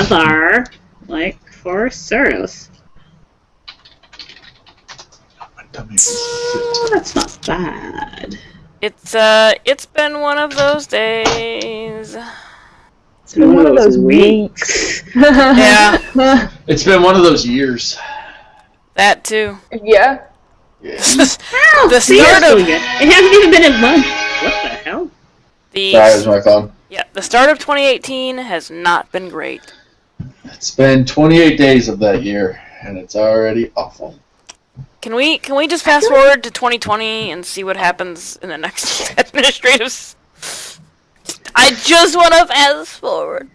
together, like for Cerdos. That's not bad. It's been one of those days. It's been one of those weeks. Yeah. It's been one of those years. That too. Yeah. Yeah. The start of it hasn't even been a month. What the hell? Sorry, that was my phone. Yeah, the start of 2018 has not been great. It's been 28 days of that year, and it's already awful. Can we just fast forward to 2020 and see what happens in the next administrative? I just want to fast forward.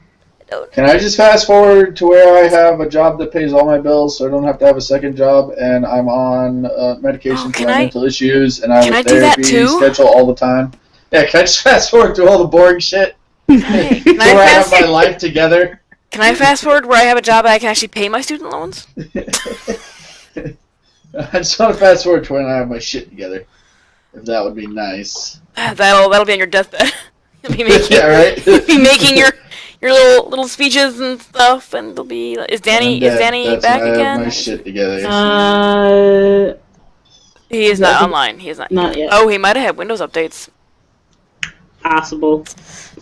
Can I just fast forward to where I have a job that pays all my bills, so I don't have to have a second job, and I'm on medication for my mental issues, and I have a therapy schedule all the time? Yeah, can I just fast forward through all the boring shit? Hey, where I have my life together? Can I fast forward where I have a job and I can actually pay my student loans? I just want to fast forward to when I have my shit together. If that would be nice. That'll be on your deathbed. You'll be making, yeah, right? You'll be making your little speeches and stuff, and they'll be. Is Danny back again? I have my shit together. He is not online. He is not. Not yet. Oh, he might have had Windows updates. Possible.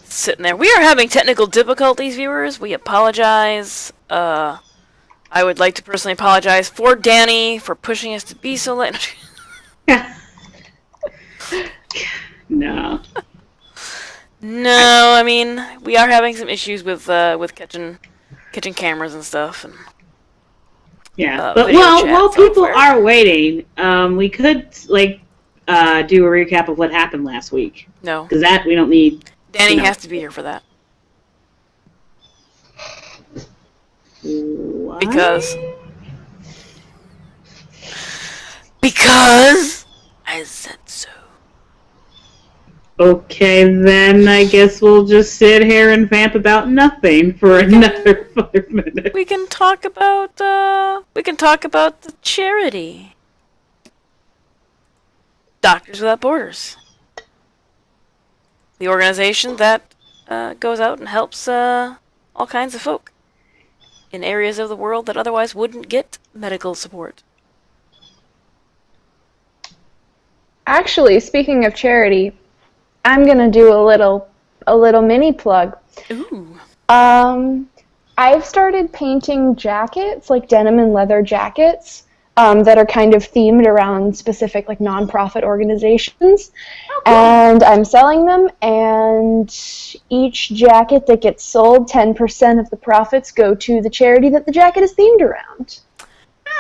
Sitting there. We are having technical difficulties, viewers. We apologize. I would like to personally apologize for Danny for pushing us to be so late. No. No, I mean, we are having some issues with catching cameras and stuff. And, yeah, but while people are waiting, we could do a recap of what happened last week. No, because that we don't need. Danny has to be here for that. What? Because I said so. Okay, then I guess we'll just sit here and vamp about nothing for another 5 minutes. We can talk about the charity, Doctors Without Borders, the organization that goes out and helps all kinds of folk in areas of the world that otherwise wouldn't get medical support. Actually, speaking of charity, I'm gonna do a little mini plug. Ooh. I've started painting jackets, like denim and leather jackets, that are kind of themed around specific like nonprofit organizations. Oh, cool. And I'm selling them, and each jacket that gets sold, 10% of the profits go to the charity that the jacket is themed around.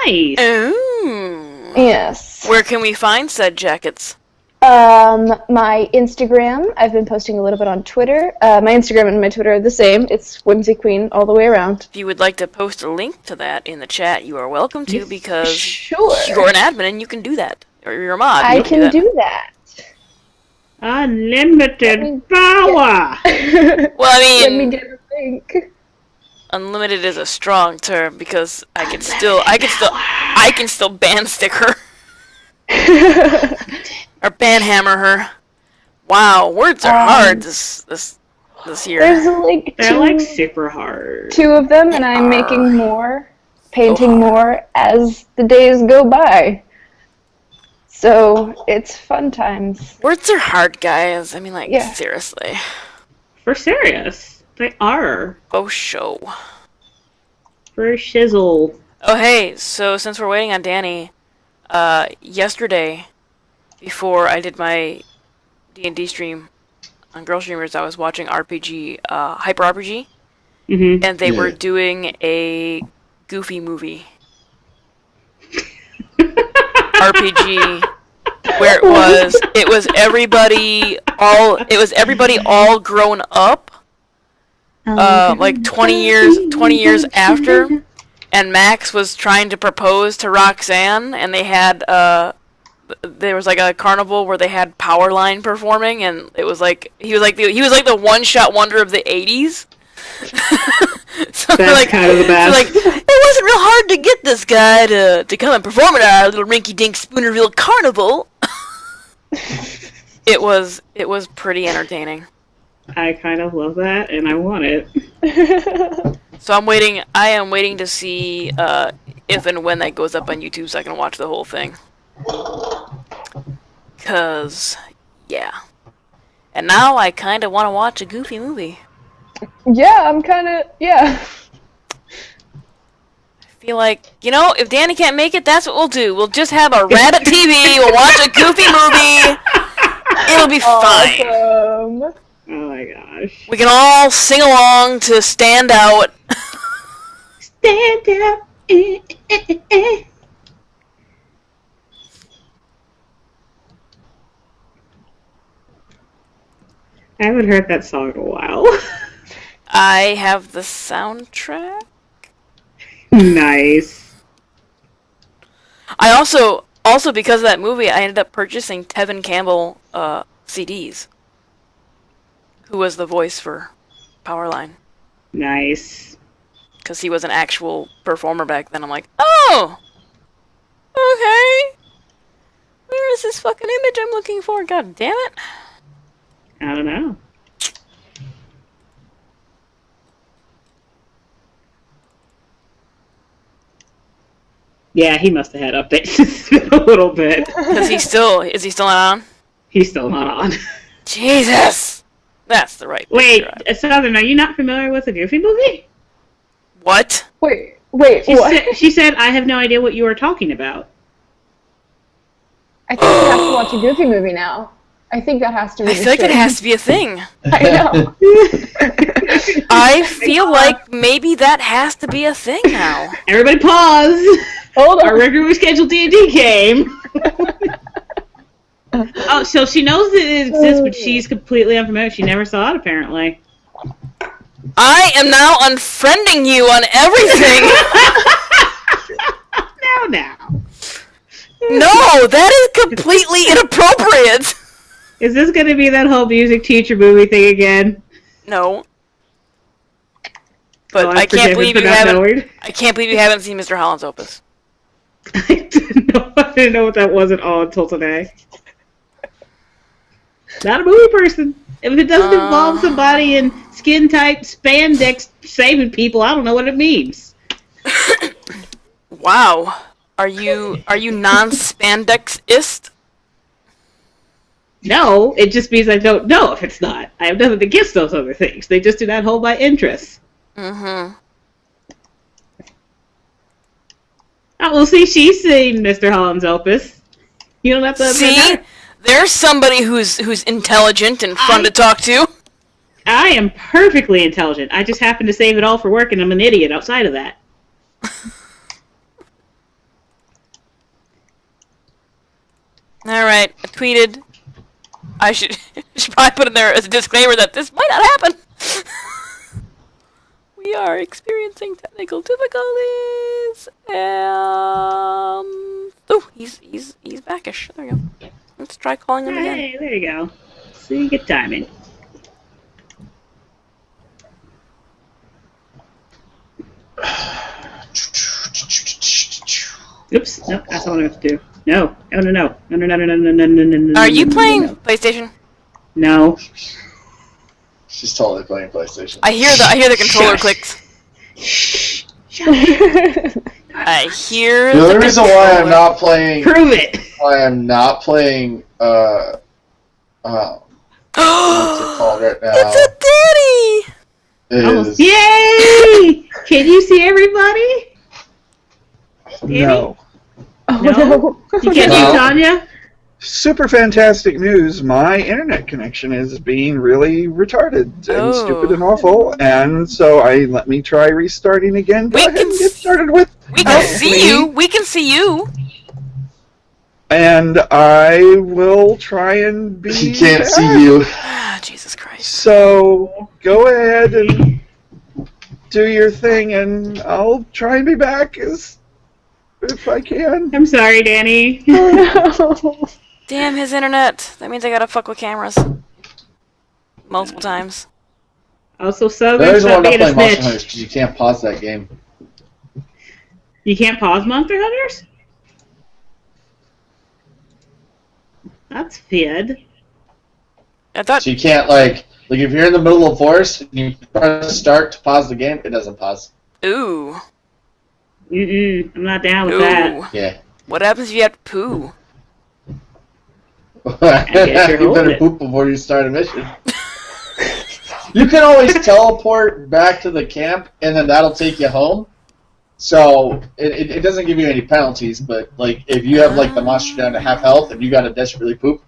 Nice. Ooh. Yes. Where can we find said jackets? My Instagram. I've been posting a little bit on Twitter. My Instagram and my Twitter are the same. It's Whimsy Queen all the way around. If you would like to post a link to that in the chat, you are welcome to, because sure. You're an admin and you can do that. Or you're a mod. I can do that. Unlimited power! Well, I mean... Let me get a link. Unlimited is a strong term, because I can still ban stick her. Or banhammer her. Wow, words are hard this year. There's They're super hard. 2 of them, and I'm making more, painting more as the days go by. So it's fun times. Words are hard, guys. I mean, seriously. For serious, they are. Oh, show. For shizzle. Oh, hey. So since we're waiting on Danny, yesterday, before I did my D&D stream on Girl Streamers, I was watching RPG, Hyper RPG, and they were doing a Goofy movie RPG, where it was everybody all grown up, like 20 years after, and Max was trying to propose to Roxanne, and they had there was like a carnival where they had Powerline performing, and it was like he was like the one-shot wonder of the 80s. So that's kind of the best. So it wasn't real hard to get this guy to come and perform at our little rinky-dink Spoonerville carnival. It was pretty entertaining. I kind of love that, and I want it. So I am waiting to see if and when that goes up on YouTube so I can watch the whole thing. 'Cause, yeah. And now I kind of want to watch a Goofy movie. Yeah, I'm kind of, yeah. I feel like, if Danny can't make it, that's what we'll do. We'll just have a Rabbit TV, we'll watch a Goofy movie, it'll be fine. Awesome. Oh my gosh. We can all sing along to Stand Out. Stand Out. I haven't heard that song in a while. I have the soundtrack. Nice. I also because of that movie, I ended up purchasing Tevin Campbell CDs. Who was the voice for Powerline. Nice. Because he was an actual performer back then. I'm like, oh! Okay! Where is this fucking image I'm looking for? God damn it. I don't know. Yeah, he must have had updates. It's been a little bit. Is he still not on? He's still not on. Jesus! That's the right Wait, Southern, are you not familiar with the Goofy movie? What? Wait, what? She said, I have no idea what you are talking about. I think we have to watch a Goofy movie now. I think that has to be I feel like it has to be a thing. I know. I feel like maybe that has to be a thing now. Everybody pause! Hold on. Our regularly scheduled D&D game. Oh, so she knows that it exists, but she's completely unfamiliar. She never saw it, apparently. I am now unfriending you on everything! Now. No, that is completely inappropriate! Is this going to be that whole music teacher movie thing again? No. But Oh, I can't believe you haven't seen Mr. Holland's Opus. I didn't know what that was at all until today. Not a movie person. If it doesn't involve somebody in skin-tight spandex saving people, I don't know what it means. Wow. Are you non-spandexist? No, it just means I don't know if it's not. I have nothing against those other things. They just do not hold my interest. Mm-hmm. Oh, well, see, she's seen Mr. Holland's Opus. You don't have to... See? There's somebody who's intelligent and fun to talk to. I am perfectly intelligent. I just happen to save it all for work, and I'm an idiot outside of that. Alright, I tweeted. I should probably put in there as a disclaimer that this might not happen. We are experiencing technical difficulties. Oh, he's backish. There we go. Let's try calling him again. Hey, there you go. See, good timing. Oops, nope, that's all I have to do. No. Are you playing PlayStation? No. She's totally playing PlayStation. I hear the controller clicks. I hear the reason why I'm not playing. Prove it. Why I'm not playing. What's it called right now? It's a daddy. Yay! Can you see everybody? No. No. Can you, Tanya? Super fantastic news. My internet connection is being really retarded and stupid and awful, and so let me try restarting again. Go ahead and get started with. We can see you. We can see you. And I will try and be. She can't see you. Jesus Christ. So go ahead and do your thing, and I'll try and be back if I can. I'm sorry, Danny. Oh, no. Damn his internet. That means I gotta fuck with cameras. Multiple times. Also, Southern, There's stop one not being a playing Monster snitch. Hunters because you can't pause that game. You can't pause Monster Hunters? That's fid. I thought. So you can't Like, if you're in the middle of forest and you press start to pause the game, it doesn't pause. Ooh. I'm not down with that. Yeah. What happens if you have to poo? You better poop before you start a mission. You can always teleport back to the camp, and then that'll take you home. So it doesn't give you any penalties, but like if you have like the monster down to half health and you gotta desperately poop,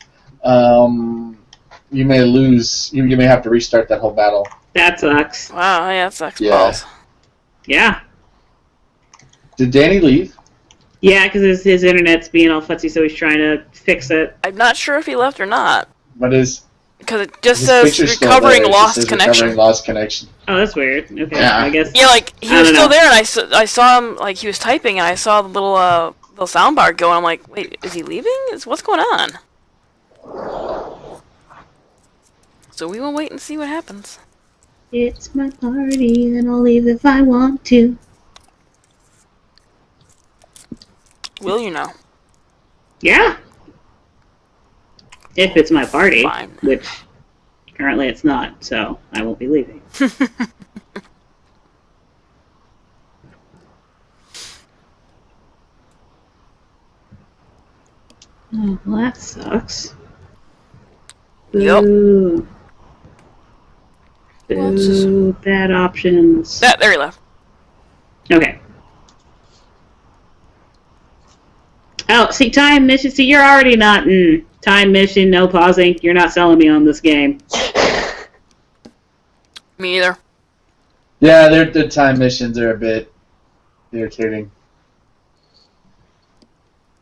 you may lose. You may have to restart that whole battle. That sucks. Wow, yeah, that sucks. Yeah. Yeah. Did Danny leave? Yeah, because his internet's being all futzy, so he's trying to fix it. I'm not sure if he left or not. What is? Because it just says recovering lost connection. Recovering lost connection. Oh, that's weird. Okay, yeah. I guess. Yeah, like he was still there, and I saw him like he was typing, and I saw the little soundbar go, and I'm like, wait, is he leaving? What's going on? So we will wait and see what happens. It's my party, then I'll leave if I want to. Will you now? Yeah. If it's my party, Fine. Which currently it's not, so I won't be leaving. Oh, well, that sucks. Yep. Boo. Boo. Bad options. There he left. Okay. Oh, see, time mission. See, you're already not in time mission, no pausing. You're not selling me on this game. Me either. Yeah, the time missions are a bit irritating.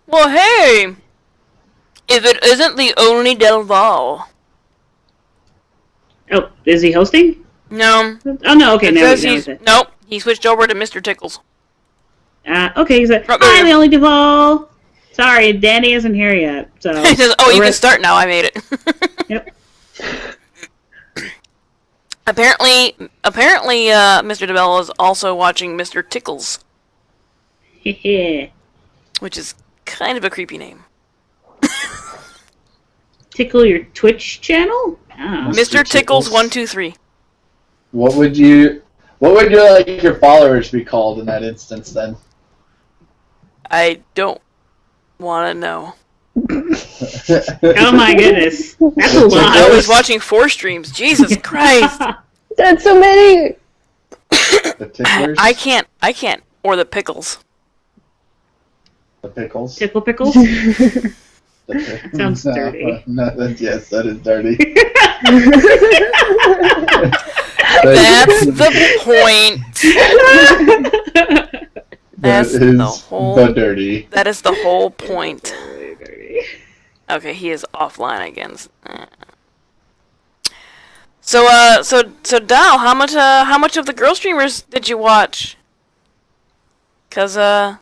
Well, hey! If it isn't the only Del Val. Oh, is he hosting? No. Oh, no, okay. Nope, he switched over to Mr. Tickles. Okay, he's like, I'm the only Duval. Sorry, Danny isn't here yet. So he says, you can start now, I made it. Yep. Apparently, Mr. DeBell is also watching Mr. Tickles. Which is kind of a creepy name. Tickle your Twitch channel? Oh. Mr. Tickles 123. What would your followers be called in that instance then? I don't want to know. Oh my goodness. That's a lot. I was watching 4 streams. Jesus Christ. That's so many. The ticklers? I can't. Or the pickles. The pickles? Tickle pickles? That sounds dirty. Yes, that is dirty. That's the point. That's the dirty. That is the whole point. Okay, he is offline again. So Dal, how much of the girl streamers did you watch? 'Cause I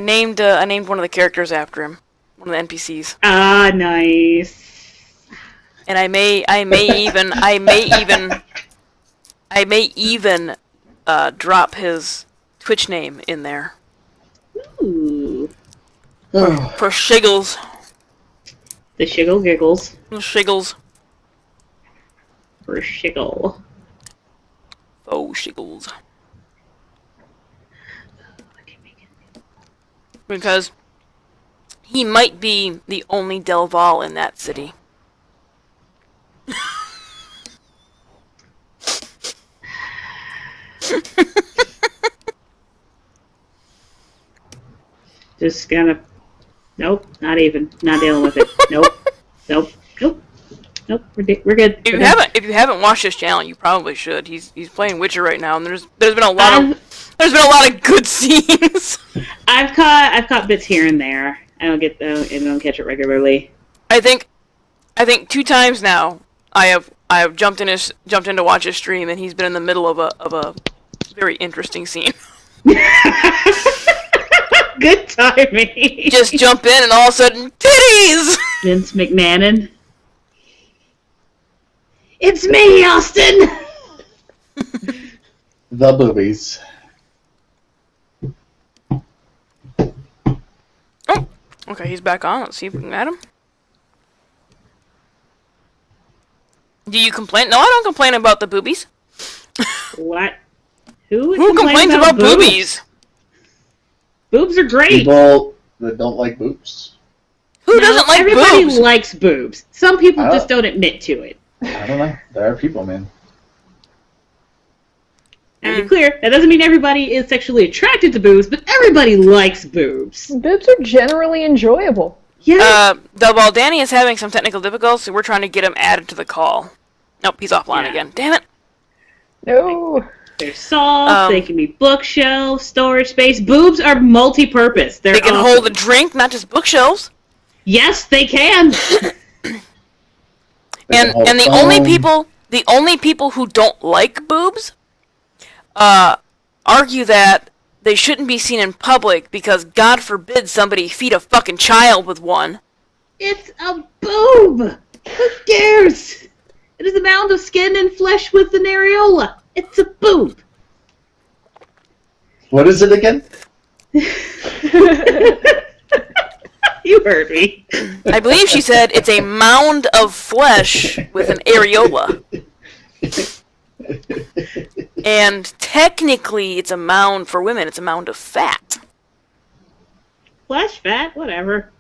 named one of the characters after him, one of the NPCs. Ah, nice. And I may even drop his Twitch name in there. Ooh. For shiggles. The shiggle giggles. Shiggles. For shiggle. Oh, shiggles. Because he might be the only Del Val in that city. Just gonna... Nope, not even. Not dealing with it. Nope. We're good. If you haven't watched his channel, you probably should. He's playing Witcher right now, and there's been a lot of good scenes. I've caught bits here and there. I don't catch it regularly. I think 2 times now I have jumped in to watch his stream, and he's been in the middle of a very interesting scene. Good timing. Just jump in, and all of a sudden, titties! Vince McMahon. It's me, Austin! The boobies. Oh, okay, he's back on. Let's see if we can add him. Do you complain? No, I don't complain about the boobies. What? Who complains about boobies? Boobs are great. People that don't like boobs. Who doesn't like boobs? Everybody likes boobs. Some people just don't admit to it. I don't know. There are people, man. And to be clear, that doesn't mean everybody is sexually attracted to boobs, but everybody likes boobs. Boobs are generally enjoyable. Yeah. While Danny is having some technical difficulties, so we're trying to get him added to the call. Nope, he's offline again. Damn it. No. They're soft, they can be bookshelves, storage space. Boobs are multi-purpose. They can hold a drink, not just bookshelves. Yes, they can. and the only people who don't like boobs argue that they shouldn't be seen in public because God forbid somebody feed a fucking child with one. It's a boob. Who cares? It is a mound of skin and flesh with an areola. It's a boob. What is it again? You heard me. I believe she said it's a mound of flesh with an areola. And technically, it's a mound for women. It's a mound of fat. Flesh, fat, whatever.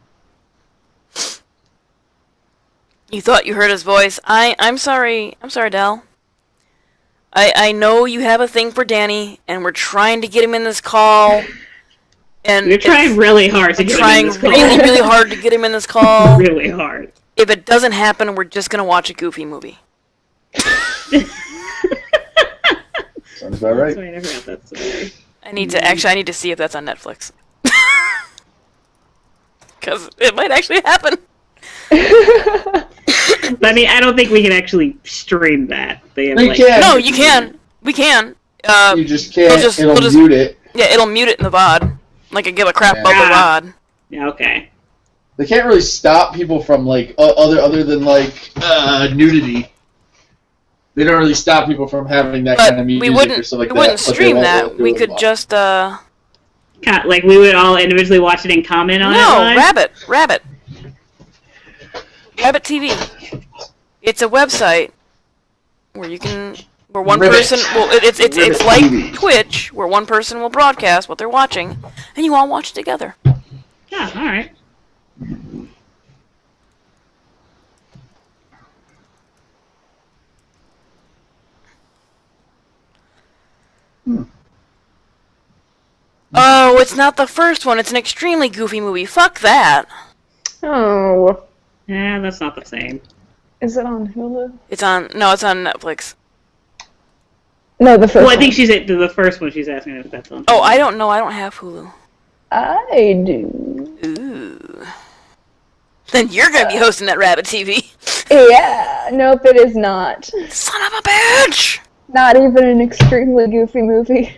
You thought you heard his voice. I'm sorry. I'm sorry, Del. I know you have a thing for Danny, and we're trying to get him in this call. And we're trying really hard to get him in this call. Really, really hard to get him in this call. Really hard. If it doesn't happen, we're just gonna watch a Goofy movie. Sounds about right. Sorry, I never got that story. I need to see if that's on Netflix. Because it might actually happen. I mean, I don't think we can actually stream that. Can. No, you can. We can. You just can't. It'll mute it. Yeah, it'll mute it in the VOD. Like I give a crap about the VOD. Yeah, okay. They can't really stop people from like other than like nudity. They don't really stop people from having that kind of music or stuff like that. We wouldn't stream that. We could just like we would all individually watch it and comment on it. No, Rabbit TV. It's a website where you can one person it's like TV. Twitch where one person will broadcast what they're watching and you all watch together. Yeah, all right. Oh, it's not the first one. It's an extremely goofy movie. Fuck that. Oh. Yeah, that's not the same. Is it on Hulu? It's on Netflix. No, the first one. Well, I think she's at the first one she's asking if that's on Hulu. Oh, I don't know. I don't have Hulu. I do. Ooh. Then you're going to be hosting that Rabbit TV. Yeah. Nope, it is not. Son of a bitch! Not even an extremely goofy movie.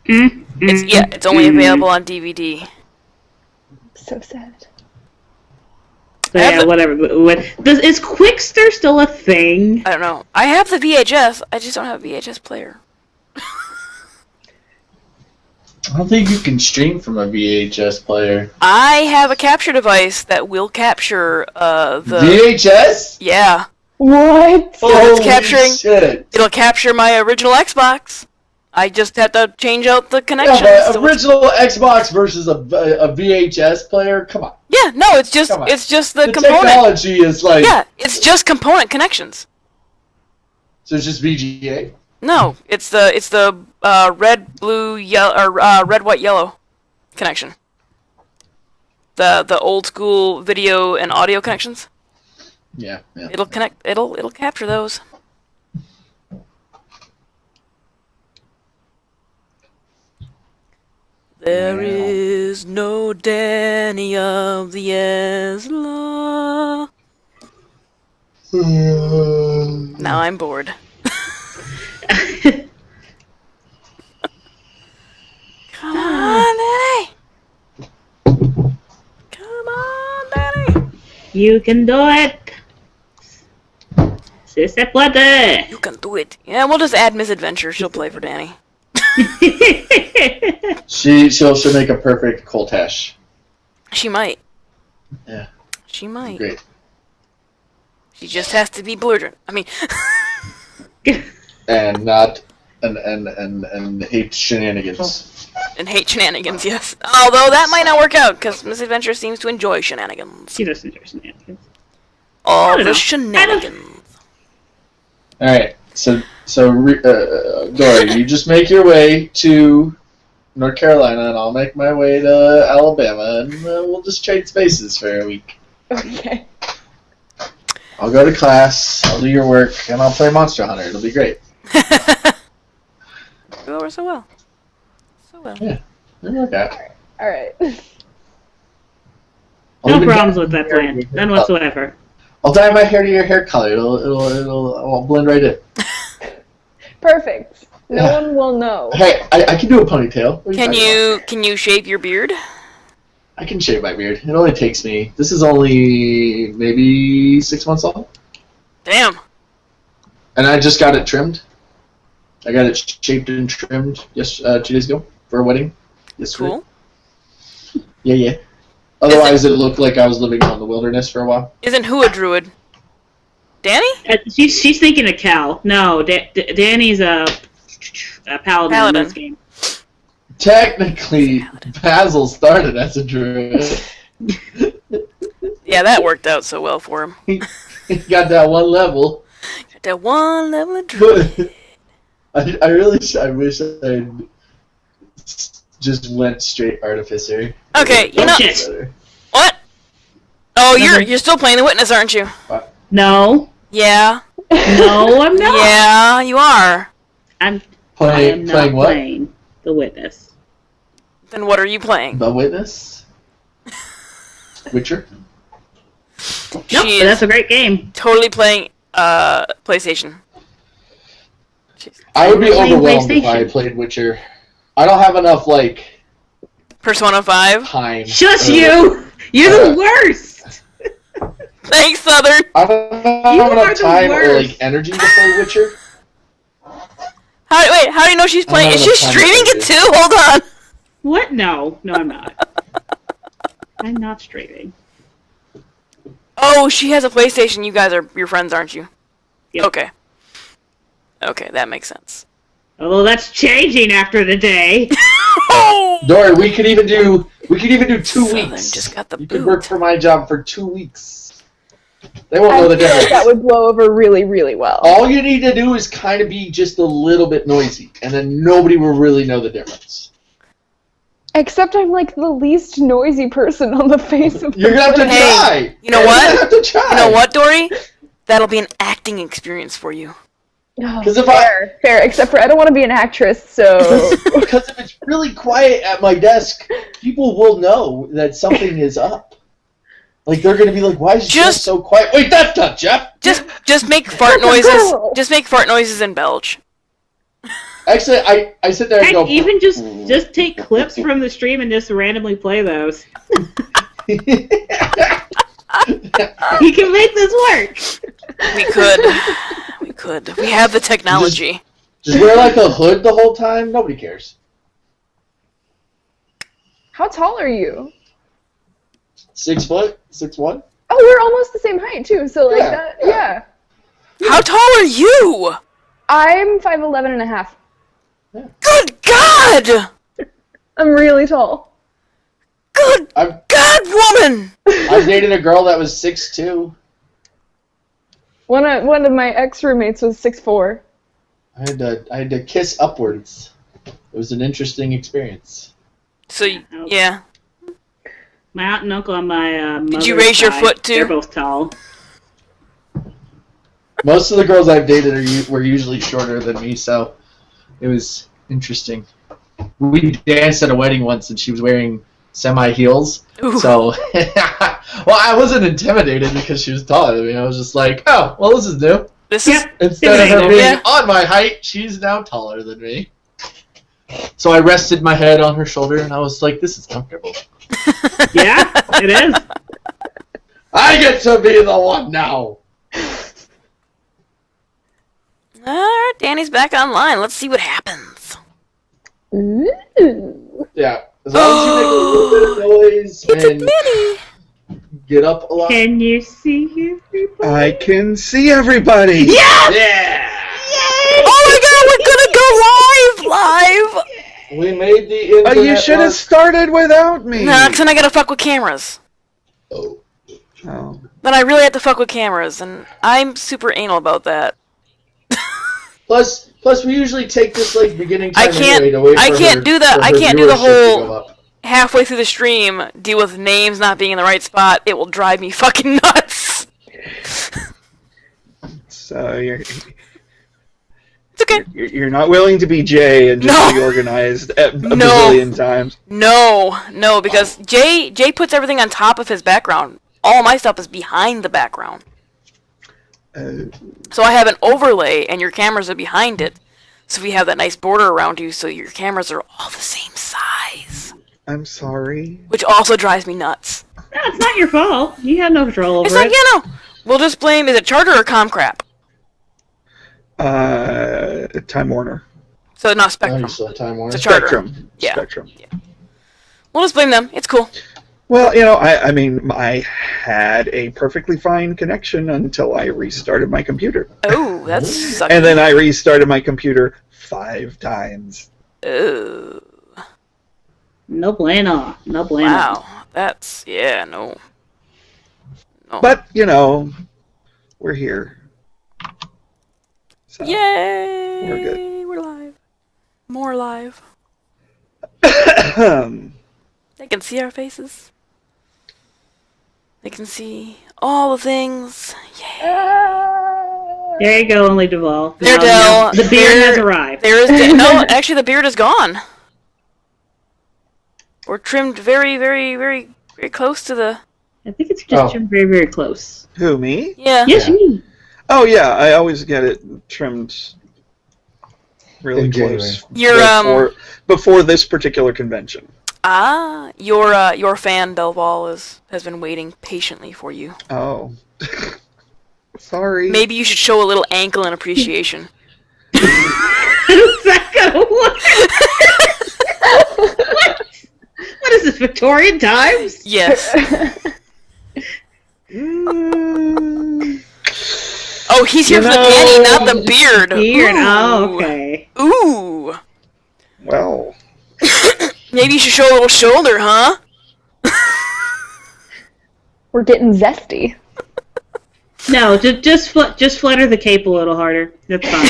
It's only available on DVD. So sad. So yeah, whatever. Is Quickster still a thing? I don't know. I have the VHS. I just don't have a VHS player. I don't think you can stream from a VHS player. I have a capture device that will capture the VHS? Yeah. What? Holy shit. It'll capture my original Xbox. I just have to change out the connections. Yeah, but original Xbox versus a VHS player? Come on. Yeah, no, it's just the component. Technology is like... Yeah, it's just component connections. So it's just VGA? No, it's the red, blue, yellow, or red, white, yellow connection. The old school video and audio connections. Yeah. It'll connect. It'll capture those. There is no Danny of the Esela. Now I'm bored. Come on, Danny! Come on, Danny! You can do it! Si se puede! You can do it. Yeah, we'll just add Misadventure. She'll play for Danny. She'll make a perfect Coltash. She might. Yeah. She might. Great. She just has to be belligerent. I mean, and not and hate shenanigans. And hate shenanigans, yes. Although that might not work out because Miss Adventure seems to enjoy shenanigans. She does enjoy shenanigans. All the shenanigans. All right, so Dory, you just make your way to North Carolina, and I'll make my way to Alabama, and we'll just trade spaces for a week. Okay. I'll go to class, I'll do your work, and I'll play Monster Hunter. It'll be great. Go over so well. So well. Yeah, it'll work out. Alright. No problems with that plan. None whatsoever. I'll dye my hair to your hair color. It'll blend right in. Perfect. No one will know. Hey, I can do a ponytail. Can you shave your beard? I can shave my beard. It only takes me. This is only maybe 6 months old. Damn. And I just got it trimmed. I got it shaved and trimmed 2 days ago for a wedding. Cool. Yeah. Otherwise, it looked like I was living out in the wilderness for a while. Isn't who a druid? Danny? She's thinking of Cal. No, Danny's a paladin in this game. Technically, Basil started as a druid. Yeah, that worked out so well for him. He got that one level. Got that one level of druid. I wish I just went straight artificer. Okay, you know what? Oh, you're still playing the witness, aren't you? What? No. Yeah. No, I'm not. Yeah, you are. I am Playing not what? playing the witness. Then what are you playing? The Witness? Witcher? Nope, but that's a great game. Totally playing PlayStation. I would be overwhelmed if I played Witcher. I don't have enough, Persona 5? time. Just you! You're the worst! Thanks, Southern! I don't have enough time or, energy to play Witcher. How do you know she's playing? Is she streaming it too? Hold on! What? No, I'm not. I'm not streaming. Oh, she has a PlayStation. You guys are your friends, aren't you? Yep. Okay, that makes sense. Although that's changing after the day. Dory, we could even do 2 Southern weeks. just got the You boot. could work for my job for 2 weeks. They won't know the feel like difference. that would blow over really, really well. All you need to do is kind of be just a little bit noisy, and then nobody will really know the difference. Except I'm the least noisy person on the face of the You're gonna have to try. You know what? You're gonna have to try. You know what, Dory? That'll be an acting experience for you. Because fair, except for I don't want to be an actress, so... Because if it's really quiet at my desk, people will know that something is up. They're gonna be like, "Why is Jeff so quiet?" Wait, that's not Jeff. Just make fart noises. Just make fart noises and belch. Actually, I sit there and go. Even just take clips from the stream and just randomly play those. You can make this work. We could. We have the technology. Just wear a hood the whole time. Nobody cares. How tall are you? 6 foot, 6'1". Oh, we're almost the same height, too, so that, yeah. How tall are you? I'm 5'11 and a half. Yeah. Good God! I'm really tall. Good God, woman! I dated a girl that was 6'2". One of my ex-roommates was 6'4". I had to kiss upwards. It was an interesting experience. So, yeah. My aunt and uncle on my mother's Did you raise your side, foot, too? They're both tall. Most of the girls I've dated were usually shorter than me, so it was interesting. We danced at a wedding once, and she was wearing semi-heels. Ooh. So, well, I wasn't intimidated because she was taller than me. I was just like, oh, well, this is new. Instead of her being on my height, she's now taller than me. So I rested my head on her shoulder, and I was like, this is comfortable. Yeah, it is. I get to be the one now. Alright, Danny's back online. Let's see what happens. Ooh. Yeah, as long as you make a little bit of noise It's and a Danny. get up a lot. Can you see everybody? I can see everybody. Yes! Yeah! Yay! Oh my god, we're gonna go live! We made the internet. You should have started without me. Nah, because then I gotta fuck with cameras. Oh. Then I really have to fuck with cameras, and I'm super anal about that. Plus, we usually take this like beginning time I can't anyway do that. I can't do the whole halfway through the stream deal with names not being in the right spot. It will drive me fucking nuts. So it's okay. You're not willing to be Jay and just be organized a bazillion times. No, because Jay puts everything on top of his background. All my stuff is behind the background. So I have an overlay, and your cameras are behind it. So we have that nice border around you, so your cameras are all the same size. I'm sorry. Which also drives me nuts. No, it's not your fault. You have no control over it. It's like, no. We'll just blame, is it Charter or Comcrap? Time Warner. So not Spectrum. Time Warner. It's a Charter. Spectrum. Yeah. Spectrum. Yeah. We'll just blame them. It's cool. Well, I mean, I had a perfectly fine connection until I restarted my computer. Oh, that's sucky. And then I restarted my computer 5 times. Oh. No bueno. Wow. That's, no. But, we're here. So, yay! We're good. We're live. More live. They can see our faces. They can see all the things. Yay! There you go, only Duval. There, Del. The beard has arrived. There is no, actually, the beard is gone. We're trimmed very, very, very, very close to the. I think it's just trimmed very, very close. Who, me? Yeah. Yes, you. Oh yeah, I always get it trimmed really close. Before this particular convention. Your fan Delval has been waiting patiently for you. Oh. Sorry. Maybe you should show a little ankle and appreciation. Is that gonna work? What is this, Victorian times? Yes. Oh, he's here for the panty, not the beard. Beard. Oh, okay. Ooh. Well. Maybe you should show a little shoulder, huh? We're getting zesty. No, just flutter the cape a little harder. That's fine.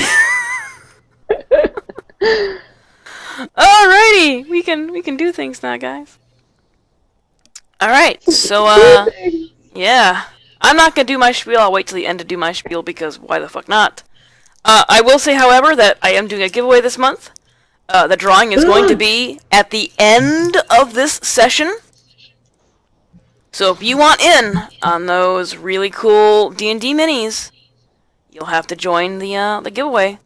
Alrighty, we can do things now, guys. Alright, so yeah. I'm not gonna do my spiel, I'll wait till the end to do my spiel because why the fuck not? I will say, however, that I am doing a giveaway this month. The drawing is going to be at the end of this session. So if you want in on those really cool D&D minis, you'll have to join the giveaway.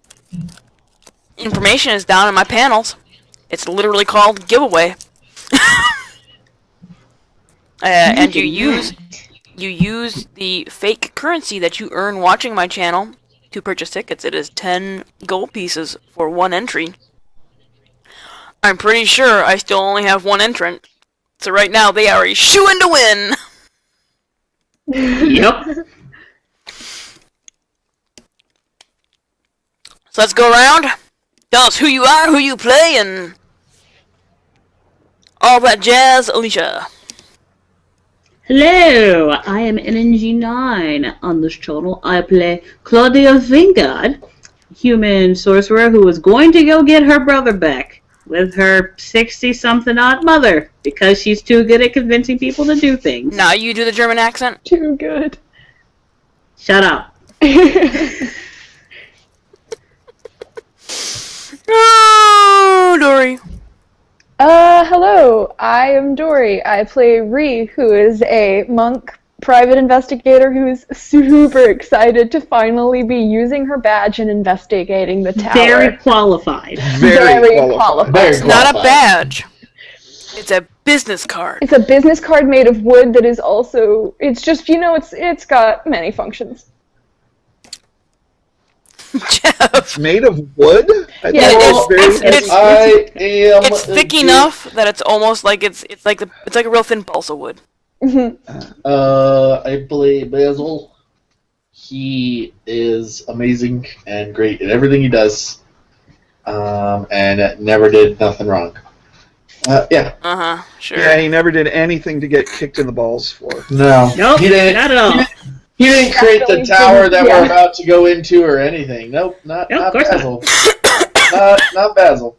Information is down in my panels. It's literally called giveaway. And you use the fake currency that you earn watching my channel to purchase tickets. It is 10 gold pieces for one entry. I'm pretty sure I still only have one entrant. So right now they are a shoo-in to win. Yep. So let's go around. Tell us who you are, who you play, and all that jazz, Alicia. Hello, I am NNG9. On this channel, I play Claudia Vingard, human sorcerer who is going to go get her brother back with her 60-something-odd mother because she's too good at convincing people to do things. Now you do the German accent. Too good. Shut up. Oh, Dory. Hello, I am Dory. I play Ree, who is a monk private investigator who's super excited to finally be using her badge and investigating the tower. Very qualified. Very qualified. It's not a badge. It's a business card. It's a business card made of wood that is also, it's just, it's got many functions. Jeff. Made of wood? It's thick enough that it's almost like it's like a real thin balsa wood. I play Basil. He is amazing and great at everything he does, and never did nothing wrong. Yeah. Sure. Yeah, he never did anything to get kicked in the balls for. No. Nope, He didn't, not at all. He didn't create the tower that we're about to go into or anything. Nope, not Basil. Not Basil.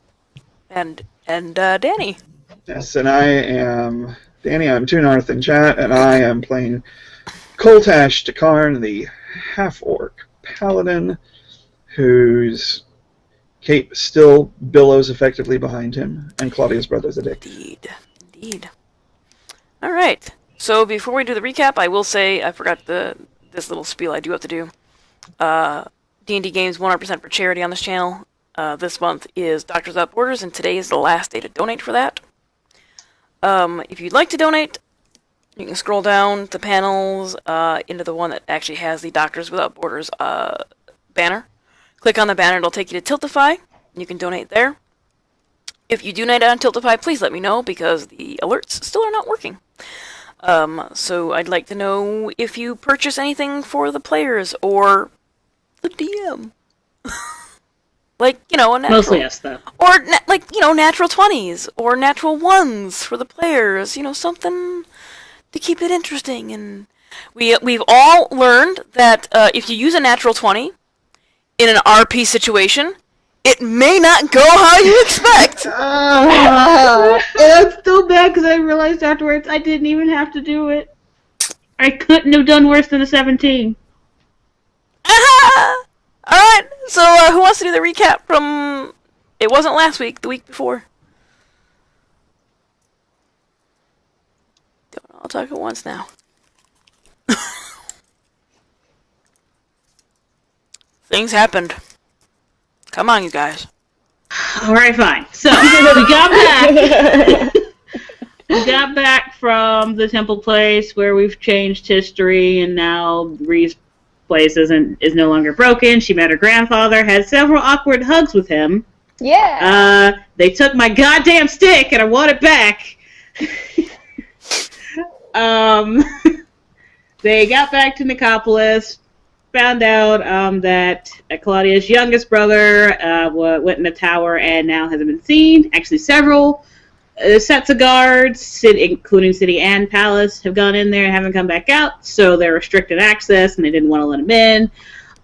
And Danny. Yes, and I am Danny. I'm Tunarth in chat, and I am playing Koltash Takarn, the half-orc paladin, whose cape still billows effectively behind him, and Claudia's brother's a dick. Indeed. All right. So before we do the recap, I will say I forgot this little spiel I do have to do. D&D Games 100% for charity on this channel. This month is Doctors Without Borders, and today is the last day to donate for that. If you'd like to donate, you can scroll down the panels into the one that actually has the Doctors Without Borders banner. Click on the banner, it'll take you to Tiltify. You can donate there. If you do donate on Tiltify, please let me know, because the alerts still are not working. So I'd like to know if you purchase anything for the players, or the DM. Like, a natural... Mostly yes, though. Or, natural 20s, or natural 1s for the players. Something to keep it interesting. And we've all learned that if you use a natural 20 in an RP situation, it may not go how you expect. It's so bad because I realized afterwards I didn't even have to do it. I couldn't have done worse than a 17. Aha! Alright, so who wants to do the recap from... It wasn't last week, the week before. Don't all talk at once now. Things happened. Come on, you guys. Alright, fine. So, we got back. We got back from the temple place where we've changed history, and now Ree's place is no longer broken. She met her grandfather, had several awkward hugs with him. Yeah. They took my goddamn stick, and I want it back. They got back to Nicopolis, found out that Claudia's youngest brother went in the tower and now hasn't been seen. Actually, several sets of guards, including city and palace, have gone in there and haven't come back out, so they're restricted access and they didn't want to let him in.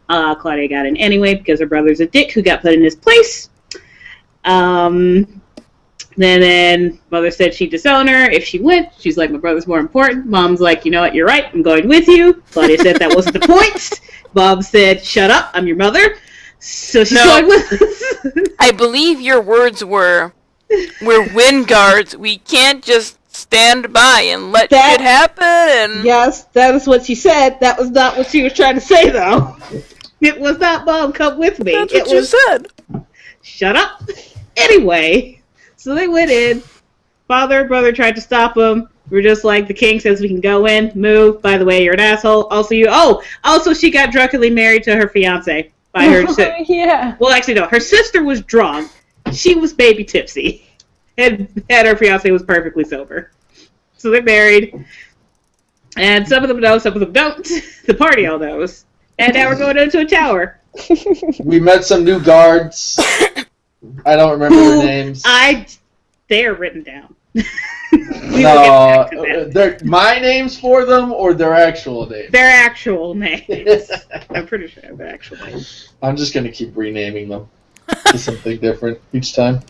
Claudia got in anyway because her brother's a dick who got put in his place. Then mother said she'd disown her if she went. She's like, my brother's more important. Mom's like, you know what, you're right, I'm going with you. Claudia said that wasn't the point. Bob said, shut up, I'm your mother. So she's going with us. I believe your words were, we're wind guards. We can't just stand by and let shit happen. And... Yes, that is what she said. That was not what she was trying to say, though. It was not, Mom, come with me. That's what you said. Shut up. Anyway, so they went in. Father and brother tried to stop them. We're just like, the king says we can go in, move. By the way, you're an asshole. Also she got drunkenly married to her fiance by her sister. Yeah. Well, actually, no. Her sister was drunk. She was baby tipsy. And her fiance was perfectly sober. So they're married. And some of them know, some of them don't. The party all knows. And now we're going into a tower. We met some new guards. I don't remember their names. They're written down. No, they're my names for them or their actual names? Their actual names. I'm pretty sure they're actual names. I'm just going to keep renaming them to something different each time.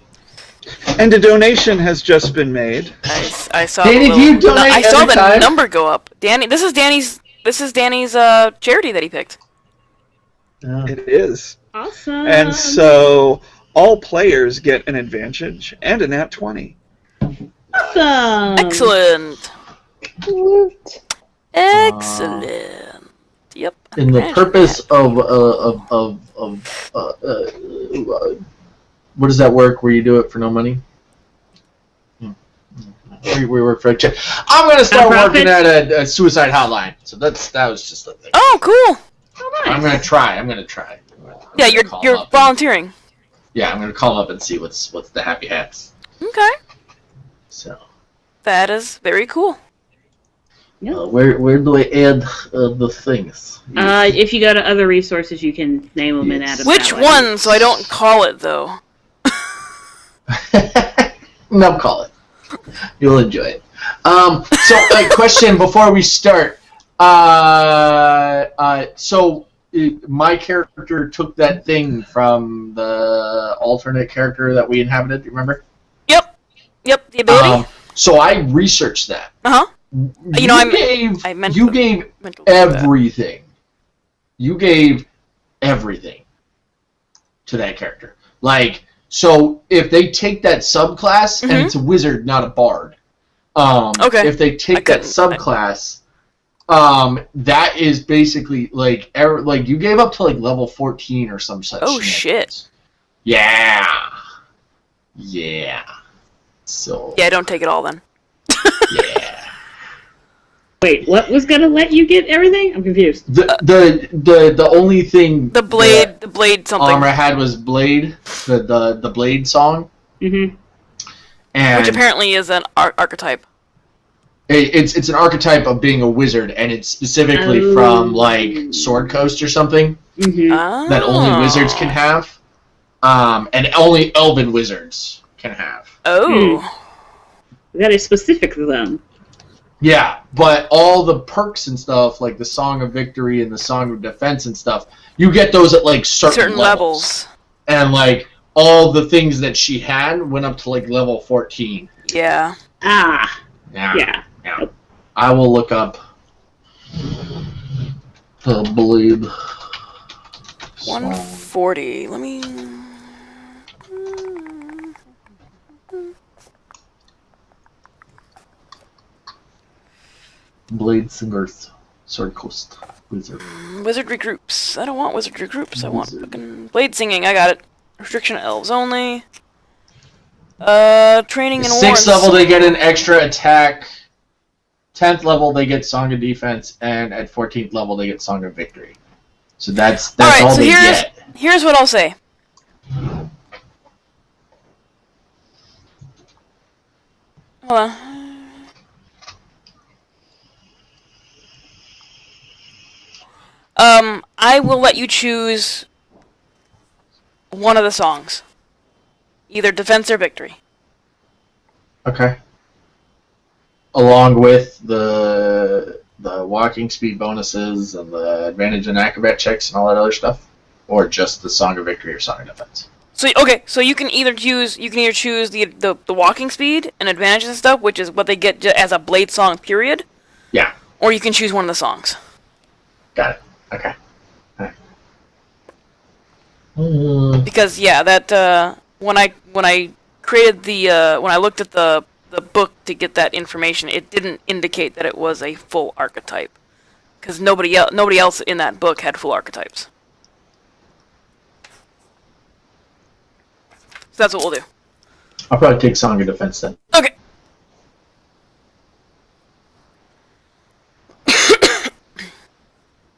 And a donation has just been made. I saw. Danny, do you donate I saw every the time? number go up. Danny, this is Danny's charity that he picked. Yeah. It is. Awesome. And so all players get an advantage and a nat 20. Awesome. Excellent. Woot. Excellent. Yep. In the purpose of what does that work where you do it for no money? We work for a check. I'm going to start working at a suicide hotline. So that was just a thing. Oh, cool. Oh, nice. I'm going to try. Yeah, you're volunteering. Yeah, I'm going to call them up and see what's the happy hats. Okay. So. That is very cool. Yep. Where do I add the things? If you go to other resources, you can name them and add them. Which one? So I don't call it though. No, call it. You'll enjoy it. So, a question before we start. So my character took that thing from the alternate character that we inhabited. You remember? Yep. The ability. So I researched that. You gave everything. You gave everything to that character. Like, so if they take that subclass, and it's a wizard, not a bard. If they take that subclass, that is basically like you gave up to like level 14 or some such. Oh shit! Yeah. So yeah, don't take it all then. Yeah. Wait, what was gonna let you get everything? I'm confused. The only thing the blade something armor had was blade, the blade song. Mm-hmm. And which apparently is an archetype. It's an archetype of being a wizard, and it's specifically from like Sword Coast or something that only wizards can have, and only elven wizards can have. That is specific to them. Yeah, but all the perks and stuff, like the Song of Victory and the Song of Defense and stuff, you get those at like certain levels. And like all the things that she had went up to like level 14. Yeah. Yeah. I will look up the blade. 140. Let me. Blade Singers, Sword Coast Wizard. Wizardry groups. I don't want wizardry groups. I want fucking blade singing. I got it. Restriction elves only. Training and 6th level they get an extra attack. 10th level they get Song of Defense, and at 14th level they get Song of Victory. So that's all they get. Here's what I'll say. Hold on. I will let you choose one of the songs. Either Defense or Victory. Okay. Along with the walking speed bonuses and the advantage in acrobat checks and all that other stuff? Or just the Song of Victory or Song of Defense? So you can either choose the walking speed and advantages and stuff, which is what they get as a blade song period. Yeah. Or you can choose one of the songs. Got it. Okay. Because that when I created when I looked at the book to get that information, it didn't indicate that it was a full archetype, because nobody else in that book had full archetypes. So that's what we'll do. I'll probably take Song of Defense then. Okay.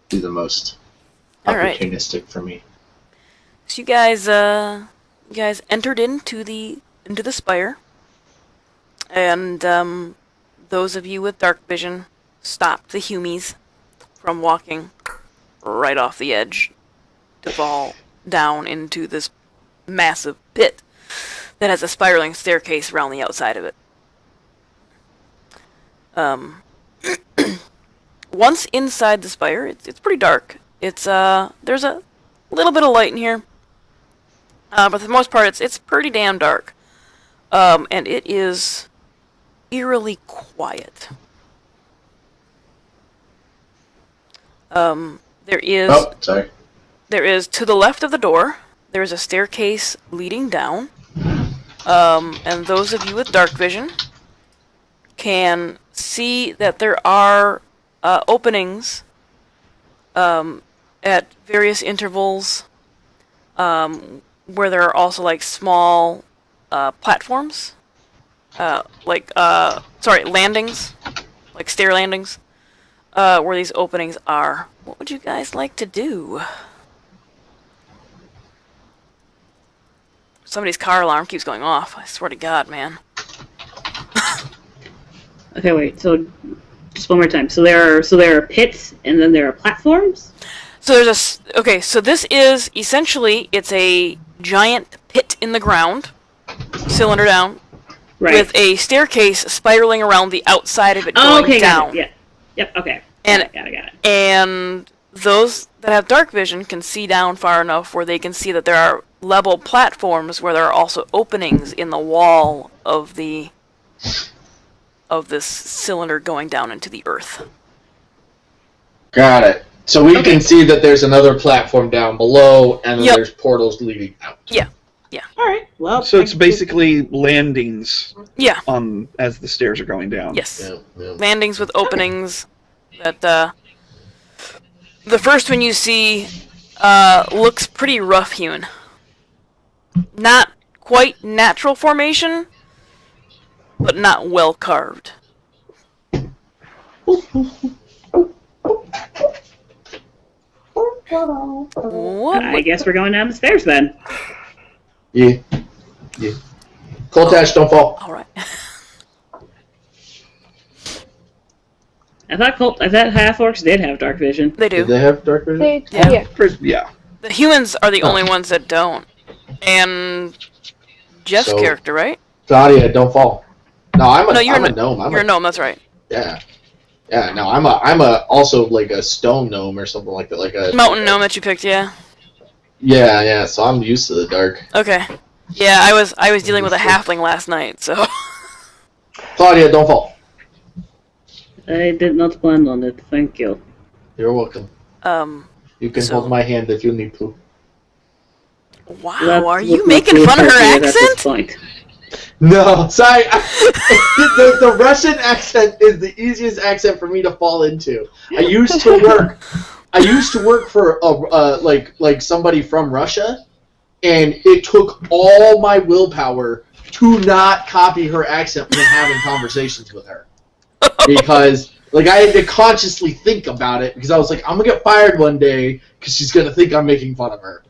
Be the most opportunistic for me. So you guys entered into the spire, and those of you with dark vision stopped the Humies from walking right off the edge to fall down into this massive pit that has a spiraling staircase around the outside of it. Once inside the spire, it's pretty dark. There's a little bit of light in here. But for the most part, it's pretty damn dark. And it is eerily quiet. There is... Oh, sorry. There is, to the left of the door, there is a staircase leading down. And those of you with dark vision can see that there are openings at various intervals, where there are also like small platforms, landings, like stair landings, where these openings are. What would you guys like to do? Somebody's car alarm keeps going off. I swear to God, man. Okay, wait. So, one more time. So there are pits, and then there are platforms. So there's so this is essentially it's a giant pit in the ground, cylinder down, right, with a staircase spiraling around the outside of it going down. Got it. Yeah. Yep. Okay. Got it. And those that have dark vision can see down far enough where they can see that there are level platforms where there are also openings in the wall of this cylinder going down into the earth. Got it. So we can see that there's another platform down below, and then there's portals leading out. Yeah. All right. Well, so it's basically landings. Yeah. As the stairs are going down. Yes. Yeah. Landings with openings. That the first one you see looks pretty rough-hewn. Not quite natural formation, but not well carved. What? I guess we're going down the stairs then. Yeah. Coltash, don't fall. All right. I thought half orcs did have dark vision. They do. Did they have dark vision? Yeah. The humans are the only ones that don't. And Jeff's character, right? Claudia, don't fall. No, I'm a gnome. You're a gnome. That's right. Yeah. Yeah. No, I'm also like a stone gnome or something like that, like a mountain gnome that you picked. Yeah. Yeah. So I'm used to the dark. Okay. Yeah, I was dealing with a halfling last night, so. Claudia, don't fall. I did not plan on it. Thank you. You're welcome. You can hold my hand if you need to. Wow, are you making fun of her accent? No, sorry. The Russian accent is the easiest accent for me to fall into. I used to work for like somebody from Russia, and it took all my willpower to not copy her accent when having conversations with her. Because I had to consciously think about it, because I was like, I'm gonna get fired one day because she's gonna think I'm making fun of her.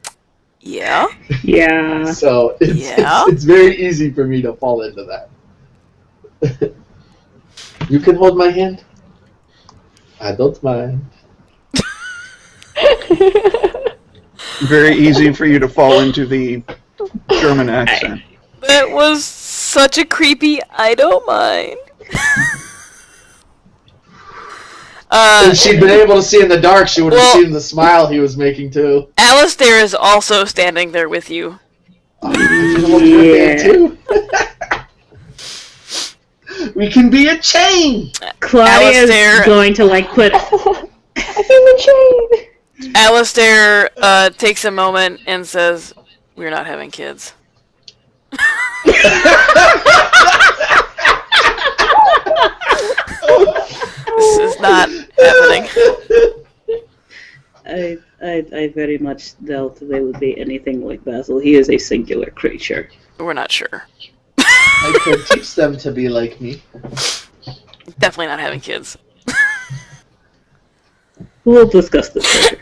Yeah. Yeah. So it's very easy for me to fall into that. You can hold my hand. I don't mind. Very easy for you to fall into the German accent. That was such a creepy, I don't mind. If she'd been able to see in the dark, she would have seen the smile he was making too. Alistair is also standing there with you. Too. We can be a chain. Claudia's going to put. I feel the chain. Alistair takes a moment and says, "We're not having kids." This is not happening. I very much doubt they would be anything like Basil. He is a singular creature. We're not sure. I could teach them to be like me. Definitely not having kids. We'll discuss this later.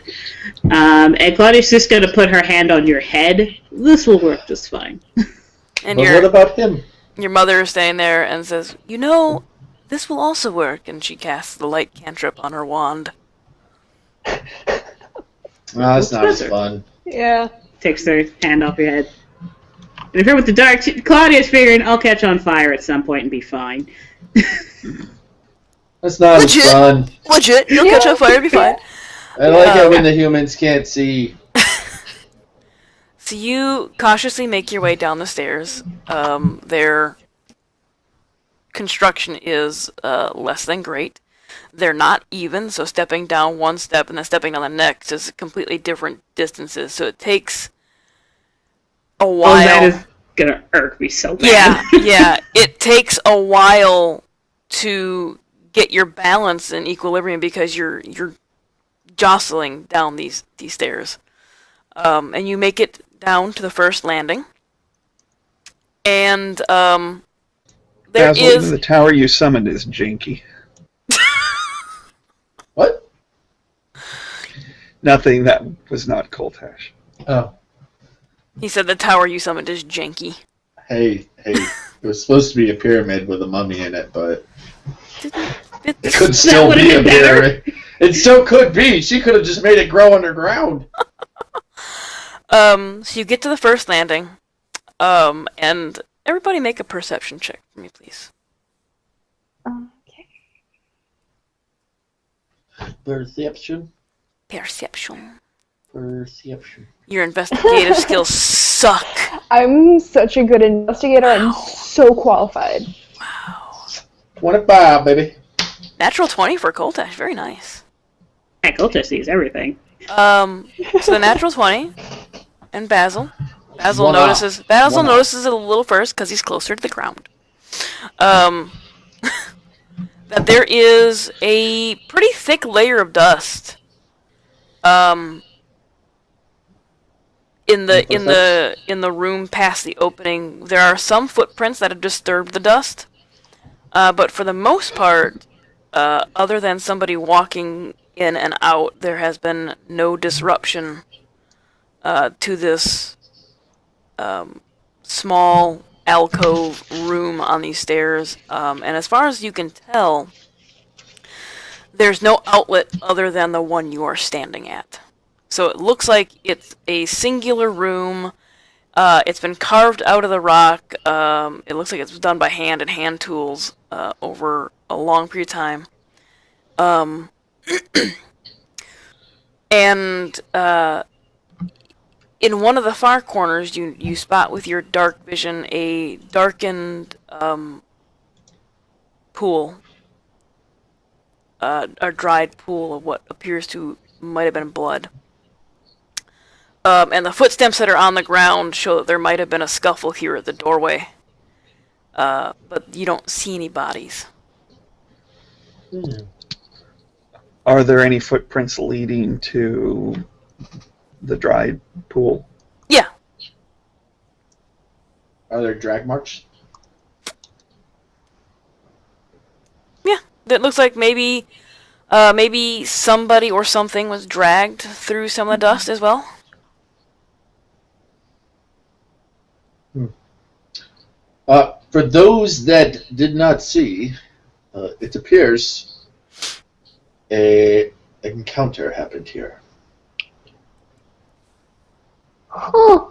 And Claudia's just going to put her hand on your head. This will work just fine. And what about him? Your mother is staying there and says, this will also work. And she casts the light cantrip on her wand. That's not as fun. Yeah. Takes her hand off your head. And if you're with the dark, Claudia's figuring I'll catch on fire at some point and be fine. That's not as fun. Legit. You'll catch on fire and be fine. I like it when the humans can't see. So you cautiously make your way down the stairs. Their construction is less than great. They're not even, so stepping down one step and then stepping down the next is completely different distances. So it takes a while. Oh, that is gonna irk me so bad. Yeah. It takes a while to get your balance and equilibrium because you're jostling down these stairs. And you make it down to the first landing. And there Basil, is the tower you summoned is janky. What? Nothing. That was not Coltash. Oh. He said the tower you summoned is janky. Hey. It was supposed to be a pyramid with a mummy in it, but... Didn't It could still be a bear. It still could be. She could have just made it grow underground. So you get to the first landing, and everybody make a perception check for me, please. Okay. Perception. Your investigative skills suck. I'm such a good investigator. I'm so qualified. Wow. 25, baby. Natural 20 for Koltash. Very nice. Yeah, Koltash sees everything. So the natural 20, and Basil. Basil notices it a little first because he's closer to the ground. That there is a pretty thick layer of dust. In the room past the opening, there are some footprints that have disturbed the dust. But for the most part, other than somebody walking in and out, there has been no disruption to this small alcove room on these stairs. And as far as you can tell, there's no outlet other than the one you are standing at. So it looks like it's a singular room. It's been carved out of the rock. It looks like it's done by hand and hand tools over a long period of time. And in one of the far corners, you spot with your dark vision a darkened pool. A dried pool of what appears to might have been blood. And the footsteps that are on the ground show that there might have been a scuffle here at the doorway. But you don't see any bodies. Are there any footprints leading to the dried pool? Yeah. Are there drag marks? Yeah. It looks like maybe somebody or something was dragged through some of the dust as well. For those that did not see, it appears an encounter happened here. Huh.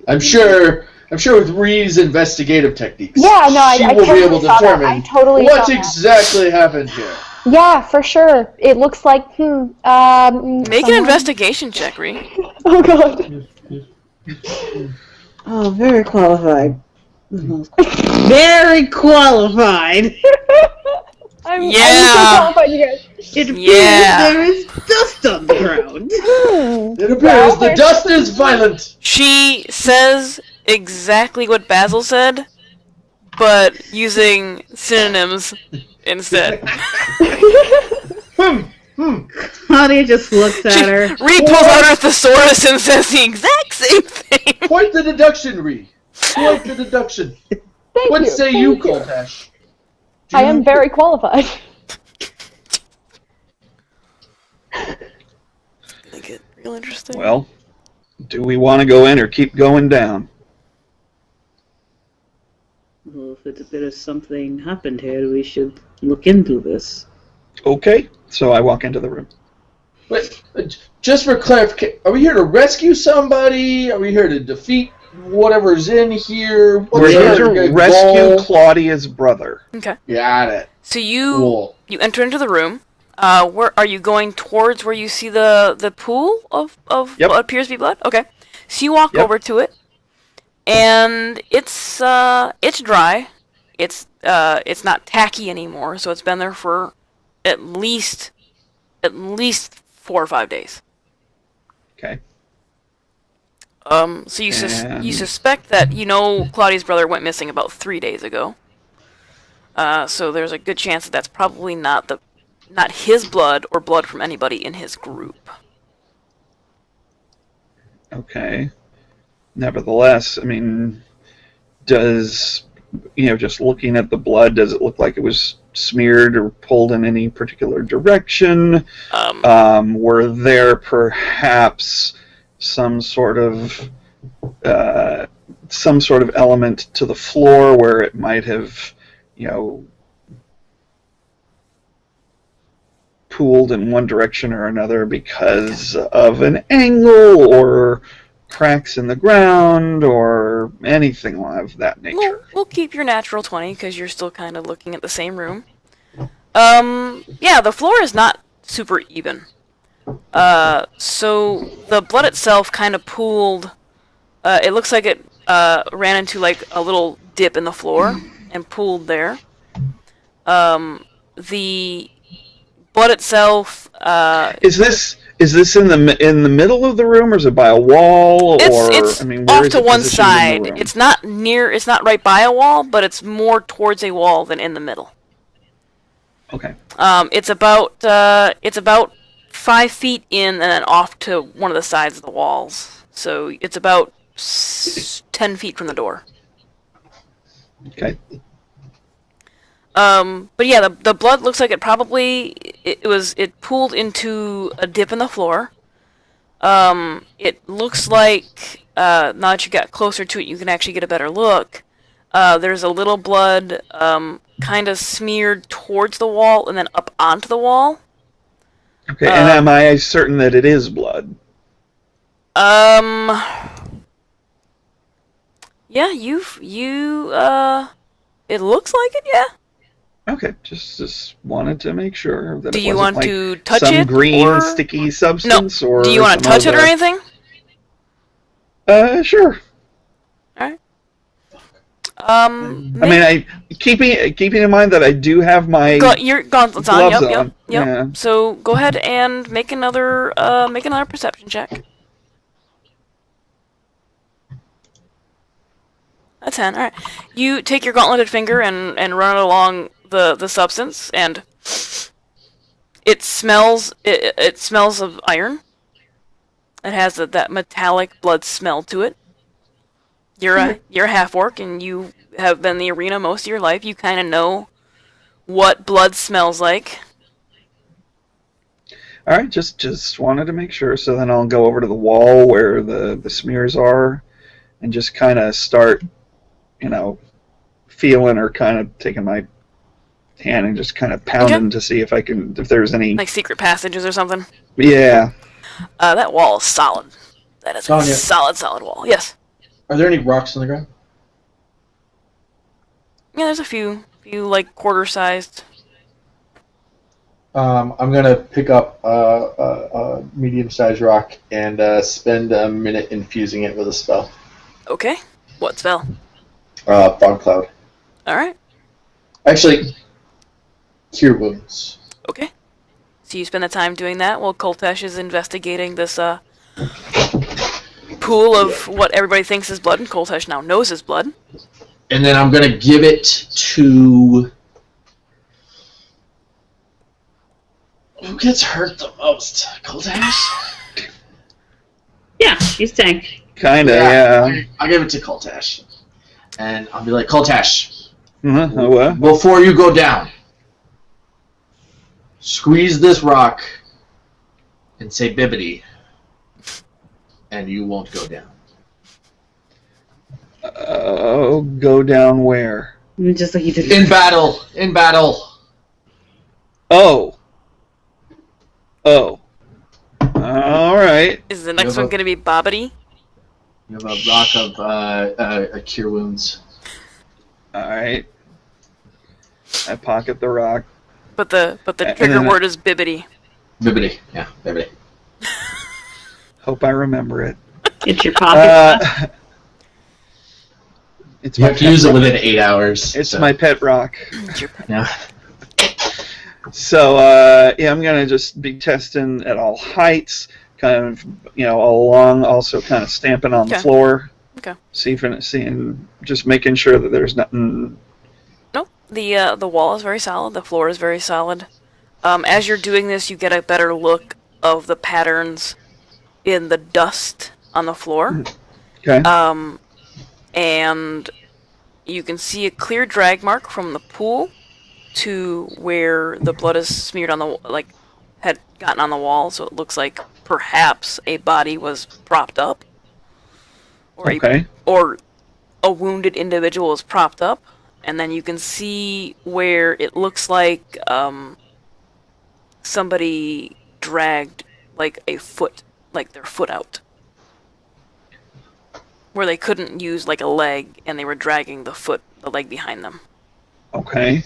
I'm sure with Ree's investigative techniques, Yeah, no, I will totally be able to saw that. determine I totally what saw that. exactly happened here. Yeah, for sure. It looks like, Make an investigation check, Ree. Oh, God. Oh, very qualified. Very qualified. I'm so qualified, you guys. It appears there is dust on the ground. It appears the dust is violent. She says exactly what Basil said, but using synonyms instead. Claudia just looks at her. Ree pulls out her thesaurus and says the exact same thing. Quite the deduction, Ree. Quite the deduction. What say you, Koltash? I am very qualified. Make it real interesting. Well, do we want to go in or keep going down? Well, if it's a bit of something happened here, we should look into this. Okay, so I walk into the room. Wait, just for clarification, are we here to rescue somebody? Are we here to defeat whatever's in here? We're here to rescue Claudia's brother. Okay. Got it. So you enter into the room. Where are you going towards where you see the pool of what appears to be blood? Okay. So you walk over to it, and it's dry. It's not tacky anymore, so it's been there for at least 4 or 5 days. Okay. So you suspect that Claudia's brother went missing about 3 days ago. So there's a good chance that that's probably not his blood or blood from anybody in his group. Okay. Nevertheless, I mean, just looking at the blood, does it look like it was smeared or pulled in any particular direction? Were there perhaps some sort of element to the floor where it might have, pooled in one direction or another because of an angle or cracks in the ground or anything of that nature. We'll keep your natural 20 because you're still kind of looking at the same room. Yeah, the floor is not super even. So the blood itself kind of pooled. It looks like it ran into like a little dip in the floor and pooled there. The blood itself. Is this in the middle of the room, or is it by a wall? It's I mean, off to one side. It's not right by a wall, but it's more towards a wall than in the middle. Okay. It's about 5 feet in and then off to one of the sides of the walls. So it's about 10 feet from the door. Okay. But yeah, the blood looks like it pooled into a dip in the floor. It looks like now that you got closer to it, you can actually get a better look. There's a little blood kind of smeared towards the wall and then up onto the wall. Okay, and am I certain that it is blood? Yeah, it looks like it, yeah. Okay, just wanted to make sure that do it you wasn't want like to touch some it green or... sticky substance. No. Or do you want to touch it or anything? Sure. All right. I mean, keeping in mind that I do have my your gauntlets on. gloves Yep. on. Yeah. So go ahead and make another perception check. A 10. All right. You take your gauntleted finger and run it along the substance, and it smells. It smells of iron. It has that metallic blood smell to it. You're a half-orc, and you have been in the arena most of your life. You kind of know what blood smells like. All right, just wanted to make sure. So then I'll go over to the wall where the smears are, and just kind of start, feeling or kind of taking my hand and just kind of pounding to see if there's any like secret passages or something. Yeah. That wall is solid. That is a solid wall. Yes. Are there any rocks on the ground? Yeah, there's a few like quarter-sized. I'm gonna pick up a medium-sized rock and spend a minute infusing it with a spell. Okay. What spell? Fog cloud. All right. Actually, cure wounds. Okay. So you spend the time doing that while Koltesh is investigating this pool of what everybody thinks is blood, and Koltesh now knows is blood. And then I'm gonna give it to... Who gets hurt the most? Koltesh? Yeah, he's tank. Kinda, yeah. I'll give it to Koltesh. And I'll be like, Koltesh, what? before you go down, squeeze this rock and say Bibbidi, and you won't go down. Go down where? Just like you did. In battle. Oh. All right. Is the next one going to be Bobbity? You have a rock of cure wounds. All right. I pocket the rock. But the trigger word is Bibbidi. Bibbidi, yeah, Bibbidi. Hope I remember it. It's your pocket. You have to use it within 8 hours. It's my pet rock. It's your pet. Yeah. So, I'm going to just be testing at all heights, kind of, all along, also kind of stamping on the floor. Okay. Seeing, just making sure that there's nothing... No, the wall is very solid, the floor is very solid. As you're doing this, you get a better look of the patterns in the dust on the floor. Okay. And you can see a clear drag mark from the pool to where the blood is smeared on the, had gotten on the wall, so it looks like perhaps a body was propped up. Or a wounded individual was propped up. And then you can see where it looks like somebody dragged like their foot out. Where they couldn't use like a leg, and they were dragging the leg behind them. Okay.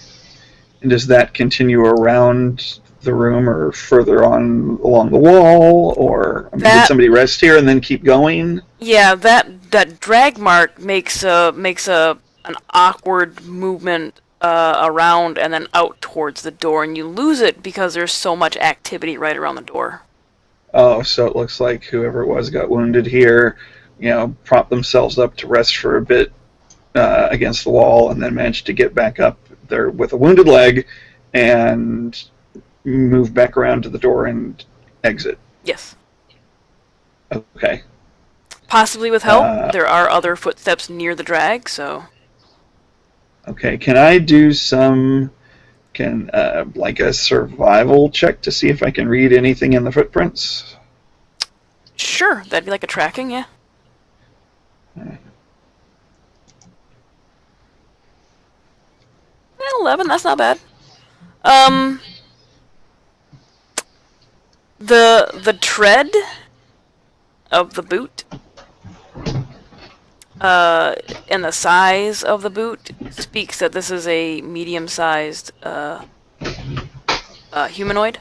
And does that continue around the room or further on along the wall? Or did somebody rest here and then keep going? Yeah, that drag mark makes an awkward movement around and then out towards the door, and you lose it because there's so much activity right around the door. Oh, so it looks like whoever it was got wounded here, propped themselves up to rest for a bit against the wall, and then managed to get back up there with a wounded leg and move back around to the door and exit. Yes. Okay. Possibly with help. There are other footsteps near the drag, so... Okay, can I do like a survival check to see if I can read anything in the footprints? Sure, that'd be like a tracking, yeah. 11, that's not bad. The tread of the boot, and the size of the boot speaks that this is a medium-sized humanoid.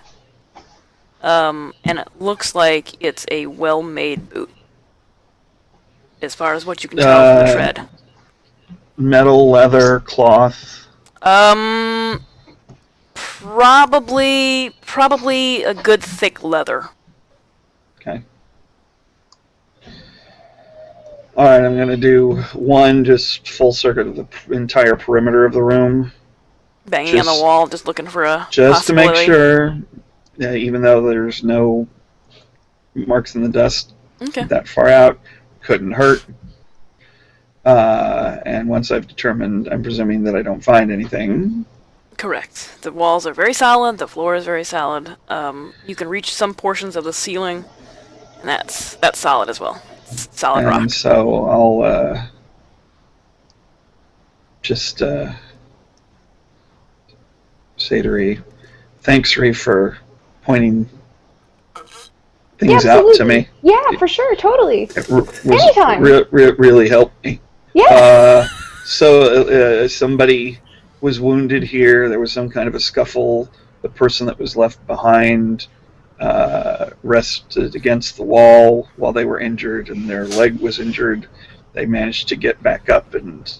And it looks like it's a well-made boot, as far as what you can tell from the tread. Metal, leather, cloth. Probably a good thick leather. Okay. Alright, I'm gonna do one just full circuit of the entire perimeter of the room. Banging on the wall, just looking for a just to make sure, even though there's no marks in the dust that far out, couldn't hurt. And once I've determined, I'm presuming that I don't find anything. Correct. The walls are very solid, the floor is very solid. You can reach some portions of the ceiling, and that's solid as well. It's solid rock. And so I'll just say to Ree, thanks, Ree, for pointing things out to me. Yeah, for sure, totally. Anytime. Really helped me. Yeah. So somebody was wounded here. There was some kind of a scuffle. The person that was left behind rested against the wall while they were injured, and their leg was injured. They managed to get back up and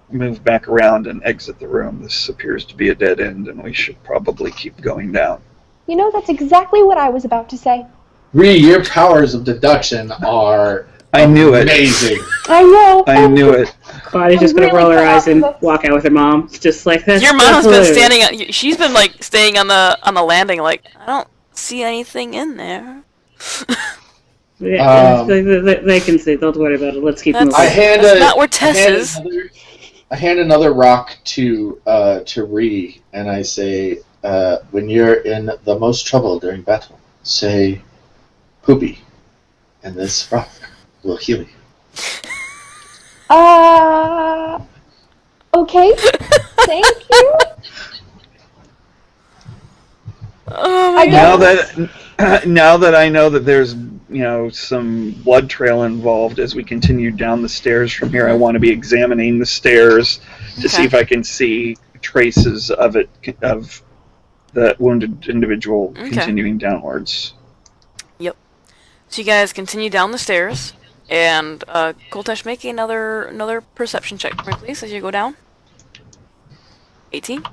move back around and exit the room. This appears to be a dead end, and we should probably keep going down. That's exactly what I was about to say. Ree, your powers of deduction are amazing. I know. I knew it. Claudia's just gonna roll her eyes and walk out with her mom. It's just like that. Your mom's been standing. She's been like staying on the landing. Like, I don't see anything in there. Yeah, they can see. Don't worry about it. Let's keep moving. That's not where Tess is. I hand another rock to Ree, and I say, when you're in the most trouble during battle, say, "Poopy," and this rock will heal you. Okay. Thank you. Oh my God. Now that I know that there's some blood trail involved as we continue down the stairs from here, I want to be examining the stairs to see if I can see traces of the wounded individual continuing downwards. Yep. So you guys continue down the stairs, and Koltesh, make another perception check for me, please, as you go down. 18.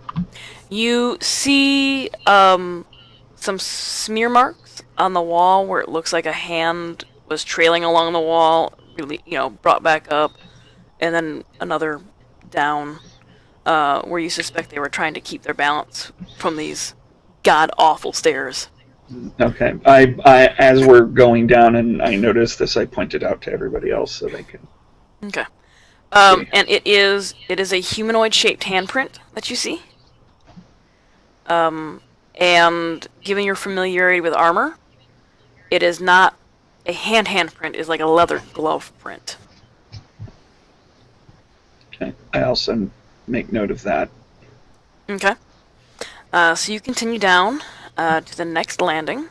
You see some smear marks on the wall where it looks like a hand was trailing along the wall, really, brought back up, and then another down, where you suspect they were trying to keep their balance from these god-awful stairs. Okay. I as we're going down and I noticed this, I pointed out to everybody else so they can... Okay. And it is a humanoid-shaped handprint that you see. And given your familiarity with armor, it is not a handprint. It's like a leather glove print. Okay. I also make note of that. Okay. So you continue down. to the next landing,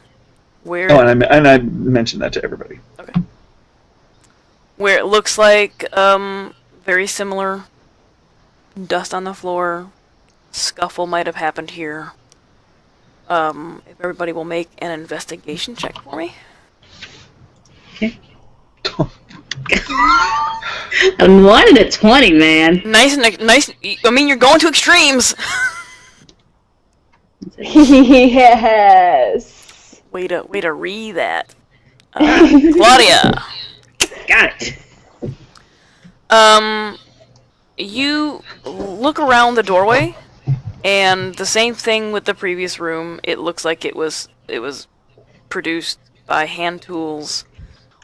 where... Oh, and I mentioned that to everybody. Okay. Where it looks like, very similar. Dust on the floor. Scuffle might have happened here. If everybody will make an investigation check for me. Okay. A 1 and a 20, man. Nice. I mean, you're going to extremes. Yes. Way to read that, Claudia. Got it. You look around the doorway, and the same thing with the previous room. It looks like it was produced by hand tools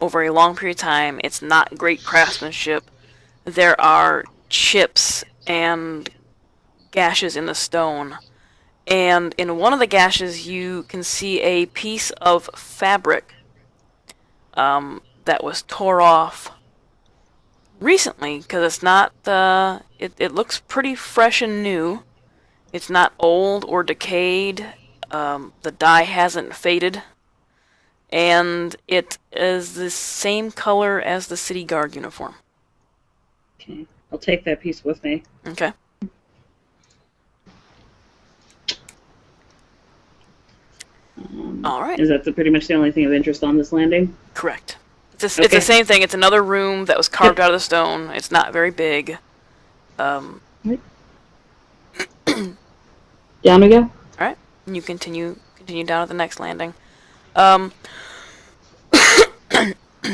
over a long period of time. It's not great craftsmanship. There are chips and gashes in the stone. And in one of the gashes, you can see a piece of fabric that was tore off recently, because it's not it looks pretty fresh and new. It's not old or decayed. The dye hasn't faded. And it is the same color as the city guard uniform. Okay. I'll take that piece with me. Okay. All right. Is that pretty much the only thing of interest on this landing? Correct. It's the same thing. It's another room that was carved out of the stone. It's not very big. Down we go. All right. And you continue down to the next landing.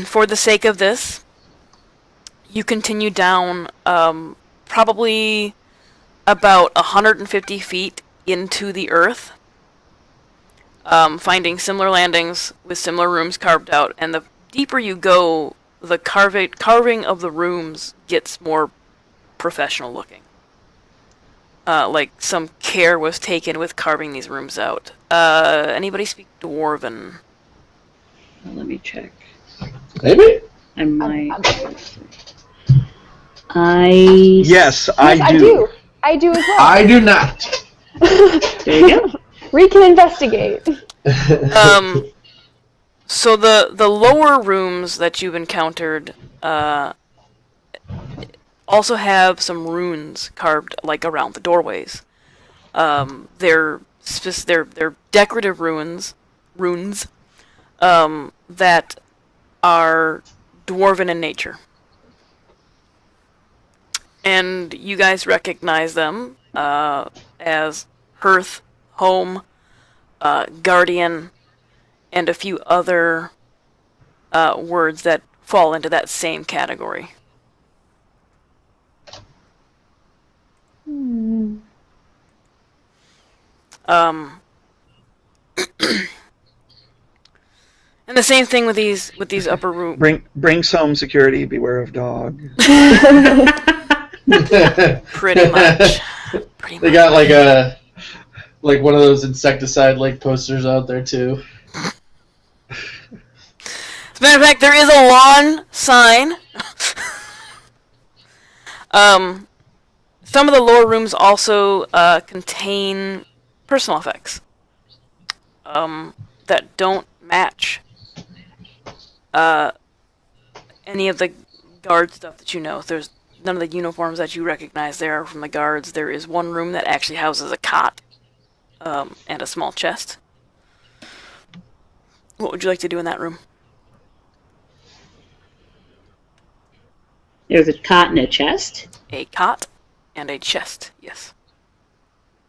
For the sake of this, you continue down probably about 150 feet into the earth, finding similar landings with similar rooms carved out. And the deeper you go, the carving of the rooms gets more professional looking. Like some care was taken with carving these rooms out. Anybody speak Dwarven? Let me check. Maybe? I might. Yes, I do. I do as well. I do not. There you go. We can investigate. So the lower rooms that you've encountered also have some runes carved like around the doorways. They're decorative runes that are dwarven in nature. And you guys recognize them as hearth, home, guardian, and a few other words that fall into that same category. And the same thing with these upper rooms. Bring some security. Beware of dog. Pretty much. They got like one of those insecticide like posters out there too. As a matter of fact, there is a lawn sign. Some of the lower rooms also contain personal effects that don't match any of the guard stuff that you know. There's none of the uniforms that you recognize there are from the guards. There is one room that actually houses a cot and a small chest. What would you like to do in that room? There's a cot and a chest? A cot and a chest, yes.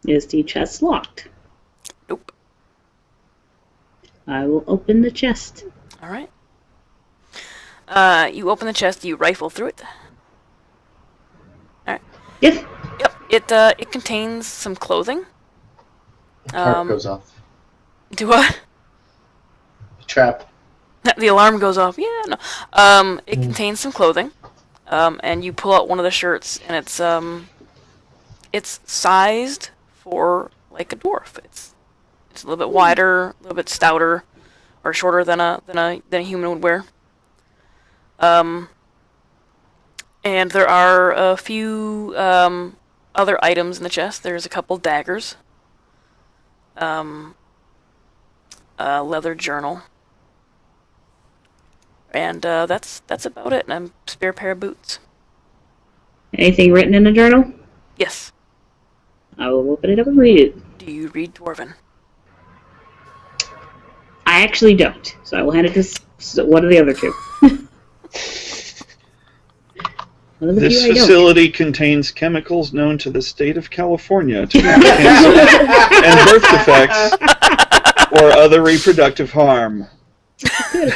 Is the chest locked? Nope. I will open the chest. Alright. You open the chest, you rifle through it. Alright. Yes. Yep, it contains some clothing. Trap goes off. Do what? Trap. The alarm goes off. Yeah, no. It contains some clothing. And you pull out one of the shirts, and it's sized for like a dwarf. It's a little bit wider, a little bit stouter, or shorter than a human would wear. And there are a few other items in the chest. There's a couple daggers. leather journal. And that's about it. And a spare pair of boots. Anything written in the journal? Yes. I will open it up and read it. Do you read Dwarven? I actually don't, so I will hand it to one of the other two. This facility contains chemicals known to the state of California to cause cancer and birth defects or other reproductive harm.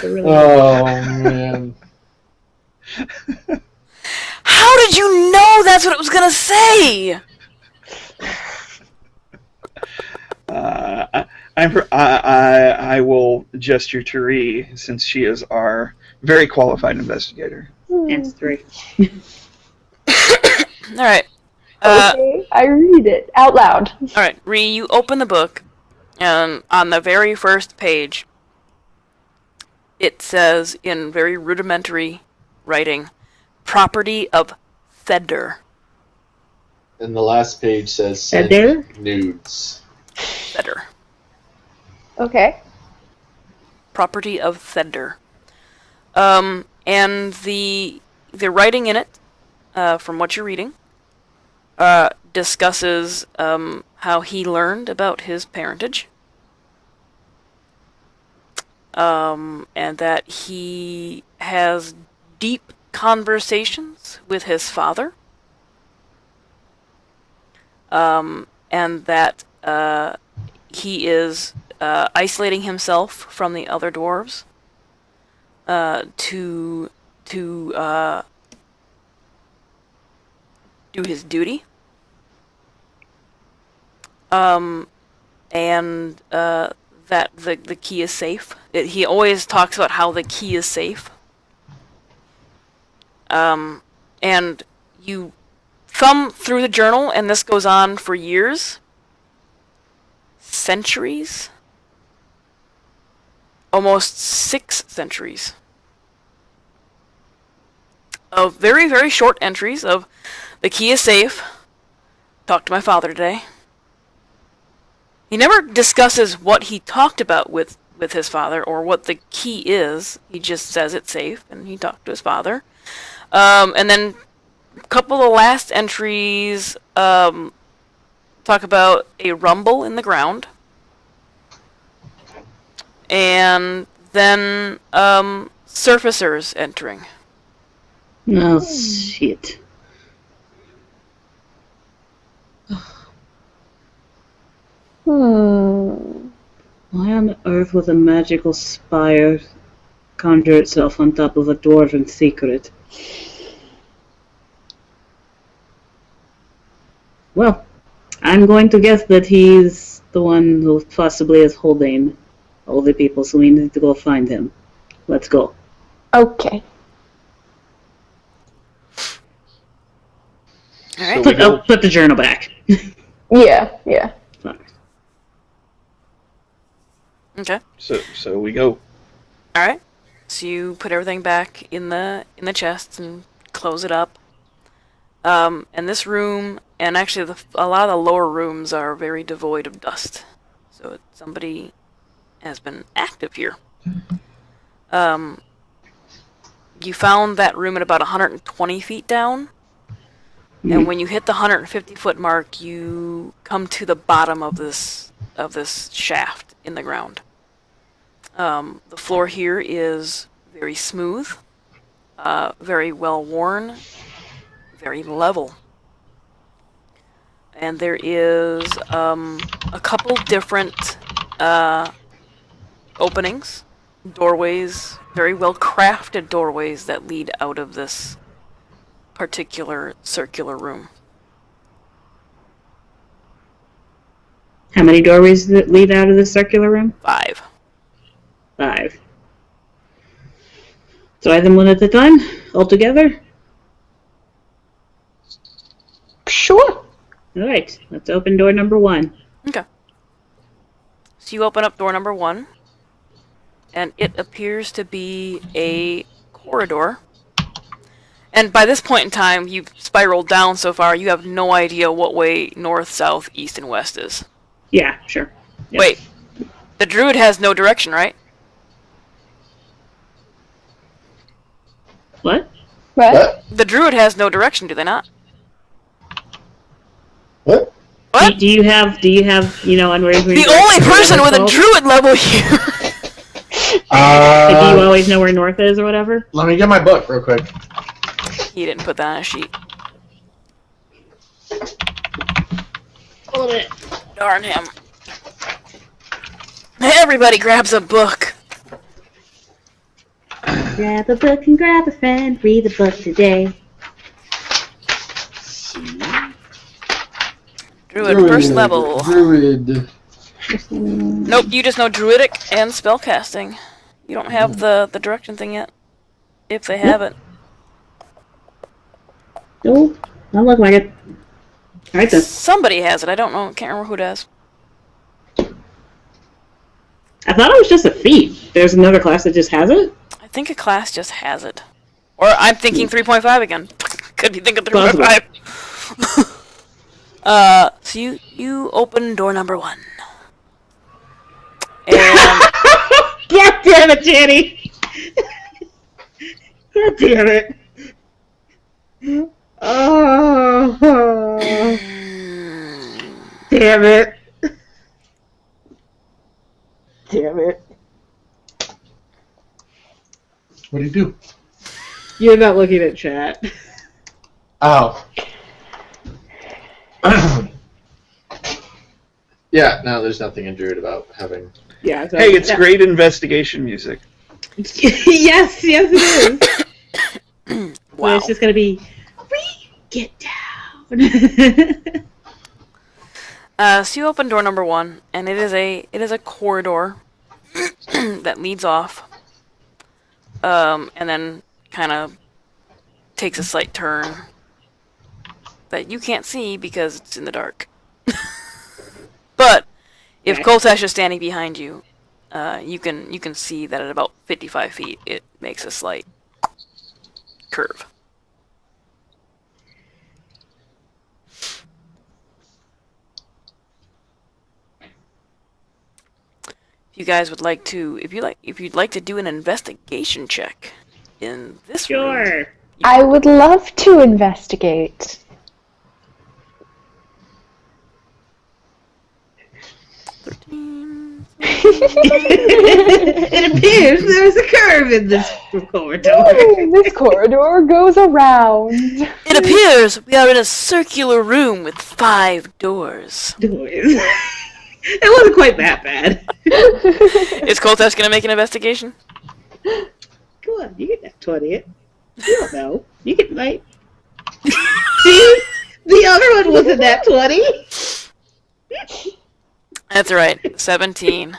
Oh, man. How did you know that's what it was going to say? I will gesture to Ree, since she is our very qualified investigator. That's 3. All right. Okay, I read it out loud. All right, Ree, you open the book, and on the very first page, it says in very rudimentary writing, property of Theder. And the last page says send nudes. Theder. Okay. Property of Theder. And the writing in it, from what you're reading, discusses how he learned about his parentage, and that he has deep conversations with his father, and that he is isolating himself from the other dwarves to do his duty. And that the key is safe. He always talks about how the key is safe. And you thumb through the journal, and this goes on for years. Centuries? Almost 6 centuries. Of very, very short entries of the key is safe. Talked to my father today. He never discusses what he talked about with his father or what the key is. He just says it's safe, and he talked to his father. And then a couple of last entries talk about a rumble in the ground. And then surfacers entering. Oh, shit. Why on earth would a magical spire conjure itself on top of a dwarven secret? Well, I'm going to guess that he's the one who possibly is holding all the people, so we need to go find him. Let's go. Okay. All right. Put the journal back. Yeah. Okay. So we go. All right. So you put everything back in the chests and close it up. And this room, and actually a lot of the lower rooms are very devoid of dust. So somebody has been active here. You found that room at about 120 feet down. And when you hit the 150-foot mark, you come to the bottom of this shaft in the ground. The floor here is very smooth, very well worn, very level. And there is a couple different openings, doorways, very well crafted doorways that lead out of this particular circular room. How many doorways that lead out of the circular room? 5. 5. Try them one at a time, all together? Sure. Alright, let's open door number 1. Okay. So you open up door number 1, and it appears to be a corridor. And by this point in time, you've spiraled down so far, you have no idea what way north, south, east, and west is. Yeah, sure. Yep. Wait. The druid has no direction, right? What? What? The druid has no direction, do they not? What? What? Do you have unwavering? The only person with a druid level here. Do you always know where north is or whatever? Let me get my book real quick. He didn't put that on a sheet. Hold it. Darn him. Everybody grabs a book. Grab a book and grab a friend. Read the book today. Druid first level. Druid. Nope, you just know druidic and spellcasting. You don't have the direction thing yet. If they have it. Oh, not look like it. Alright then. Somebody has it. I don't know. Can't remember who does. I thought it was just a feat. There's another class that just has it? I think a class just has it. Or I'm thinking 3.5 again. Could be thinking 3.5. So you open door number 1. And God damn it, Jenny! God damn it. Oh. Damn it. Damn it. What do you do? You're not looking at chat. Oh. Yeah, no, there's nothing in Druid about having... Yeah. So Hey, it's great investigation music. yes, it is. wow. But it's just going to be... Get down. So you open door number 1, and it is a corridor that leads off, and then kind of takes a slight turn that you can't see because it's in the dark. But if Koltash is standing behind you, you can see that at about 55 feet it makes a slight curve. If you guys would like to, if you'd like to do an investigation check in this room. Sure. I would love to investigate. It appears there's a curve in this corridor. This corridor goes around. It appears we are in a circular room with 5 doors. It wasn't quite that bad. Is Koltash gonna make an investigation? Come on, you get that 20. You don't know. You can, like... See? The other one wasn't that 20. That's right, 17.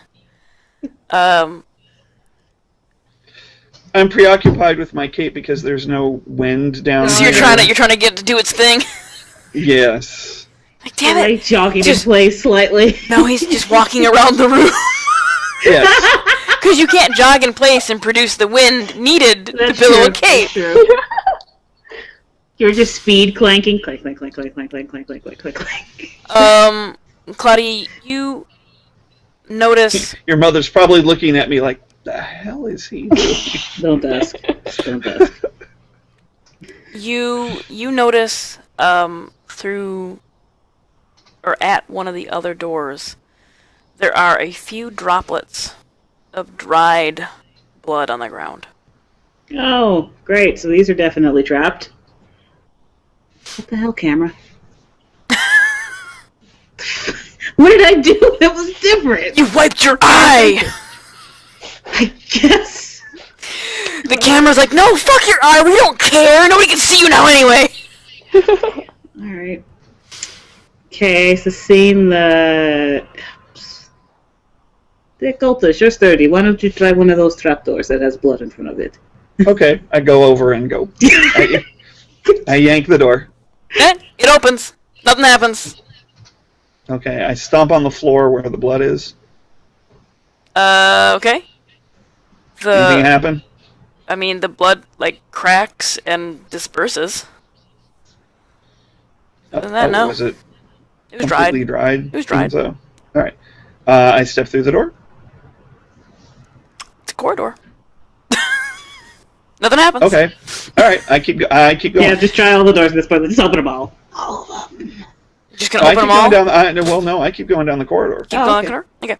I'm preoccupied with my cape because there's no wind down So here. you're trying to get it to do its thing? Yes. Like, damn it! Like jogging in place slightly. No, he's just walking around the room. Yes. Because you can't jog in place and produce the wind needed to billow a cape. That's true. You're just speed clanking. Clank, clank, clank, clank, clank, clank, clank, clank, clank, clank, clank. Claudia, you notice... Your mother's probably looking at me like, the hell is he doing? Don't ask. Don't ask. You notice through or at one of the other doors there are a few droplets of dried blood on the ground. Oh, great. So these are definitely trapped. What the hell, camera? What did I do? It was different. You wiped your eye! I guess. The camera's like, no, fuck your eye, we don't care, nobody can see you now anyway! Alright. Okay, so seeing the cultist, you're sturdy. Why don't you try one of those trapdoors that has blood in front of it? Okay, I go over and go. I yank the door. It opens. Nothing happens. Okay, I stomp on the floor where the blood is. Okay. Anything happen? I mean, the blood, like, cracks and disperses. Other than that, no. Was it It was dried. completely dried? It was dried. So, alright. I step through the door. corridor. Nothing happens. Okay. All right. I keep going. Yeah, just try all the doors at this point. Just open them all. All of them. You're just gonna open them all? I keep going down the corridor. Keep going, okay. Okay.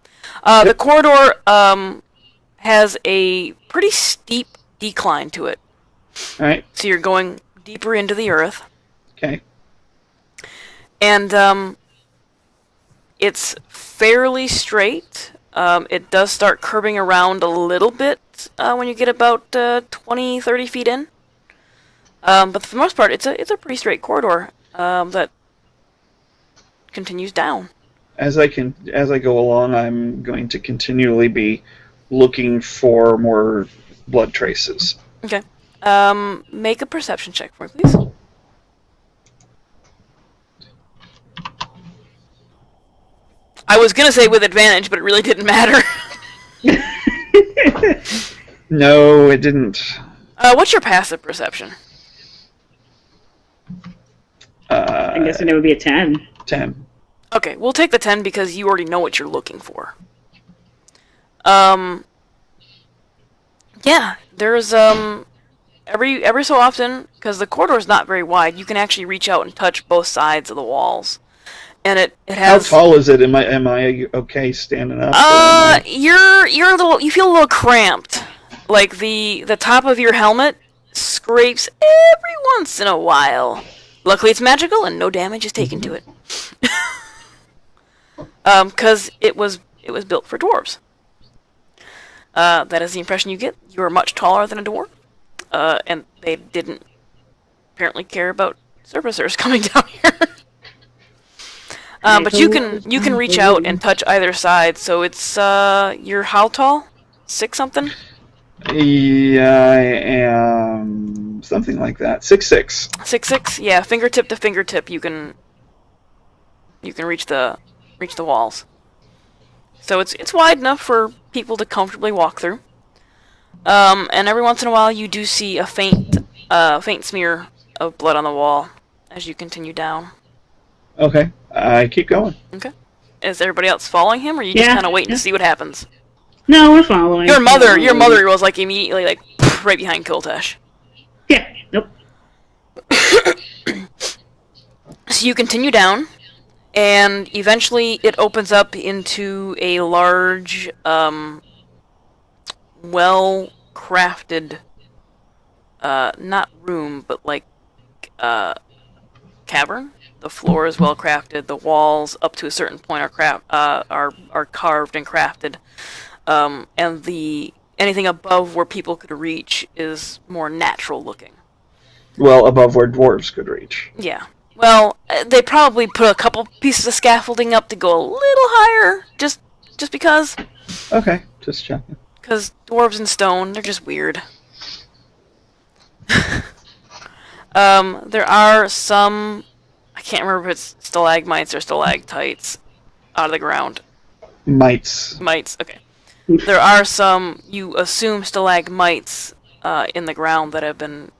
The corridor has a pretty steep decline to it. All right. So you're going deeper into the earth. Okay. And it's fairly straight. It does start curving around a little bit when you get about 20, 30 feet in. But for the most part, it's a pretty straight corridor that continues down. As I go along, I'm going to continually be looking for more blood traces. Okay. Make a perception check for me, please. I was gonna say with advantage, but it really didn't matter. No, it didn't. What's your passive perception? I'm guessing it would be a 10. 10. Okay, we'll take the 10 because you already know what you're looking for. Yeah, there's every so often, because the corridor is not very wide, you can actually reach out and touch both sides of the walls. And it has. How tall is it? Am I okay standing up? You're a little. You feel a little cramped. Like the top of your helmet scrapes every once in a while. Luckily, it's magical and no damage is taken to it. Because it was built for dwarves. That is the impression you get. You are much taller than a dwarf, and they didn't apparently care about servicers coming down here. But you can reach out and touch either side. So it's you're how tall? 6 something? Yeah, I am something like that. 6'6". 6'6". Yeah, fingertip to fingertip. You can reach the walls. So it's wide enough for people to comfortably walk through. And every once in a while, you do see a faint smear of blood on the wall as you continue down. Okay, I keep going. Okay. Is everybody else following him, or are you just kind of waiting to see what happens? No, we're following. Your mother was like immediately like right behind Kultesh. Yeah. Nope. So you continue down, and eventually it opens up into a large, well-crafted, not room, but like cavern. The floor is well crafted. The walls, up to a certain point, are carved and crafted. And anything above where people could reach is more natural looking. Well, above where dwarves could reach. Yeah. Well, they probably put a couple pieces of scaffolding up to go a little higher, just because. Okay, just checking. Because dwarves and stone, they're just weird. There are some. I can't remember if it's stalagmites or stalactites out of the ground. Mites. Okay. There are some, you assume, stalagmites in the ground that have been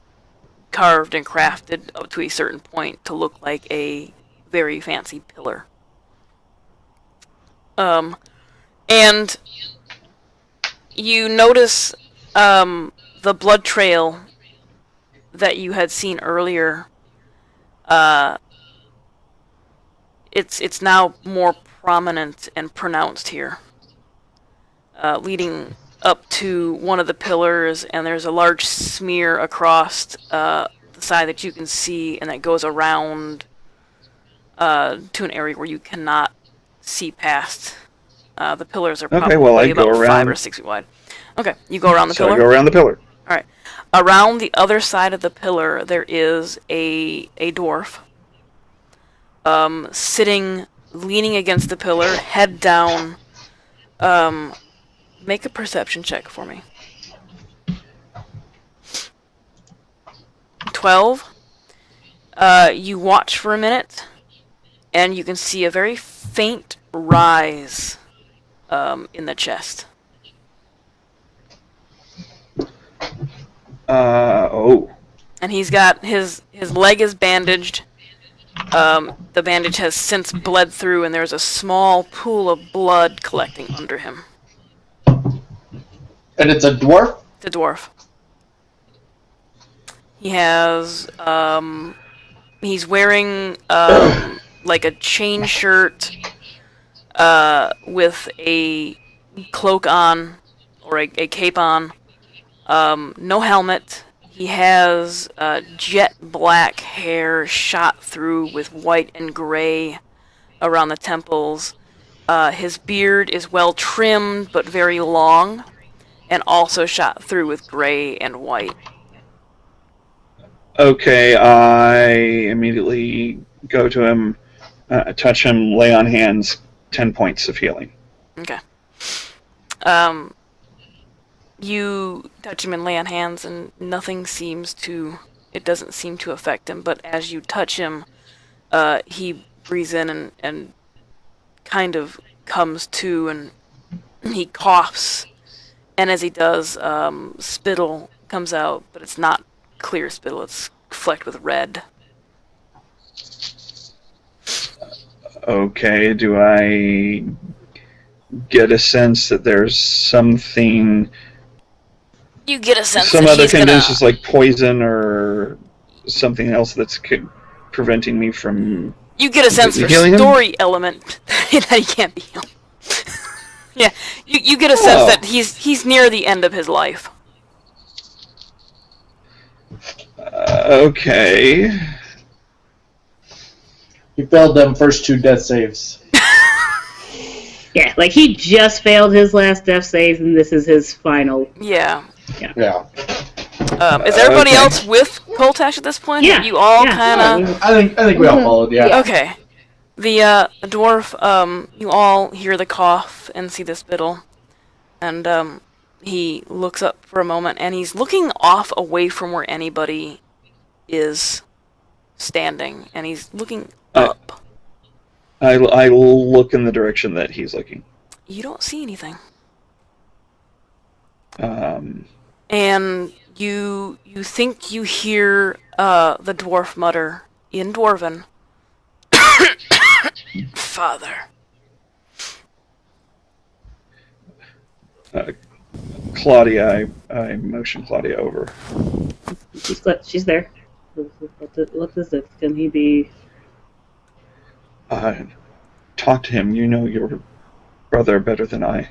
carved and crafted up to a certain point to look like a very fancy pillar. And you notice the blood trail that you had seen earlier. It's now more prominent and pronounced here, leading up to one of the pillars, and there's a large smear across the side that you can see, and that goes around to an area where you cannot see past. The pillars are probably about 5 or 6 feet wide. Okay, you go around the pillar? So I go around the pillar. All right. Around the other side of the pillar, there is a dwarf. Sitting, leaning against the pillar, head down. Make a perception check for me. 12. You watch for a minute, and you can see a very faint rise in the chest. And he's got his leg is bandaged. The bandage has since bled through, and there's a small pool of blood collecting under him. And it's a dwarf? It's a dwarf. He has, he's wearing, like a chain shirt, with a cloak on, or a cape on, no helmet. He has, jet black hair shot through with white and gray around the temples. His beard is well trimmed, but very long, and also shot through with gray and white. Okay, I immediately go to him, touch him, lay on hands, 10 points of healing. Okay. You touch him and lay on hands, and it doesn't seem to affect him, but as you touch him, he breathes in and kind of comes to, and he coughs, and as he does, spittle comes out, but it's not clear spittle, it's flecked with red. Okay, do I get a sense that there's something... You get a sense some that other he's conditions like poison or something else that's preventing me from... You get a sense for story element that he can't be healed. Yeah, you get a sense that he's near the end of his life. Okay. He failed them first 2 death saves. Yeah, like he just failed his last death save, and this is his final. Yeah. Yeah. Is everybody else with Coltash at this point? Yeah. You all kind of... I think we all followed, yeah. Okay. The dwarf, you all hear the cough and see the spittle. And he looks up for a moment, and he's looking off away from where anybody is standing. And he's looking up. I look in the direction that he's looking. You don't see anything. And you think you hear the dwarf mutter in Dwarven, Father. Claudia, I motion Claudia over. She's there. What is it? Can he be... Talk to him. You know your brother better than I.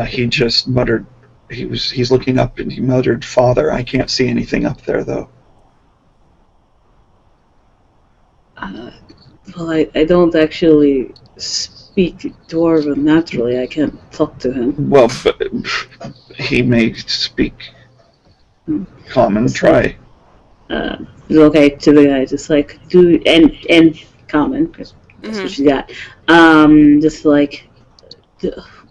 He just muttered. He's looking up and he muttered, "Father." I can't see anything up there though. Well, I don't actually speak Dwarven naturally. I can't talk to him. Well, but he may speak common. Try. It's okay to the guy, just like and common, because that's what she got. Just like,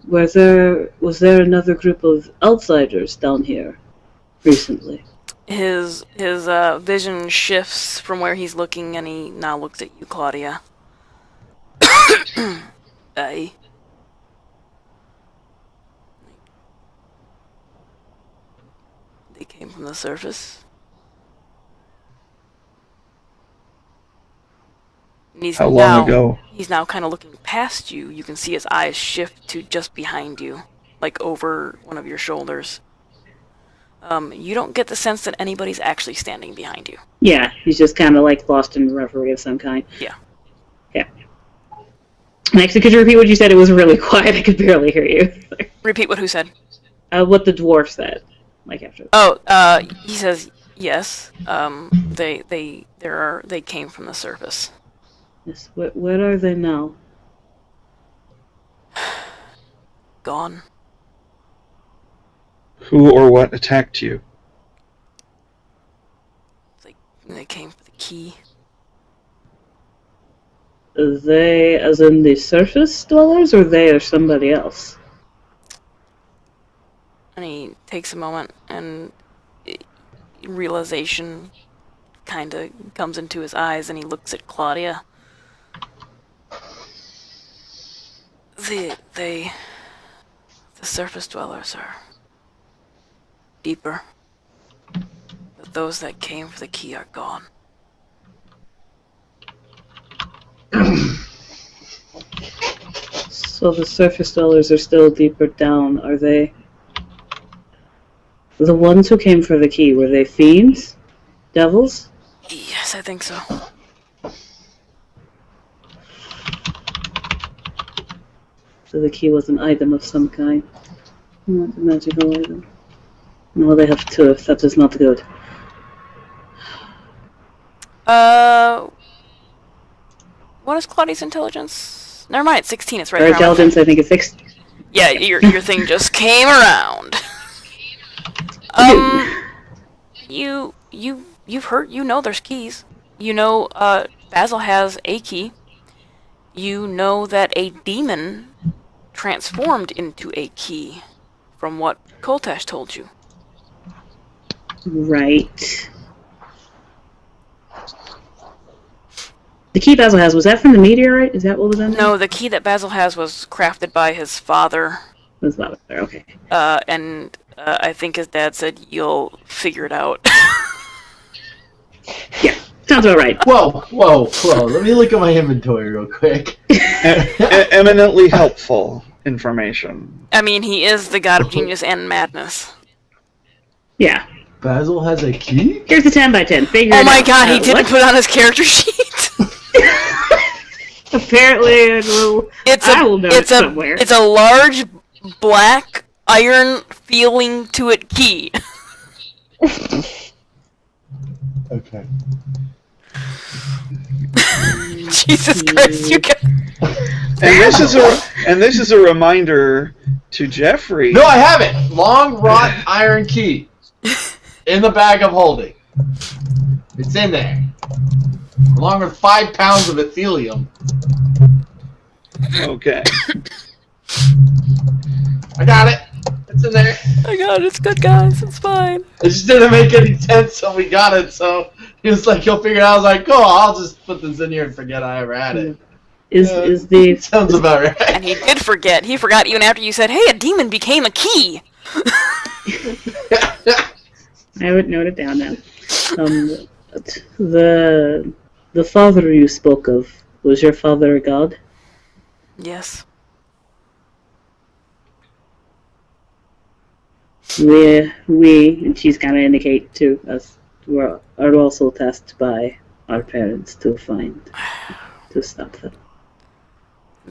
was there another group of outsiders down here recently? His vision shifts from where he's looking, and he now looks at you, Claudia. Aye. They came from the surface. And How long ago? He's now kind of looking past you. You can see his eyes shift to just behind you, like over one of your shoulders. You don't get the sense that anybody's actually standing behind you. Yeah, he's just kind of like lost in a reverie of some kind. Yeah. Yeah. Actually, could you repeat what you said? It was really quiet. I could barely hear you. Repeat what who said? What the dwarf said. Like after. Oh, he says yes. They came from the surface. Yes. Where are they now? Gone. Who or what attacked you? They came for the key. They, as in the surface dwellers, or they or somebody else? And he takes a moment, and realization kind of comes into his eyes, and he looks at Claudia. The surface dwellers are deeper, but those that came for the key are gone. So So the surface dwellers are still deeper down. Are they... The ones who came for the key, were they fiends? Devils? Yes, I think so. So the key was an item of some kind. Not a magical item. No, they have two. That is not good. What is Claudia's intelligence? Never mind, 16. It's right Her there. intelligence, I think, is 6. Yeah, your thing just came around. You've heard. You know there's keys. You know, Basil has a key. You know that a demon transformed into a key, from what Koltash told you. Right. The key Basil has, was that from the meteorite? Is that what was in there? No, the key that Basil has was crafted by his father. His father, okay. And I think his dad said, you'll figure it out. Yeah, sounds about right. Whoa. Let me look at my inventory real quick. Eminently helpful information. I mean, he is the god of genius and madness. Yeah. Basil has a key? Here's the 10 by 10. Figure it out. Oh my god, he didn't put it on his character sheet? Apparently, I will know it somewhere. It's a large, black, iron-feeling to it key. Okay. Jesus Christ, you can... And this is a reminder to Jeffrey. No, I have it! Long, wrought iron key. In the bag of holding. It's in there. Along with 5 pounds of ethelium. Okay. I got it. It's in there. I got it. It's good, guys. It's fine. It just didn't make any sense, so we got it. So he was like, "You'll figure it out." I was like, "Cool. I'll just put this in here and forget I ever had it." Is the sounds about right? And he did forget. He forgot even after you said, "Hey, a demon became a key." I would note it down now. The father you spoke of, was your father a god? Yes. We, and she's kind of indicate to us, are also tasked by our parents to stop them.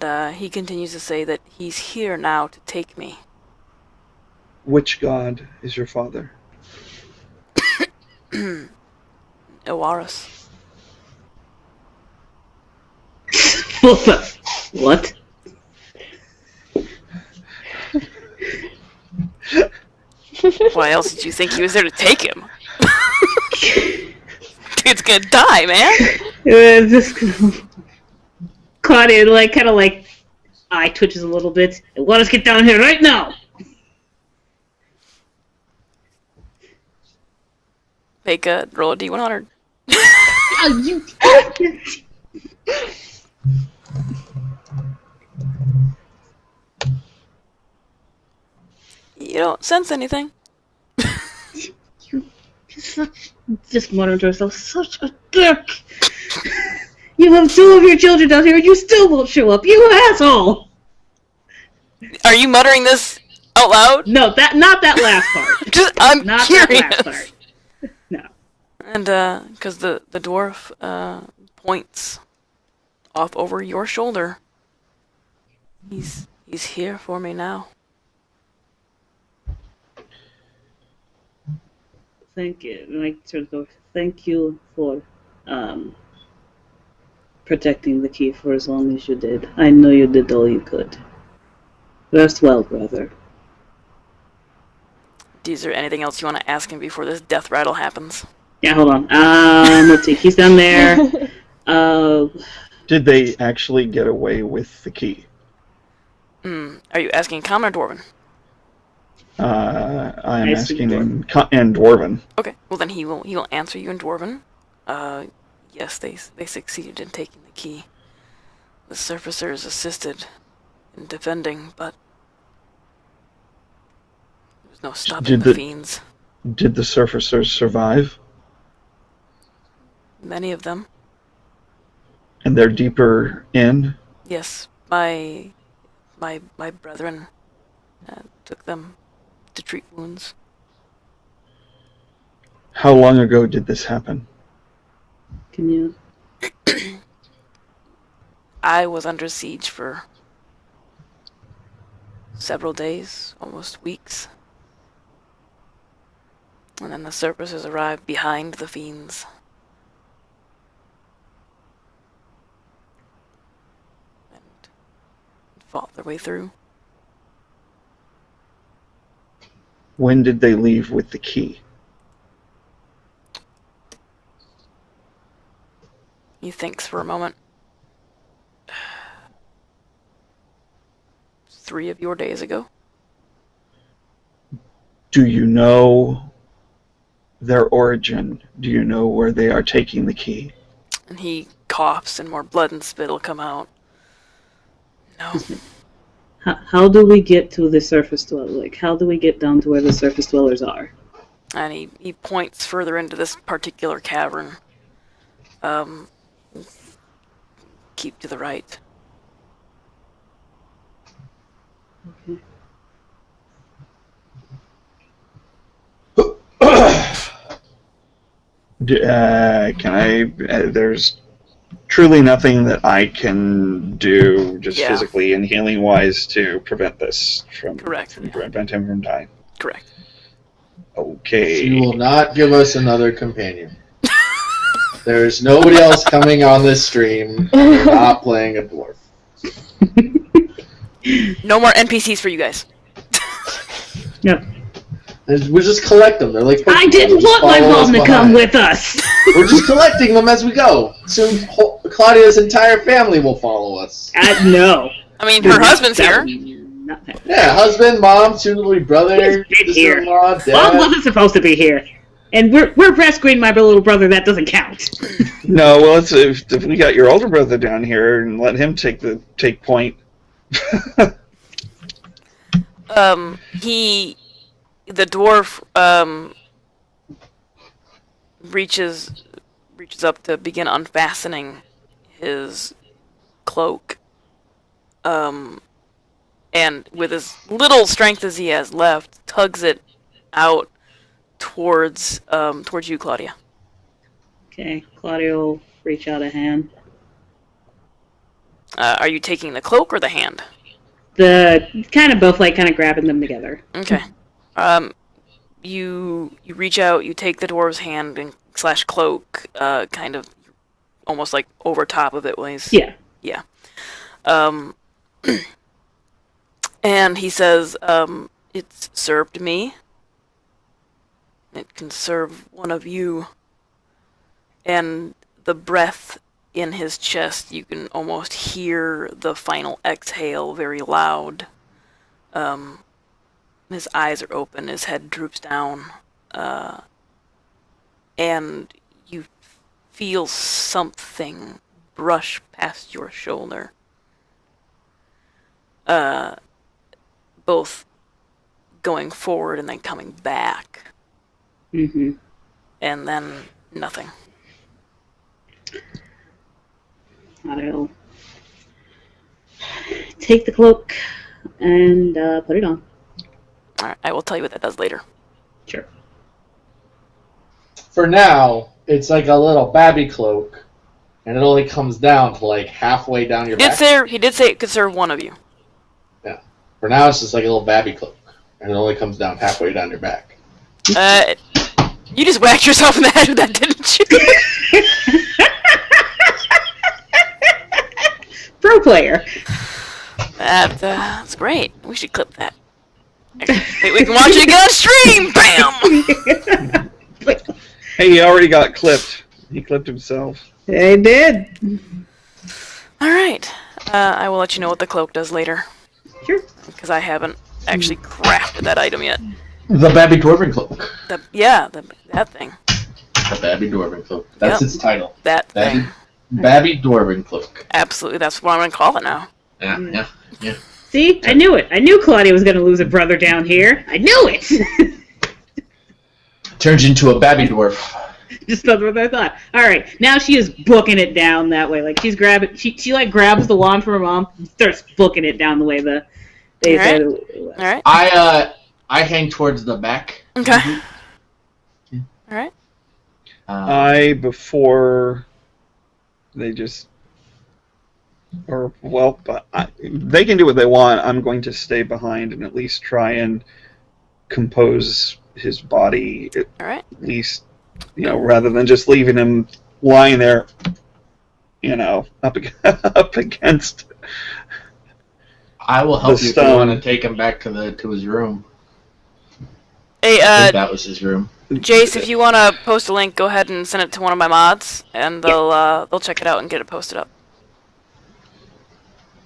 And he continues to say that he's here now to take me. Which god is your father? Iwaris. What? Why else did you think he was there to take him? Dude's gonna die, man. Claudia, kind of eye twitches a little bit. Let us get down here right now. Make a roll a D100. Oh, you. You don't sense anything. You're just muttering to herself, such a dick. You have 2 of your children down here and you still won't show up, you asshole. Are you muttering this out loud? No, not that last part. I'm not curious. That last part. No. And because the dwarf points off over your shoulder. He's here for me now. Thank you. Thank you for protecting the key for as long as you did. I know you did all you could. Rest well, brother. Is there anything else you want to ask him before this death rattle happens? Yeah, hold on. Let's see. He's down there. Did they actually get away with the key? Are you asking common or dwarven? I am asking in Dwarven. Okay, well then he will answer you in Dwarven. Yes, they succeeded in taking the key. The surfacers assisted in defending, but there's no stopping the fiends. Did the surfacers survive? Many of them. And they're deeper in? Yes, my my brethren took them to treat wounds. How long ago did this happen? Can you? I was under siege for several days, almost weeks. And then the surfaces arrived behind the fiends. And fought their way through. When did they leave with the key? He thinks for a moment. 3 of your days ago. Do you know their origin? Do you know where they are taking the key? And he coughs and more blood and spit will come out. No. How do we get to the surface dweller? Like, how do we get down to where the surface dwellers are? And he points further into this particular cavern. Keep to the right. Can I? There's truly nothing that I can do, just physically and healing wise, to prevent this from. Correct. Prevent him from dying. Correct. Okay. She will not give us another companion. There's nobody else coming on this stream. We're not playing a dwarf. No more NPCs for you guys. No. We just collect them. They're like. I didn't want my mom to come with us. We're just collecting them as we go. Soon, Claudia's entire family will follow us. No. I mean, her husband's here. Yeah, husband, mom, soon to be brother, sister-in-law, dad. Mom wasn't supposed to be here. And we're rescuing my little brother. That doesn't count. No, well, if we got your older brother down here and let him take point. The dwarf reaches up to begin unfastening his cloak, and with as little strength as he has left, tugs it out towards you, Claudia. Okay, Claudia will reach out a hand. Are you taking the cloak or the hand? The kind of both, like kind of grabbing them together. Okay. You reach out, you take the dwarf's hand and / cloak, kind of almost like over top of it when he's... Yeah. And he says, it's served me. It can serve one of you. And the breath in his chest, you can almost hear the final exhale very loud. His eyes are open, his head droops down, and you feel something brush past your shoulder. Both going forward and then coming back. Mm-hmm. And then nothing. I'll take the cloak and put it on. Alright, I will tell you what that does later. Sure. For now, it's like a little babby cloak, and it only comes down to like halfway down your back. He did say it could serve one of you. Yeah. For now, it's just like a little babby cloak, and it only comes down halfway down your back. You just whacked yourself in the head with that, didn't you? Pro player. That's great. We should clip that. We can watch it again on stream! Bam! Hey, he already got clipped. He clipped himself. They did. Alright. I will let you know what the cloak does later. Sure. Because I haven't actually crafted that item yet. The Babby Dwarven Cloak. That thing. The Babby Dwarven Cloak. That's its title. That thing. Babby Dwarven Cloak. Absolutely, that's what I'm going to call it now. Yeah. See? I knew it. I knew Claudia was going to lose a brother down here. I knew it! Turns into a Babby Dwarf. Just that's what I thought. All right, now she is booking it down that way. Like she's grabbing, she like grabs the wand from her mom, and starts booking it down the way they said it was. All right. I hang towards the back. Okay. All right. Before they just, they can do what they want. I'm going to stay behind and at least try and compose his body. All right. At least, rather than just leaving him lying there, up against. I will help you if you want to take him back to his room. Hey, I think that was his room. Jace, if you want to post a link, go ahead and send it to one of my mods, and they'll check it out and get it posted up.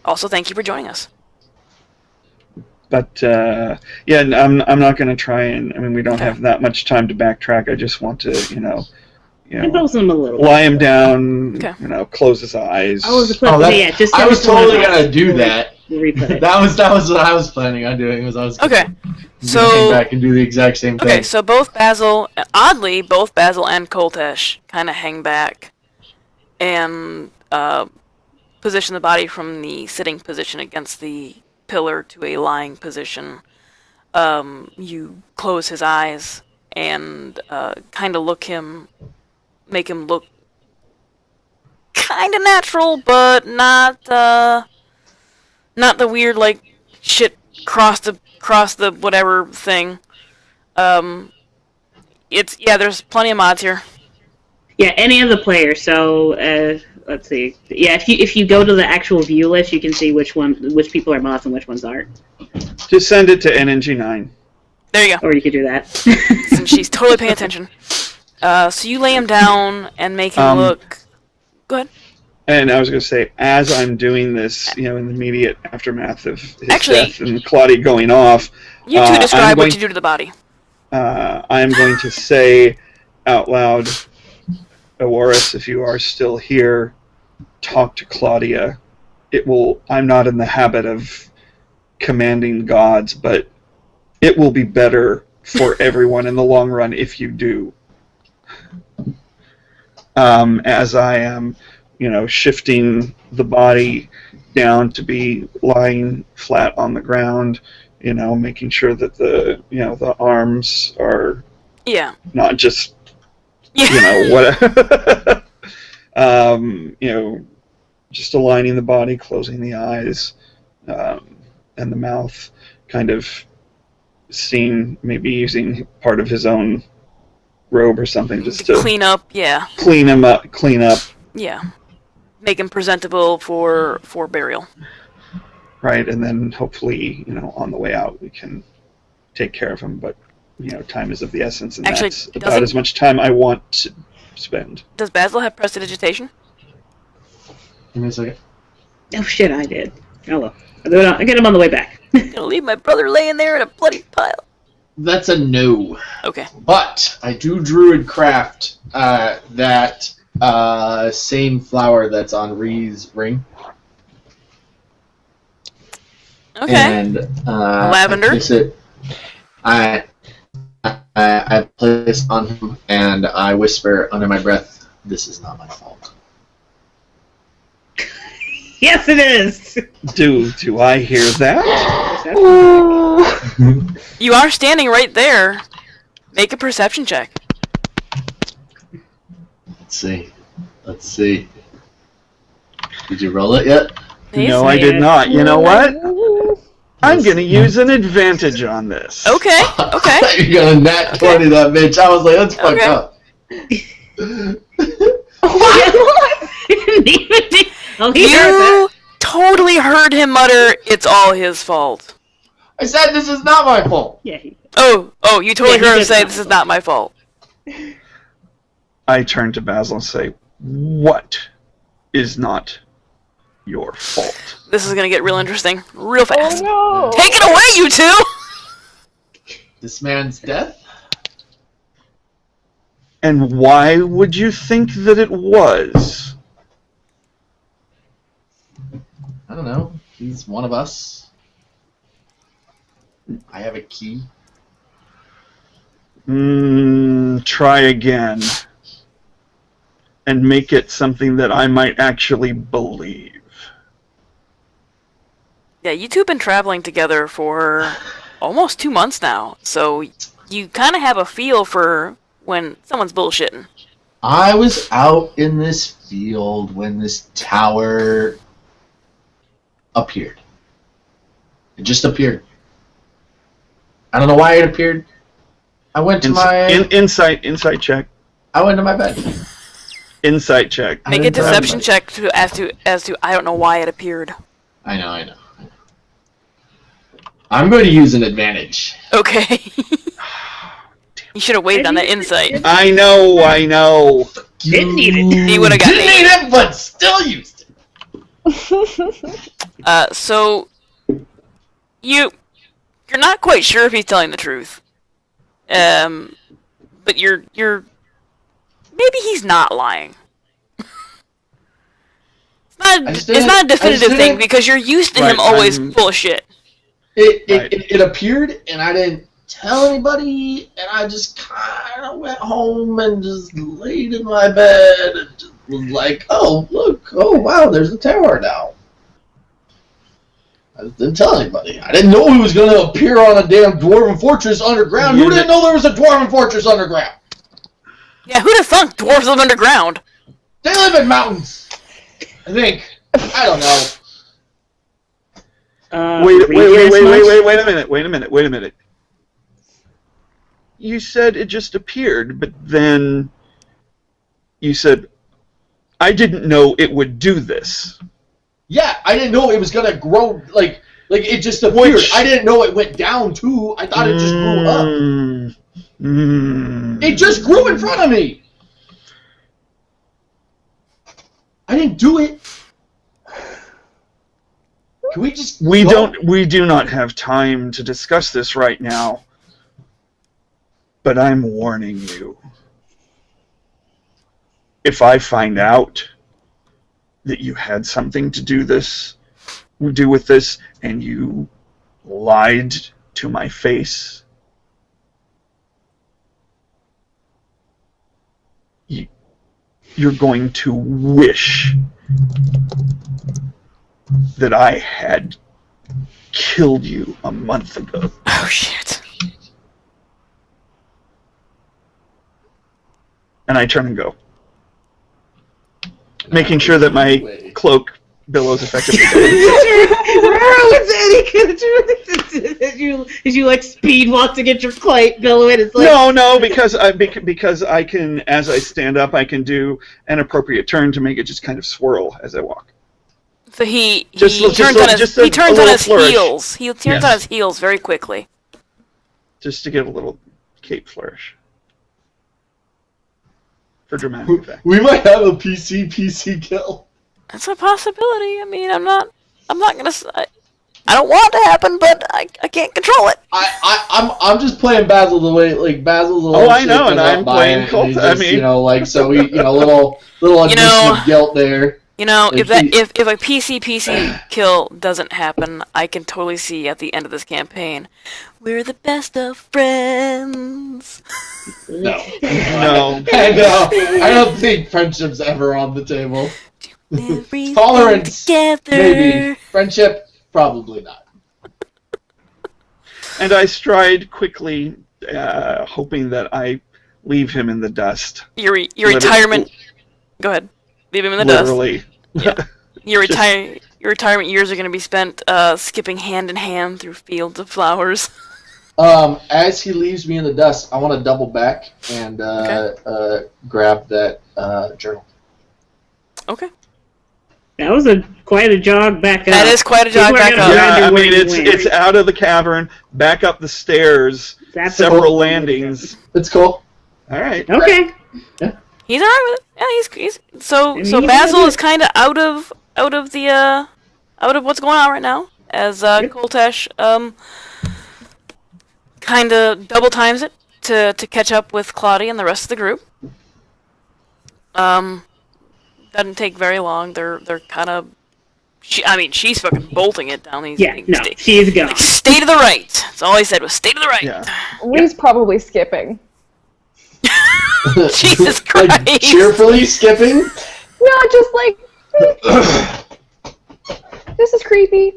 Also, thank you for joining us. But I'm not going to try and. I mean, we don't have that much time to backtrack. I just want to, Compose him a little. Lie him down. Close his eyes. I was totally gonna do that. Replay. That was what I was planning on doing. Okay. So come back and do the exact same thing. Okay, so both Basil and Koltesh kind of hang back and position the body from the sitting position against the pillar to a lying position. You close his eyes and kind of make him look kind of natural, but not the weird like shit cross the whatever thing. There's plenty of mods here. Yeah, any of the players. So let's see. Yeah, if you go to the actual view list, you can see which people are mods and which ones aren't. Just send it to NNG9. There you go. Or you could do that. Since she's totally paying attention. So you lay him down and make him look. Go ahead. And I was going to say, as I'm doing this, in the immediate aftermath of his death and Claudia going off, you two describe what you do to the body. I'm going to say out loud, Awaris, if you are still here, talk to Claudia. I'm not in the habit of commanding gods, but it will be better for everyone in the long run if you do. As I am, shifting the body down to be lying flat on the ground, making sure that the arms are not just, what, just aligning the body, closing the eyes, and the mouth, kind of maybe using part of his own robe or something just to clean up, clean up. Yeah. Make him presentable for burial. Right, and then hopefully, on the way out we can take care of him, but, time is of the essence, and actually, that's about as much time I want to spend. Does Basil have prestidigitation? Give me a second. Oh shit, I did. Oh well. I get him on the way back. I'm gonna leave my brother laying there in a bloody pile. That's a no. Okay. But I do druid craft that same flower that's on Ree's ring. Okay. And lavender. I place it on him and I whisper under my breath, "This is not my fault." Yes, it is. Do I hear that? You are standing right there. Make a perception check. Let's see. Did you roll it yet? No, I did not. You know what? I'm going to use an advantage on this. Okay. You got a nat 20, that bitch. I was like, that's fucked up. You totally heard him mutter, "It's all his fault." I said, "This is not my fault." Yeah. Oh, you totally heard him say, "This is not my fault." I turn to Basil and say, "What is not your fault?" This is gonna get real interesting, real fast. Oh no! Take it away, you two! This man's death? And why would you think that it was? I don't know. He's one of us. I have a key. Try again. and make it something that I might actually believe. Yeah, you two have been traveling together for almost 2 months now, so you kind of have a feel for when someone's bullshitting. I was out in this field when this tower appeared. It just appeared. I don't know why it appeared. I went to insight check. I went to my bed. Insight check. Make a deception check as to I don't know why it appeared. I know. I'm going to use an advantage. Okay. You should have waited on that insight. I know. Didn't need it. He would have got Didn't need it, but still used it. So you're not quite sure if he's telling the truth. But you're maybe he's not lying. It's not a definitive thing because you're used to him always full of shit. It appeared and I didn't tell anybody and I just kind of went home and just laid in my bed and just was like, oh wow, there's a tower now. I just didn't tell anybody. I didn't know he was going to appear on a damn dwarven fortress underground. Who didn't know there was a dwarven fortress underground? Yeah, who'd have thunk dwarves live underground? They live in mountains, I think. I don't know. Wait a minute. You said it just appeared, but then you said, I didn't know it would do this. Yeah, I didn't know it was gonna grow, like it just appeared. I didn't know it went down too. I thought it just grew up. It just grew in front of me. I didn't do it. Can we just We do not have time to discuss this right now. But I'm warning you. If I find out that you had something to do with this, and you lied to my face, you're going to wish that I had killed you a month ago. Oh, shit. And I turn and go, making sure that my cloak billows effectively. As you like speed walk to get your plate billowing. It's like No, because I can, as I stand up, I can do an appropriate turn to make it just kind of swirl as I walk. So he Just turns on his flourish. heels. He turns on his heels very quickly. Just to give a little cape flourish. For dramatic effect. We might have a PC kill. That's a possibility. I mean, I'm not gonna. I don't want it to happen, but I can't control it. I'm just playing Basil the way Basil's a little. Oh, I know, and I'm playing Colt. I mean, so we little admission of guilt there. If a PC kill doesn't happen, I can totally see at the end of this campaign, we're the best of friends. No. I don't think friendship's ever on the table. Tolerance, maybe. Friendship, probably not. And I stride quickly, hoping that I leave him in the dust. Your retirement. Go ahead. Leave him in the literally. dust. Yeah. Your retirement years are going to be spent skipping hand in hand through fields of flowers. As he leaves me in the dust, I want to double back and grab that journal. Okay. That was quite a jog back up. That is quite a jog back up. Yeah, I mean, it's out of the cavern, back up the stairs, several landings. It's cool. All right. Okay. Yeah. He's alright with it. Yeah, he's so Basil is kind of out of what's going on right now, as Koltesh kind of double times it to catch up with Claudia and the rest of the group. Doesn't take very long. They're kind of. She's fucking bolting it down these. She's going. Like, stay to the right. That's all I said was stay to the right. Yeah. Lee's probably skipping. Jesus Christ! Like, cheerfully skipping? No, just like, this is creepy.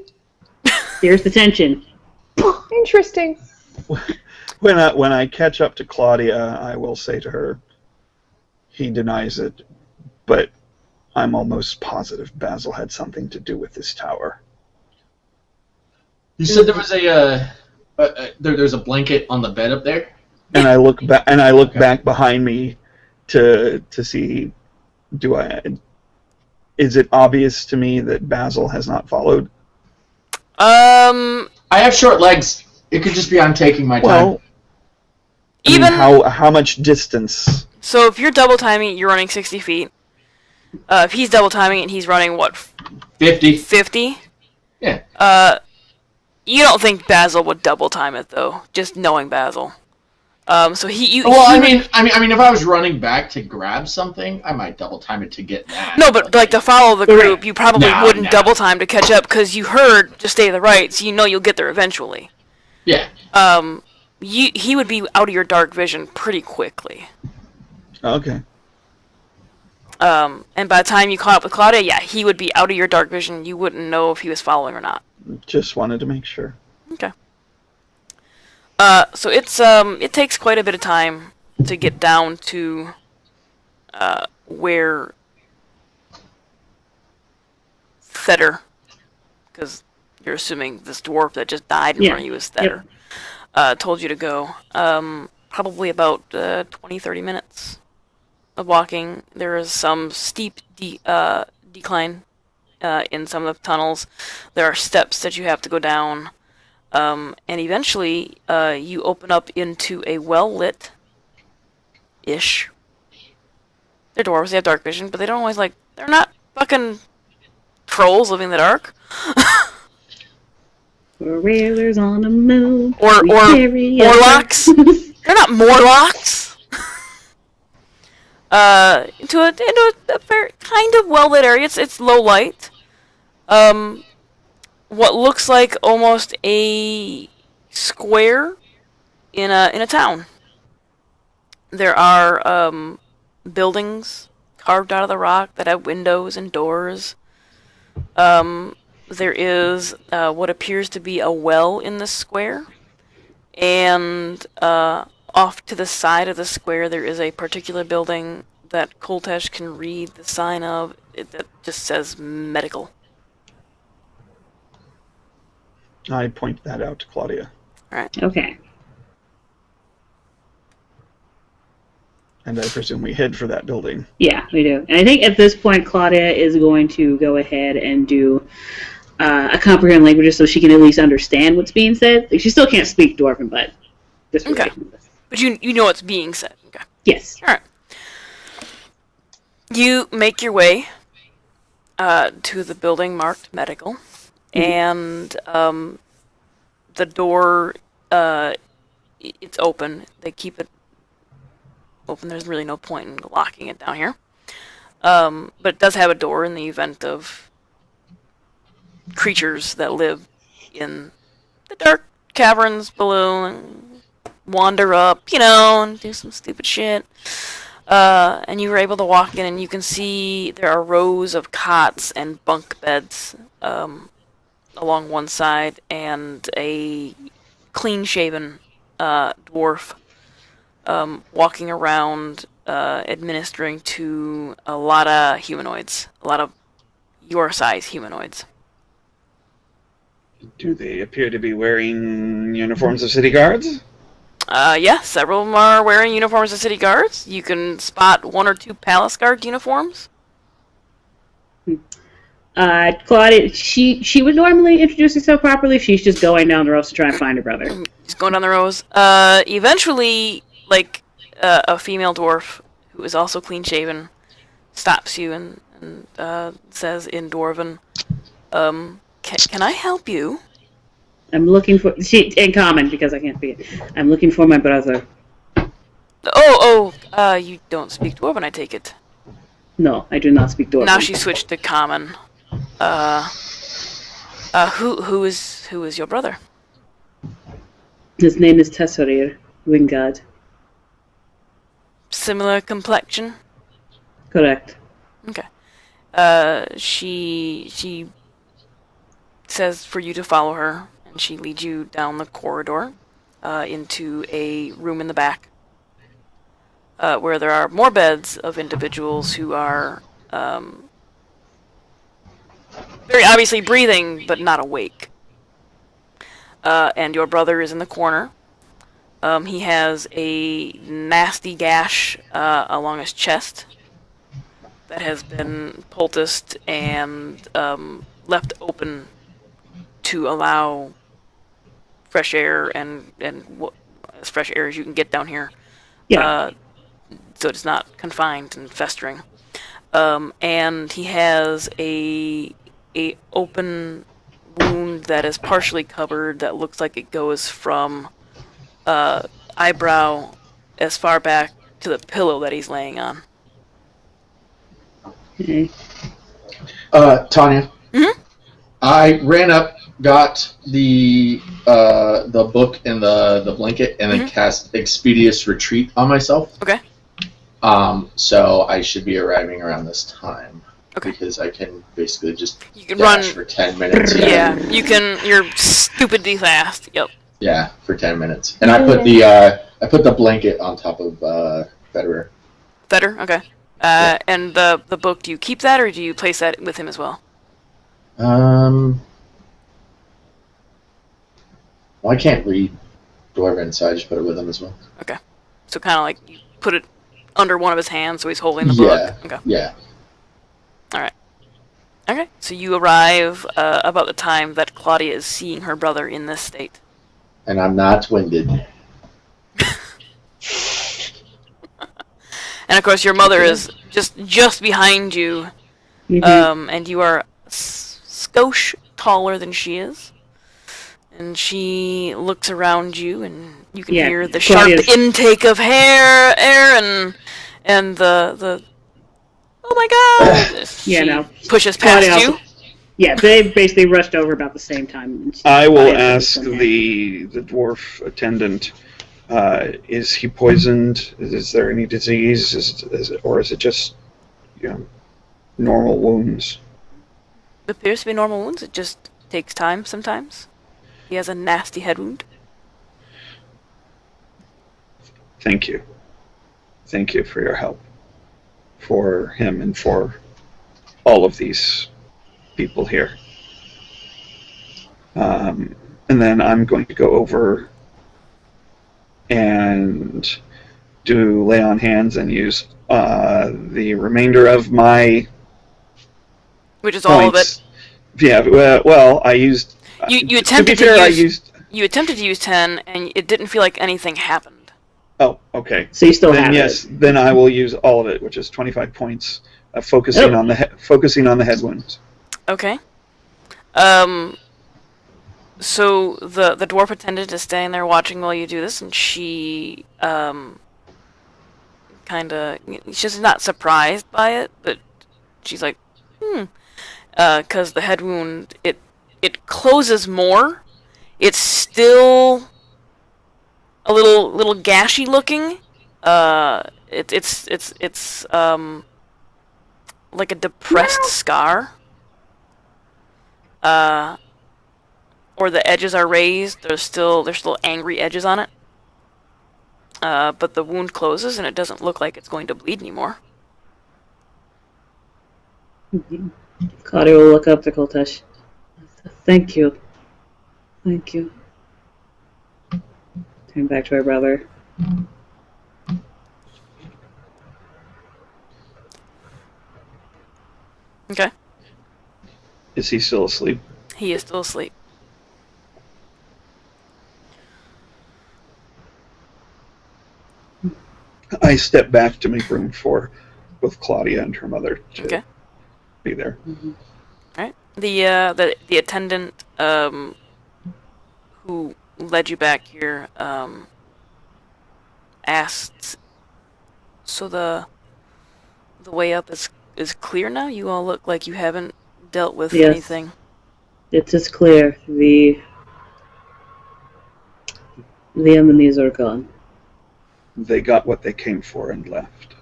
Here's the tension. Interesting. When I catch up to Claudia, I will say to her, he denies it, but I'm almost positive Basil had something to do with this tower. You said there was there's a blanket on the bed up there? And I look back back behind me to see, is it obvious to me that Basil has not followed? I have short legs. It could just be I'm taking my time. Well, I mean, how much distance? So if you're double timing, you're running 60 feet. If he's double timing and he's running what? 50. 50? Yeah. You don't think Basil would double time it though, just knowing Basil. So he I mean, if I was running back to grab something, I might double time it to get that. No, but like to follow the group, you probably wouldn't double time to catch up because you heard just stay to the right, so you know you'll get there eventually. Yeah. He would be out of your dark vision pretty quickly. Okay. And by the time you caught up with Claudia, yeah, he would be out of your dark vision. You wouldn't know if he was following or not. Just wanted to make sure. Okay. So it takes quite a bit of time to get down to where Theder, because you're assuming this dwarf that just died in front of you is Theder, told you to go. Probably about 20-30 minutes of walking. There is some steep decline in some of the tunnels. There are steps that you have to go down. And eventually, you open up into a well-lit-ish. They're dwarves, they have dark vision, but they don't always they're not fucking trolls living in the dark. We're whalers on the moon. Or Morlocks. They're not Morlocks. Into a very kind of well-lit area. It's low light. What looks like almost a square in a town. There are buildings carved out of the rock that have windows and doors. There is what appears to be a well in the square, and off to the side of the square there is a particular building that Koltesh can read the sign of that just says medical. I point that out to Claudia. Alright. Okay. And I presume we head for that building. Yeah, we do. And I think at this point, Claudia is going to go ahead and do a comprehend languages so she can at least understand what's being said. Like, she still can't speak Dwarven, but this way. Okay. But you know what's being said. Okay. Yes. Alright. You make your way to the building marked medical. And the door, it's open. They keep it open. There's really no point in locking it down here. But it does have a door in the event of creatures that live in the dark caverns below and wander up, and do some stupid shit. And you were able to walk in and you can see there are rows of cots and bunk beds along one side, and a clean-shaven dwarf walking around administering to a lot of humanoids, a lot of your size humanoids. Do they appear to be wearing uniforms of city guards? Yeah, several of them are wearing uniforms of city guards. You can spot one or two palace guard uniforms. Claudia, she would normally introduce herself properly if she's just going down the rows to try and find her brother. Just going down the rows. Eventually, a female dwarf who is also clean-shaven stops you and says in Dwarven, can I help you? I'm looking for... in common, because I can't speak it. I'm looking for my brother. You don't speak Dwarven, I take it. No, I do not speak Dwarven. Now she switched to common. Who is your brother? His name is Tessorir Wingard. similar complexion? Correct. Okay. She says for you to follow her, and she leads you down the corridor into a room in the back where there are more beds of individuals who are very obviously breathing but not awake. And your brother is in the corner. He has a nasty gash along his chest that has been poulticed and left open to allow fresh air and as fresh air as you can get down here. Yeah. So it's not confined and festering. And he has a open wound that is partially covered that looks like it goes from eyebrow as far back to the pillow that he's laying on. Okay. Tanya. Mm-hmm. I ran up, got the book and the blanket, and then cast Expeditious Retreat on myself. Okay. So I should be arriving around this time. Okay. Because I can basically just dash run for 10 minutes. Yeah, you can. You're stupidly fast. Yep. Yeah, for 10 minutes. And I put the blanket on top of Federer. Better? Okay. Yeah. And the book, do you keep that or do you place that with him as well? Well, I can't read Dwarven inside, just put it with him as well. Okay. So kind of like you put it under one of his hands so he's holding the book? Okay. Yeah. Alright. Okay, so you arrive about the time that Claudia is seeing her brother in this state. And I'm not winded. And of course your mother is just behind you, and you are skosh taller than she is. And she looks around you, and you can hear the Claudia's sharp intake of air, and the oh my god! She pushes past Claudia you. also, yeah, they basically rushed over about the same time. I will ask the dwarf attendant, is he poisoned? Is there any disease? Or is it just, normal wounds? It appears to be normal wounds. It just takes time sometimes. He has a nasty head wound. Thank you. Thank you for your help. For him and for all of these people here. And then I'm going to go over and do lay on hands and use the remainder of my Which is points. all of it. Yeah, well, I used... You attempted to be fair, You attempted to use 10, and it didn't feel like anything happened. Oh, okay. So you still then have yes, it. Then I will use all of it, which is 25 points, focusing on the head wounds. Okay. So the dwarf attendant is standing there watching while you do this, and she she's not surprised by it, but she's like, because the head wound it closes more. It's still a little gashy looking. It's like a depressed scar. Or the edges are raised. There's still angry edges on it. But the wound closes and it doesn't look like it's going to bleed anymore. Claudia will look up to Koltesh. Thank you. Thank you. Turn back to her brother. Okay. Is he still asleep? He is still asleep. I step back to make room for both Claudia and her mother to be there. Mm-hmm. All right. The attendant who led you back here asked, so the way up is clear now? You all look like you haven't dealt with anything. It is clear. The enemies are gone. they got what they came for and left.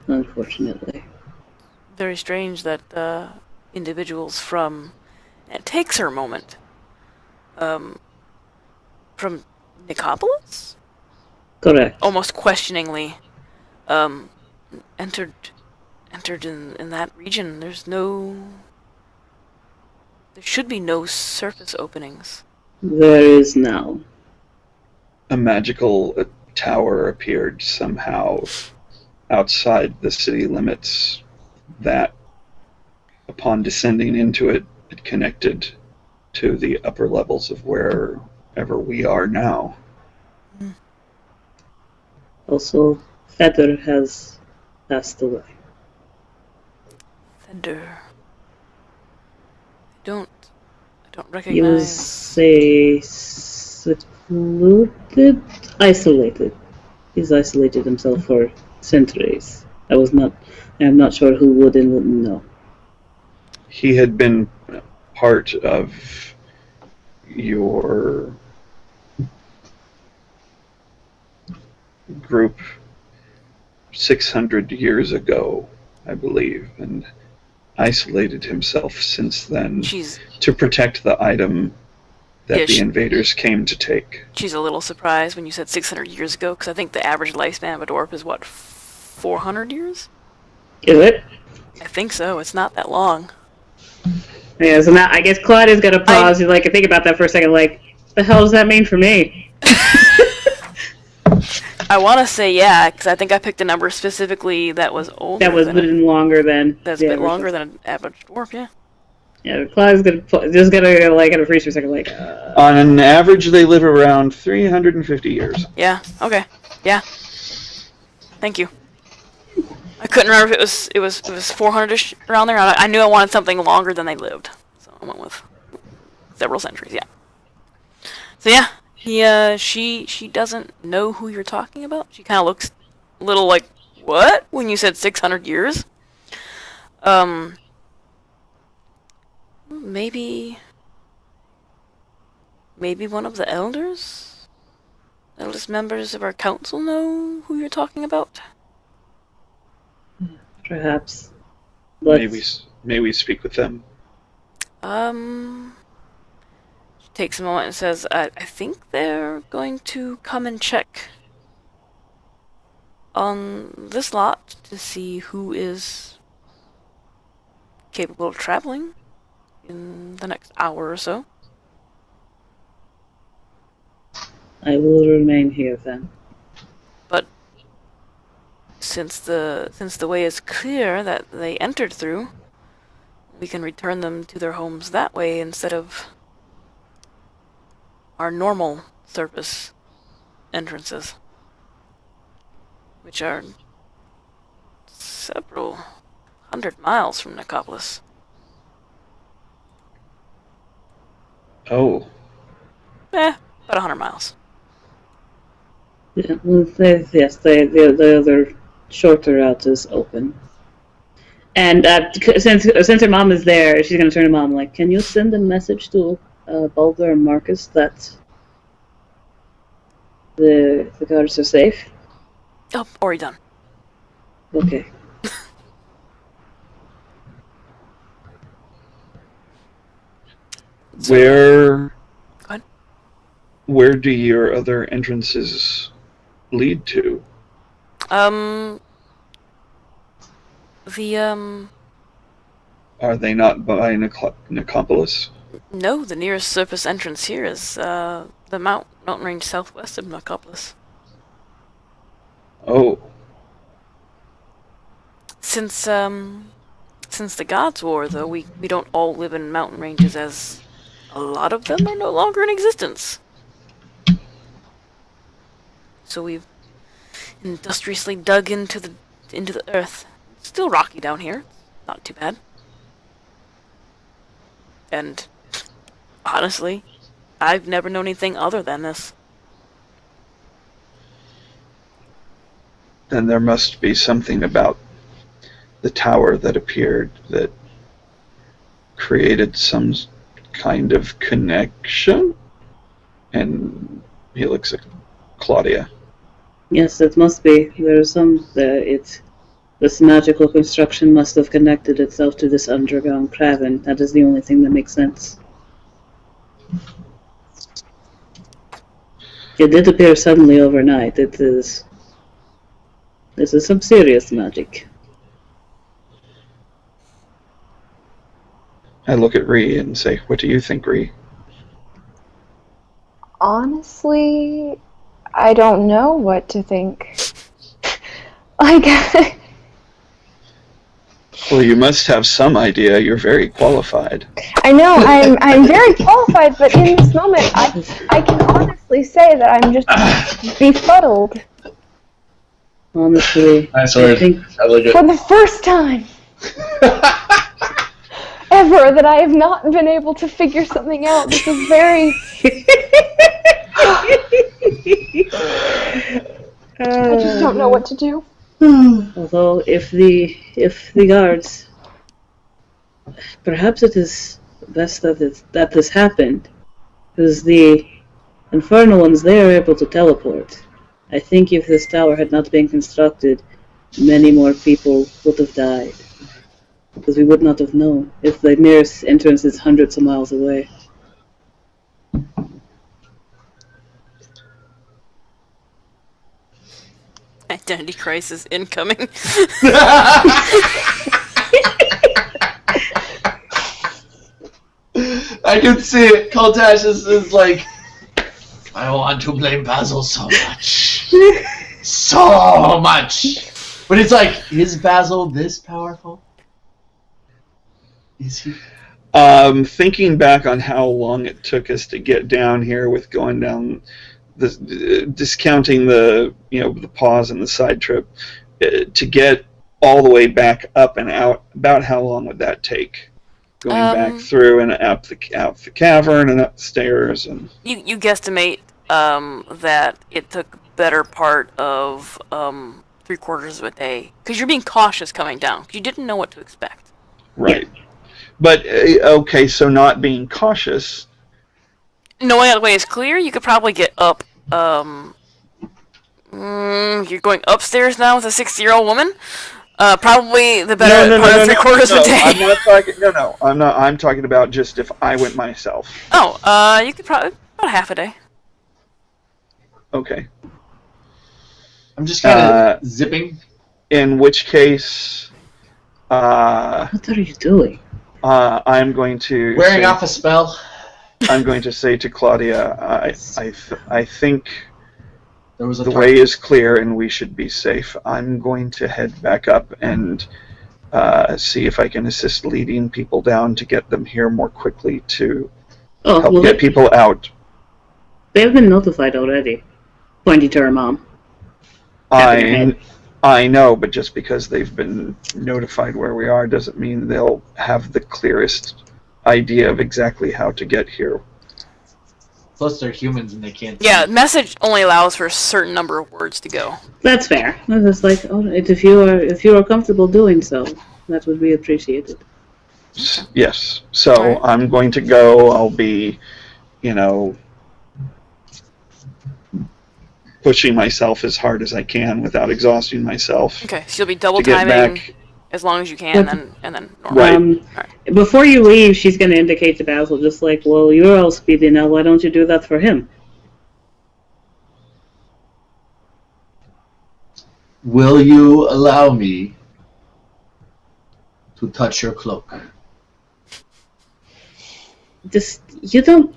Unfortunately. Very strange that individuals from... It takes her a moment. From Nicopolis? Correct. Almost questioningly. Entered in that region. There should be no surface openings. There is now. A magical tower appeared somehow outside the city limits that, upon descending into it, it connected to the upper levels of wherever we are now. Also, Feather has passed away. Feather. I don't recognize. He was isolated. He's isolated himself for centuries. I am not sure who would and wouldn't know. He had been part of your group 600 years ago, I believe, and isolated himself since then to protect the item that the invaders came to take. She's a little surprised when you said 600 years ago, because I think the average lifespan of a dwarf is, 400 years? Is it? I think so. It's not that long. Yeah, so now I guess Claudia's got to pause and think about that for a second. What the hell does that mean for me? I want to say yeah, because I think I picked a number specifically that was older. That was longer than. That's a bit longer than an average dwarf, yeah. Yeah, Claudia's just gonna kind of freeze for a second, On an average, they live around 350 years. Yeah. Okay. Yeah. Thank you. I couldn't remember if it was 400ish around there. I knew I wanted something longer than they lived, so I went with several centuries. Yeah. So yeah, she doesn't know who you're talking about. She kind of looks a little like, what? When you said 600 years. Maybe one of the eldest members of our council know who you're talking about. Perhaps. May we speak with them? She takes a moment and says, I think they're going to come and check on this lot to see who is capable of traveling in the next hour or so. I will remain here then. But since the way is clear that they entered through, we can return them to their homes that way instead of our normal surface entrances, which are several 100 miles from Nicopolis. Oh. About 100 miles. Yeah, yes, the other shorter route is open. And since her mom is there, she's going to turn to mom can you send a message to Baldur and Marcus that the guards are safe? Oh, already done. Okay. Where Go ahead. do your other entrances lead to? Are they not by Nicopolis? No, the nearest surface entrance here is the mountain range southwest of Nicopolis. Oh. Since the Gods' War, though, we don't all live in mountain ranges, as a lot of them are no longer in existence. So we've industriously dug into the earth. It's still rocky down here. Not too bad. And honestly, I've never known anything other than this. Then there must be something about the tower that appeared that created some kind of connection. And he looks at Claudia. Yes, it must be. There is some. This magical construction must have connected itself to this underground cavern. That is the only thing that makes sense. It did appear suddenly overnight. This is some serious magic. I look at Ree and say, "What do you think, Ree?" Honestly, I don't know what to think. Well, you must have some idea. You're very qualified. I know, I'm very qualified, but in this moment, I can honestly say that I'm just befuddled. Honestly, I think I like it. For the first time ever that I have not been able to figure something out. This is very... I just don't know what to do. Although, if the guards, perhaps it is best that this happened, because the infernal ones, they are able to teleport. I think if this tower had not been constructed, many more people would have died, because we would not have known if the nearest entrance is hundreds of miles away. Identity crisis incoming. I can see it. Koltash is like, I want to blame Basil so much. So much. But it's like, is Basil this powerful? Is he? Thinking back on how long it took us to get down here with going down, discounting the pause and the side trip, to get all the way back up and out, about how long would that take? Going back through and out the cavern and up the stairs, and you guesstimate that it took better part of 3/4 of a day, because you're being cautious coming down, because you didn't know what to expect. Right. But okay, so not being cautious. Knowing the way is clear, you could probably get up. You're going upstairs now with a 60-year-old woman. Probably the better part of 3/4 of a day. I'm not talking. No, I'm not. I'm talking about just if I went myself. Oh, you could probably about half a day. Okay. I'm just kind of zipping. In which case, what are you doing? I'm going to wearing off a spell. I'm going to say to Claudia, I think the way is clear and we should be safe. I'm going to head back up and see if I can assist leading people down to get them here more quickly to help get people out. They have been notified already. Pointing to her mom. I know, but just because they've been notified where we are doesn't mean they'll have the clearest idea of exactly how to get here. Plus, they're humans and they can't. Yeah, message only allows for a certain number of words to go. That's fair. I was like, if you are comfortable doing so, that would be appreciated. Yes. So I'm going to go. I'll be, pushing myself as hard as I can without exhausting myself. Okay, so you'll be double timing as long as you can, and then normal. Right. Before you leave, she's going to indicate to Basil, just like, well, you're all speedy now. Why don't you do that for him? Will you allow me to touch your cloak? You don't.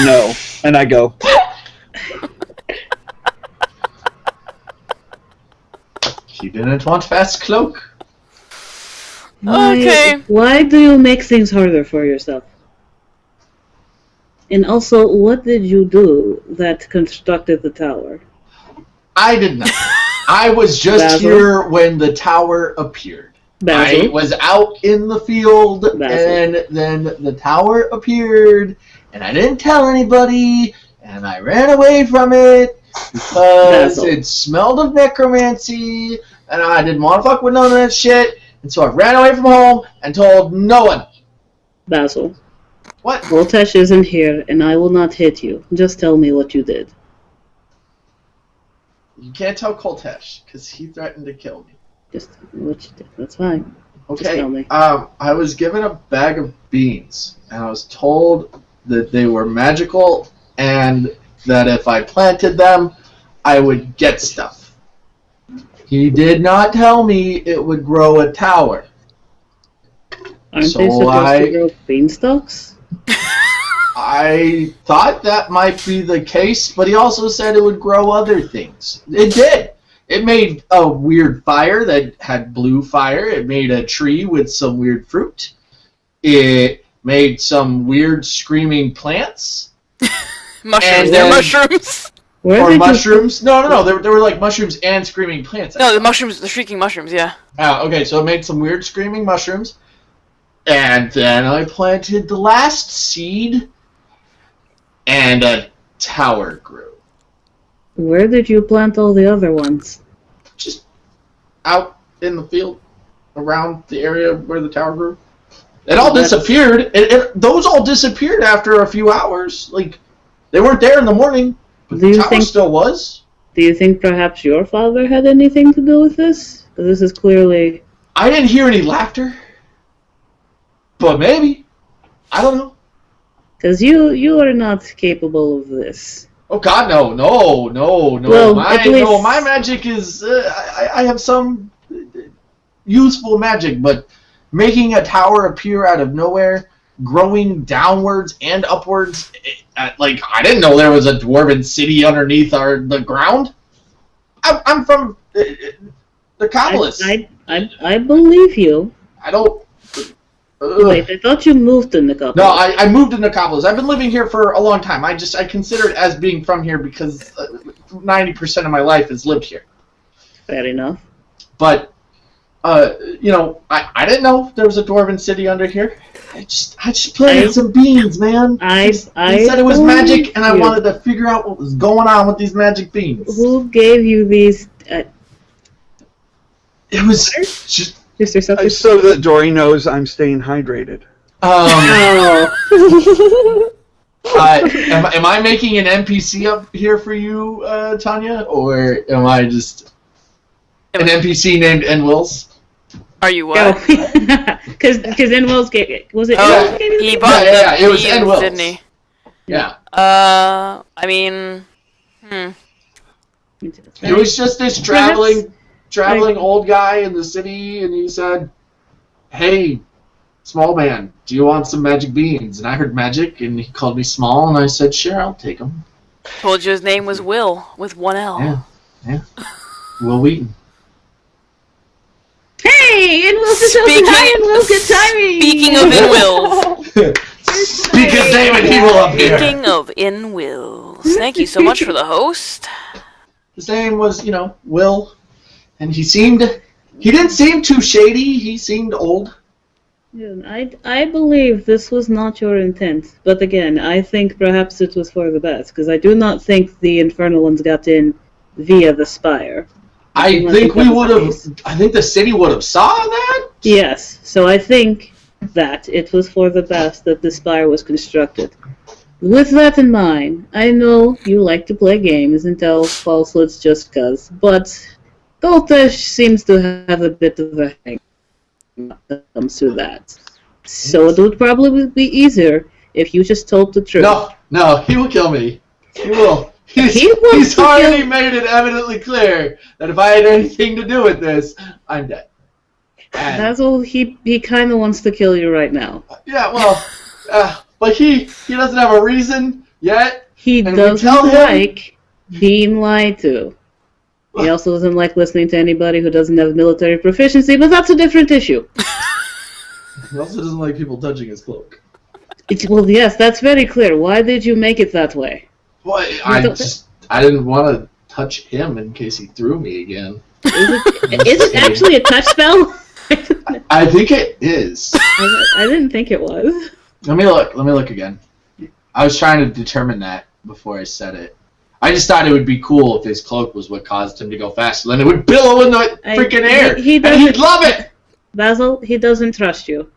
No, and I go. You didn't want fast cloak? Okay. Why do you make things harder for yourself? And also, what did you do that constructed the tower? I did not. I was just here when the tower appeared. I was out in the field, and then the tower appeared, and I didn't tell anybody, and I ran away from it because it smelled of necromancy, and I didn't want to fuck with none of that shit, and so I ran away from home and told no one. Basil. What? Voltash isn't here, and I will not hit you. Just tell me what you did. You can't tell Koltesh, because he threatened to kill me. That's fine. Okay. Just tell me. I was given a bag of beans, and I was told that they were magical, and that if I planted them, I would get stuff. He did not tell me it would grow a tower. Aren't they supposed to grow beanstalks? I thought that might be the case, but he also said it would grow other things. It did. It made a weird fire that had blue fire. It made a tree with some weird fruit. It made some weird screaming plants. Mushrooms. They're mushrooms. Or mushrooms. No. They were like mushrooms and screaming plants. No, the shrieking mushrooms, yeah. Oh, okay, so it made some weird screaming mushrooms. And then I planted the last seed, and a tower grew. Where did you plant all the other ones? Just out in the field, around the area where the tower grew. It all disappeared. Those all disappeared after a few hours. Like, they weren't there in the morning, but the tower still was. Do you think perhaps your father had anything to do with this? Because this is clearly... I didn't hear any laughter. But maybe. I don't know. Because you are not capable of this. Oh God, no. Well, my magic is. I have some useful magic, but making a tower appear out of nowhere, growing downwards and upwards, like I didn't know there was a dwarven city underneath the ground. I'm from the Kabbalists. I believe you. I don't. Wait, I thought you moved to Nicopolis. No, I moved to Nicopolis. I've been living here for a long time. I consider it as being from here because 90% of my life has lived here. Fair enough. But, I didn't know there was a dwarven city under here. I just planted some beans, man. He said it was magic, and I wanted to figure out what was going on with these magic beans. Who gave you these? It was just... So that Dory knows I'm staying hydrated. Am I making an NPC up here for you, Tanya? Or am I just an NPC named N. Wills? Are you what? Because N. Wills gave it. Was it? Oh, he bought it was N. Wills, didn't he? Yeah. I mean, It was just this traveling old guy in the city, and he said, "Hey, small man, do you want some magic beans?" And I heard magic, and he called me small, and I said, "Sure, I'll take them." Told you his name was Will with one L. Yeah. Will Wheaton. Hey, N. Wills is open. Hi, N. Wills. Good timing. Speaking of N. Wills. Speak his name and he will appear. Speaking of N. Wills, thank you so much for the host. His name was, Will. And he didn't seem too shady. He seemed old. Yeah, I believe this was not your intent. But again, I think perhaps it was for the best. Because I do not think the Infernal ones got in via the Spire. I think the city would have saw that? Yes. So I think that it was for the best that the Spire was constructed. With that in mind, I know you like to play games and tell falsehoods just cuz. But... Koltesh seems to have a bit of a hang when it comes to that. So it would probably be easier if you just told the truth. No, he will kill me. He will. He's already made it evidently clear that if I had anything to do with this, I'm dead. That's all. He kind of wants to kill you right now. Yeah, well, but he doesn't have a reason yet. He doesn't like being lied to. He also doesn't like listening to anybody who doesn't have military proficiency, but that's a different issue. He also doesn't like people touching his cloak. Well, yes, that's very clear. Why did you make it that way? Well, I didn't want to touch him in case he threw me again. Is it actually a touch spell? I think it is. I didn't think it was. Let me look again. I was trying to determine that before I said it. I just thought it would be cool if his cloak was what caused him to go faster. Then it would billow in the freaking air. And he'd love it! Basil, he doesn't trust you.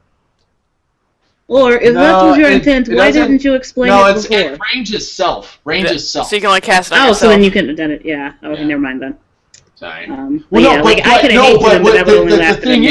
Or if that was your intent, why didn't you explain it before? No, range is self. Range is self. So you can only cast it on yourself. So then you couldn't have done it. Yeah. Okay, never mind then. Sorry. I could have hated them, but I would only laugh at them.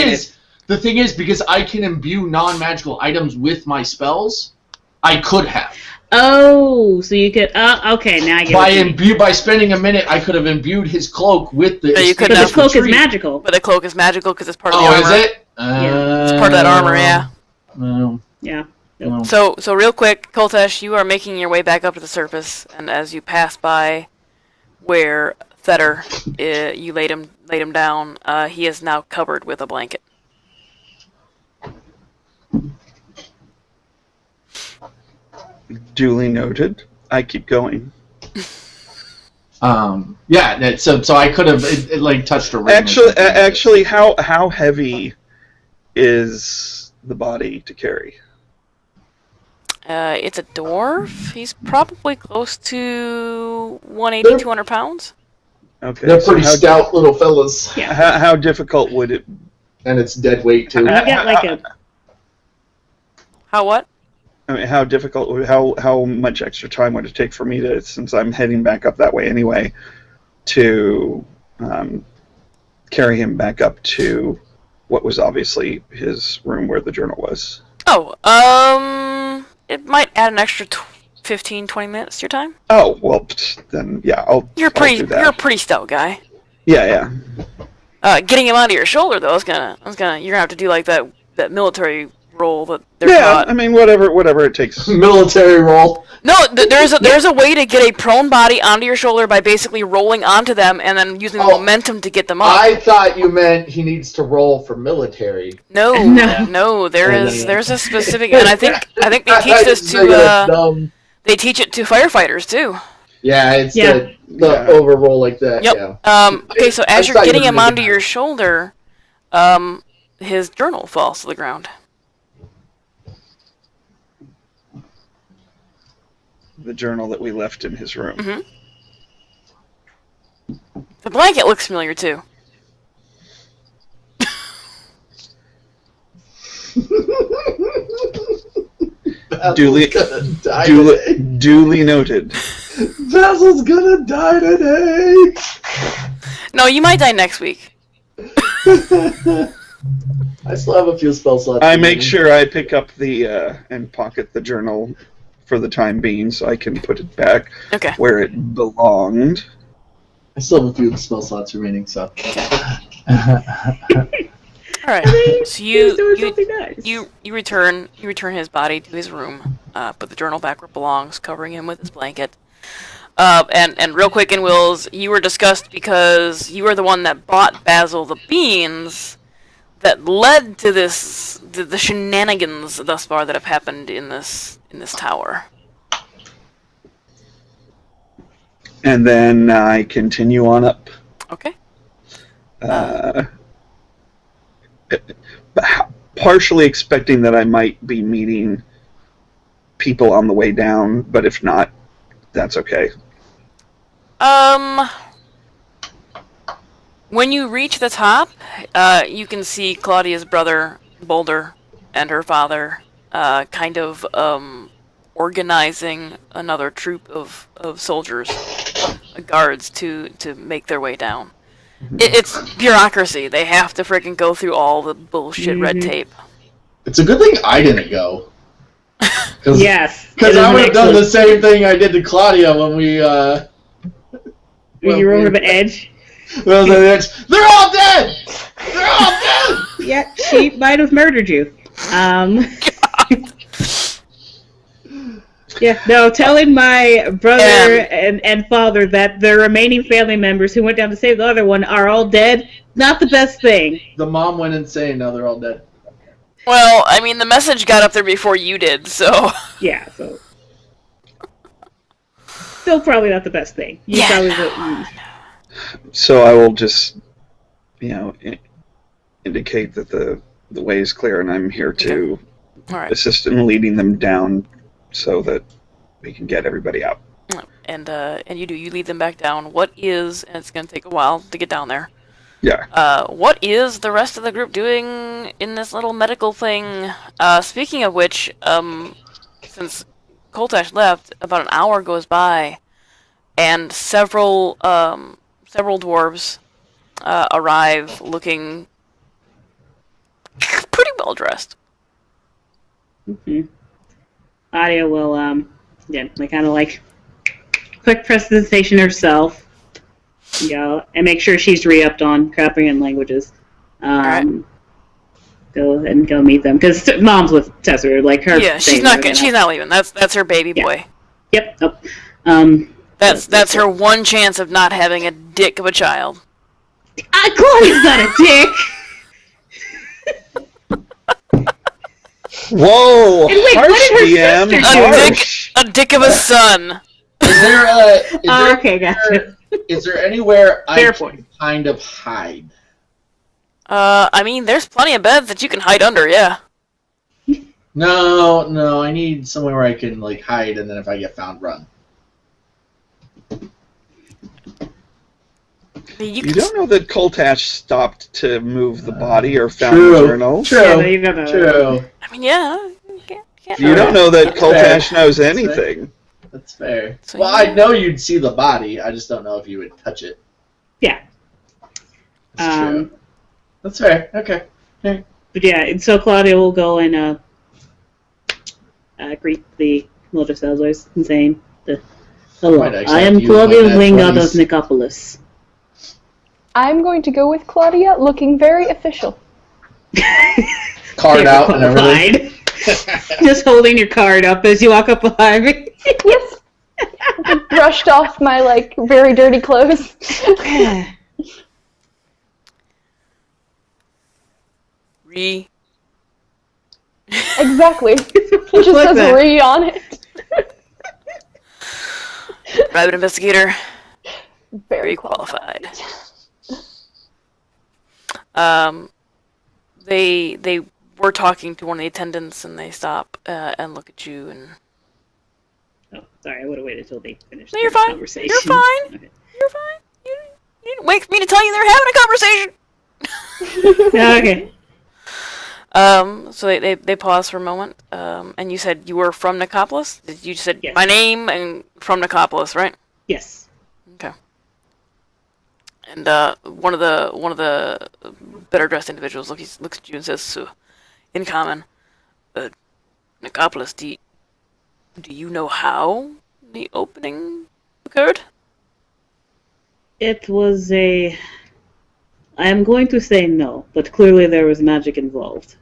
The thing is, because I can imbue non-magical items with my spells, I could have. Oh, so you could. Okay, now I get it. By spending a minute, I could have imbued his cloak with the. But the cloak is magical. But the cloak is magical because it's part of the armor. Oh, is it? Yeah, it's part of that armor. Yeah. Yeah. Nope. So real quick, Koltesh, you are making your way back up to the surface, and as you pass by where Theder, you laid him down, he is now covered with a blanket. Duly noted. I keep going. Yeah. So I could have like touched a ring. Actually, how heavy is the body to carry? It's a dwarf. He's probably close to 180, 200 pounds. Okay. They're pretty stout little fellas. Yeah. How difficult would it? And it's dead weight too. You get like a. How what? I mean, how difficult? How much extra time would it take for me to, since I'm heading back up that way anyway, to carry him back up to what was obviously his room where the journal was? Oh, it might add an extra 15, 20 minutes to your time. Oh well, then yeah, You're a pretty stout guy. Yeah. Getting him onto your shoulder though, you're gonna have to do like that military roll that they're taught. I mean, whatever it takes. Military roll. No, there's a way to get a prone body onto your shoulder by basically rolling onto them and then using the momentum to get them up. I thought you meant he needs to roll for military. No. There's a specific, and I think they teach this to they teach it to firefighters too. Yeah, it's the over roll like that. Yep. Yeah. Okay, so as you're getting him onto your shoulder, his journal falls to the ground. The journal that we left in his room. Mm-hmm. The blanket looks familiar too. Duly noted. Basil's gonna die today. No, you might die next week. I still have a few spell slots. I make sure I pick up and pocket the journal for the time being, so I can put it back where it belonged. I still have a few spell slots remaining, so. All right. So you return his body to his room, put the journal back where it belongs, covering him with his blanket. And real quick, in Wills, you were discussed because you were the one that bought Basil the beans that led to the shenanigans thus far that have happened in this tower. And then I continue on up. Okay. Partially expecting that I might be meeting people on the way down, but if not, that's okay. When you reach the top, you can see Claudia's brother, Boulder, and her father kind of organizing another troop of soldiers, guards, to make their way down. It's bureaucracy. They have to freaking go through all the bullshit red tape. It's a good thing I didn't go. Yes. Because I would have done the same thing I did to Claudia when we... when you were over the edge? Well, the edge. They're all dead! They're all dead! Yeah, she might have murdered you. Yeah, no, telling my brother and father that the remaining family members who went down to save the other one are all dead, not the best thing. The mom went insane, now they're all dead. Well, I mean, the message got up there before you did, so... Yeah, so... Still probably not the best thing. So I will just, indicate that the way is clear, and I'm here to assist in leading them down so that we can get everybody out. And you lead them back down. What is, and it's going to take a while to get down there, Yeah. What is the rest of the group doing in this little medical thing? Speaking of which, since Koltash left, about an hour goes by, and several dwarves arrive looking pretty well dressed. Mm-hmm. Adia will, kind of like quick presentation herself, and make sure she's re-upped on Crapping languages. Right. Go ahead and go meet them because Mom's with Tessa. Like her. Yeah, she's not leaving. That's her baby boy. Yep. Oh. That's her one chance of not having a dick of a child. Claudia's not a dick. Whoa! And wait, harsh, DM. A dick of a son. Okay, gotcha. Is there anywhere I can kind of hide? I mean, there's plenty of beds that you can hide under, yeah. No, I need somewhere where I can, like, hide, and then if I get found, run. You don't know that Koltash stopped to move the body or found the journal? True. I mean, yeah. You don't know that Koltash knows anything. That's fair. So, well, I know you'd see the body. I just don't know if you would touch it. Yeah. That's true. That's fair. Okay. But yeah, so Claudia will go and greet the Lotus Elders and saying, "Hello, I am Claudia Wingard of Nicopolis." I'm going to go with Claudia, looking very official. Card out and everything. Just holding your card up as you walk up behind me. Yes. Brushed off my, very dirty clothes. Exactly. It just says that. Re on it. Private investigator. Very qualified. They were talking to one of the attendants, and they stop and look at you and. Oh, sorry, I would have waited till they finished. No, you're fine. Conversation. You're fine. Okay. You're fine. You didn't wait for me to tell you they're having a conversation. Okay. So they pause for a moment. And you said you were from Nicopolis? You said yes. My name and from Nicopolis, right? Yes. Okay. And one of the better dressed individuals looks at you and says, in common, Nicopolis, do you know how the opening occurred? It was I am going to say no, but clearly there was magic involved.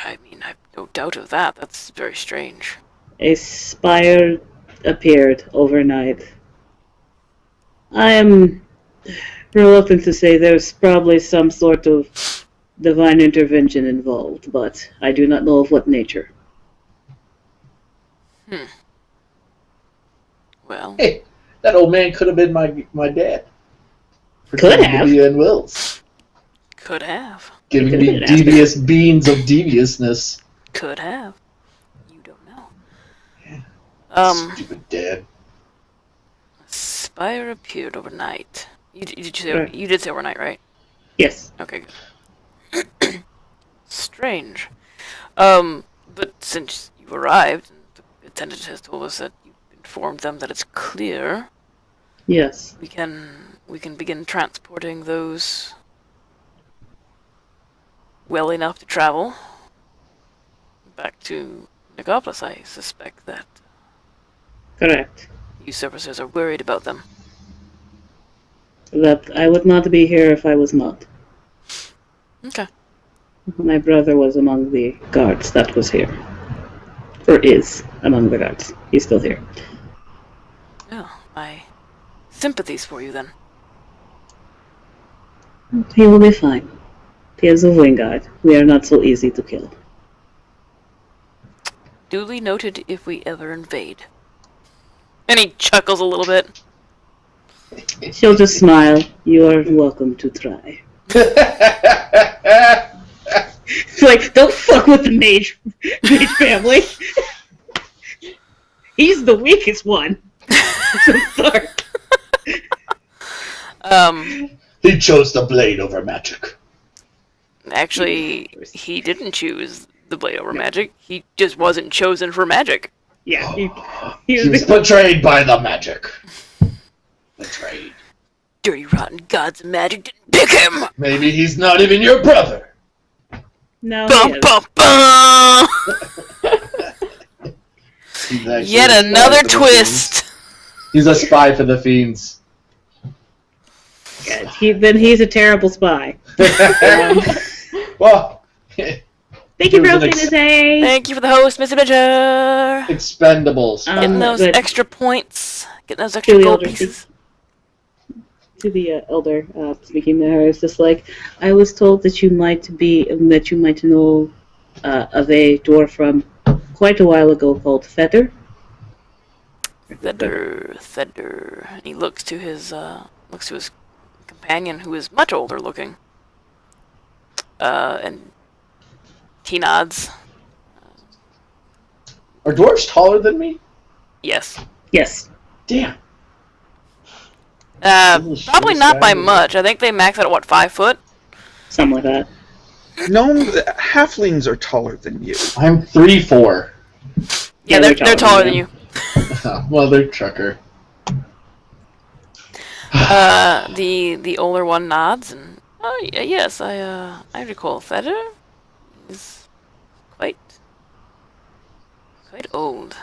I mean, I've no doubt of that. That's very strange. A spire appeared overnight. I am reluctant to say there's probably some sort of divine intervention involved, but I do not know of what nature. Well, hey, that old man could have been my dad. Could have. In Wills. Could have. Giving me devious beans of deviousness. Could have. You don't know. Yeah. Stupid dad. Spire appeared overnight. You did say overnight, right? Yes. Okay, good. Strange. But since you arrived, and the attendant has told us that you informed them that it's clear. Yes. We can begin transporting those well enough to travel back to Nicopolis. I suspect that Correct. you servicers are worried about them. That I would not be here if I was not. Okay. My brother was among the guards that was here. Or is among the guards. He's still here. Oh, my sympathies for you then. He will be fine. He is a Wingard. We are not so easy to kill. Duly noted if we ever invade. And he chuckles a little bit. She'll just smile. You are welcome to try. It's like, don't fuck with the mage family. He's the weakest one. So sorry. He chose the blade over magic. Actually, he didn't choose the blade over magic. He just wasn't chosen for magic. Yeah, he was betrayed by the magic. Betrayed. Dirty, rotten gods of magic didn't pick him! Maybe he's not even your brother. No, bum, bum, bum. Yet another twist. He's a spy for the fiends. Yeah, then he's a terrible spy. Well, thank you for hosting today. Thank you for the host, Miss Adventure. Expendables. Getting those extra points. Getting those extra gold pieces. To the elder, speaking to her, it's just like, I was told that you might know of a dwarf from quite a while ago called Feather. Feather. And he looks to his companion, who is much older looking. And he nods. Are dwarves taller than me? Yes. Yes. Damn. Probably not by much. I think they max out at 5 foot? Something like that. No, halflings are taller than you. I'm 3'4". Yeah, they're taller than you. Well, they're trucker. The older one nods and yes, I recall Feather. He's quite old.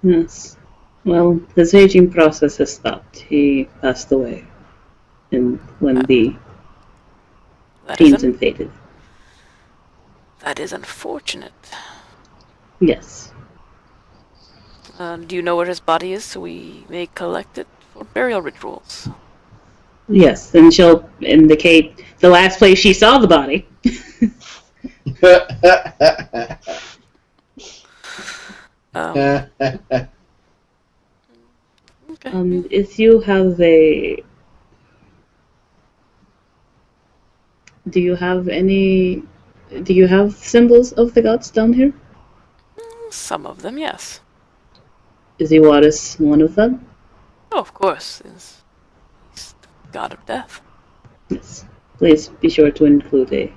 Yes. Well, his aging process has stopped. He passed away when the fiends invaded. That is unfortunate. Yes. Do you know where his body is so we may collect it for burial rituals? Yes, and she'll indicate the last place she saw the body. Okay. If you have do you have symbols of the gods down here? Some of them, yes. Is Iwaris one of them? Oh, of course. He's the god of death. Yes. Please be sure to include a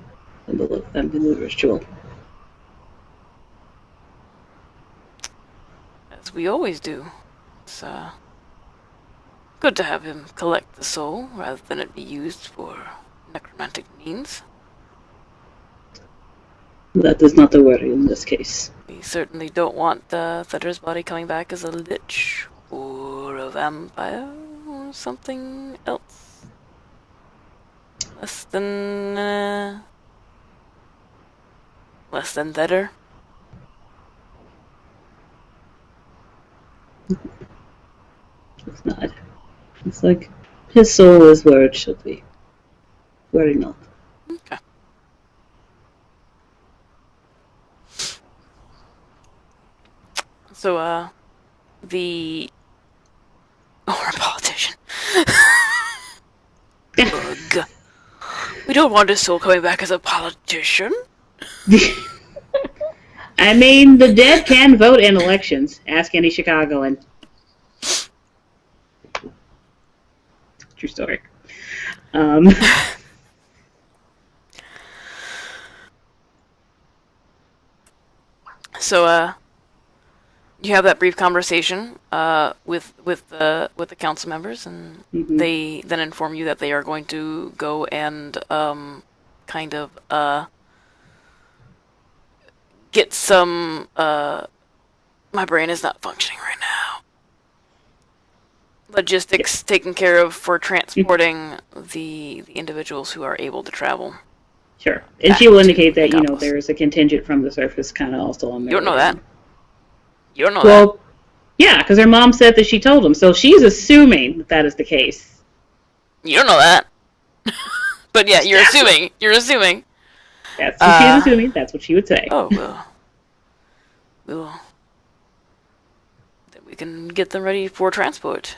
symbol of them in the ritual. As we always do. It's good to have him collect the soul rather than it be used for necromantic means. That is not a worry in this case. We certainly don't want Fetter's body coming back as a lich or a vampire or something else. Less than Fetter. It's not. It's like his soul is where it should be. Worry not. Okay. So, or a politician. Ugh. We don't want his soul coming back as a politician. I mean, the dead can vote in elections. Ask any Chicagoan. True story. So, you have that brief conversation with the council members, and they then inform you that they are going to go and kind of get some. My brain is not functioning right now. Logistics taken care of for transporting the individuals who are able to travel. Sure, and she will indicate that there is a contingent from the surface kind of also on there. You don't know that. You don't know that. Well, yeah, because her mom said that she told him, so she's assuming that is the case. You don't know that. But yeah, you're assuming. You're assuming. That's what she's assuming. That's what she would say. Oh, well. Then we can get them ready for transport.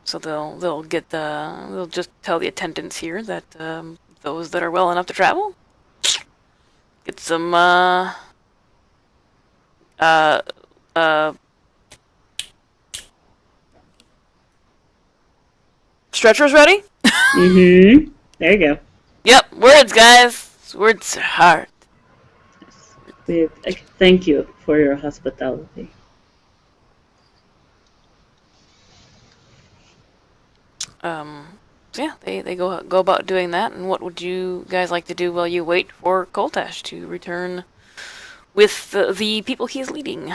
So they'll just tell the attendants here that those that are well enough to travel get some Stretcher's ready? Mm-hmm. There you go. Yep, words, guys. Words are hard. Thank you for your hospitality. So yeah, they go about doing that. And what would you guys like to do while you wait for Koltash to return with the people he is leading?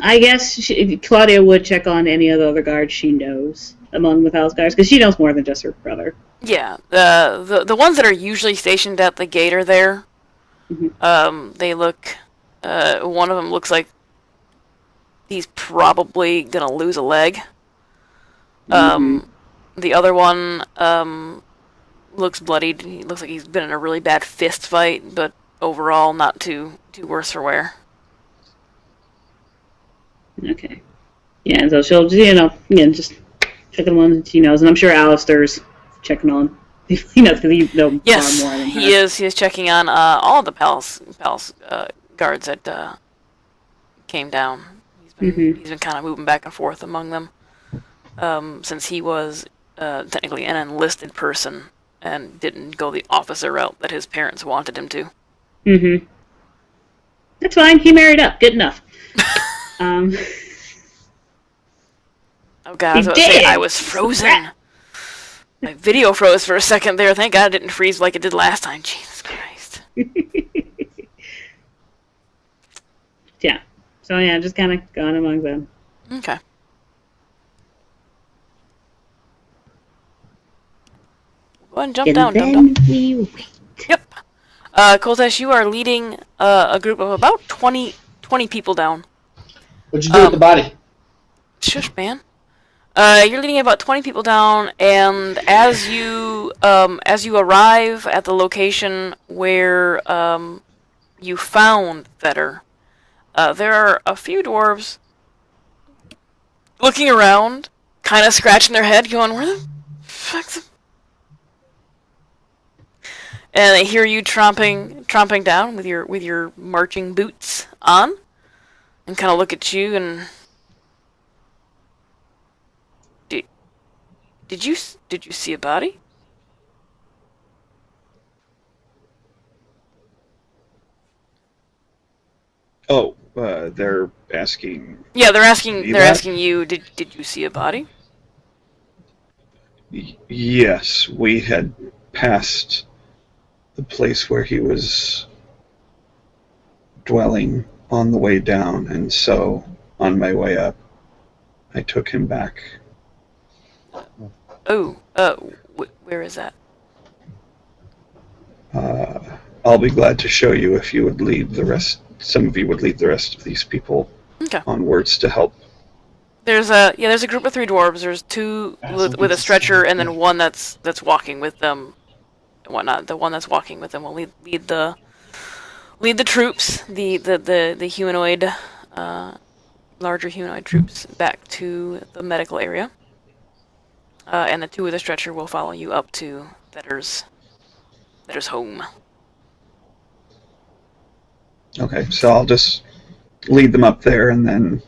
I guess Claudia would check on any of the other guards she knows among the palace guards, because she knows more than just her brother. Yeah, the ones that are usually stationed at the gate are there. Mm-hmm. They look. One of them looks like he's probably gonna lose a leg. Mm-hmm. The other one looks bloodied. He looks like he's been in a really bad fist fight, but overall not too worse for wear. Okay. Yeah, and so she'll, just check on one that she knows, and I'm sure Alistair's checking on. He knows because he knows yes, far more than her. He is. He is checking on all of the palace guards that came down. He's been kind of moving back and forth among them since he was technically an enlisted person and didn't go the officer route that his parents wanted him to. Mm-hmm. That's fine. He married up. Good enough. Oh god, I was about to say, I was frozen. My video froze for a second there. Thank God it didn't freeze like it did last time. Jesus Christ. Yeah. So yeah, just kind of going among them. Okay. Go ahead and jump down, dum-dum. We wait. Yep. Koltash, you are leading a group of about 20 people down. What'd you do with the body? Shush, man. You're leading about 20 people down, and as you arrive at the location where you found Vetter, there are a few dwarves looking around, kind of scratching their head, going, "Where the fuck's?" And they hear you tromping down with your marching boots on, and kind of look at you and. Did you see a body? Oh, they're asking. Yeah, they're asking. They're asking you. Did you see a body? Yes, we had passed the place where he was dwelling on the way down, and so on my way up, I took him back. Oh, where is that? I'll be glad to show you if you would lead the rest. Some of you would lead the rest of these people onwards to help. There's a group of 3 dwarves. There's 2 with a stretcher, and then one that's walking with them, and whatnot. The one that's walking with them will lead the troops, the humanoid, larger humanoid troops back to the medical area. And the 2 with the stretcher will follow you up to Vetter's home. Okay, so I'll just lead them up there and then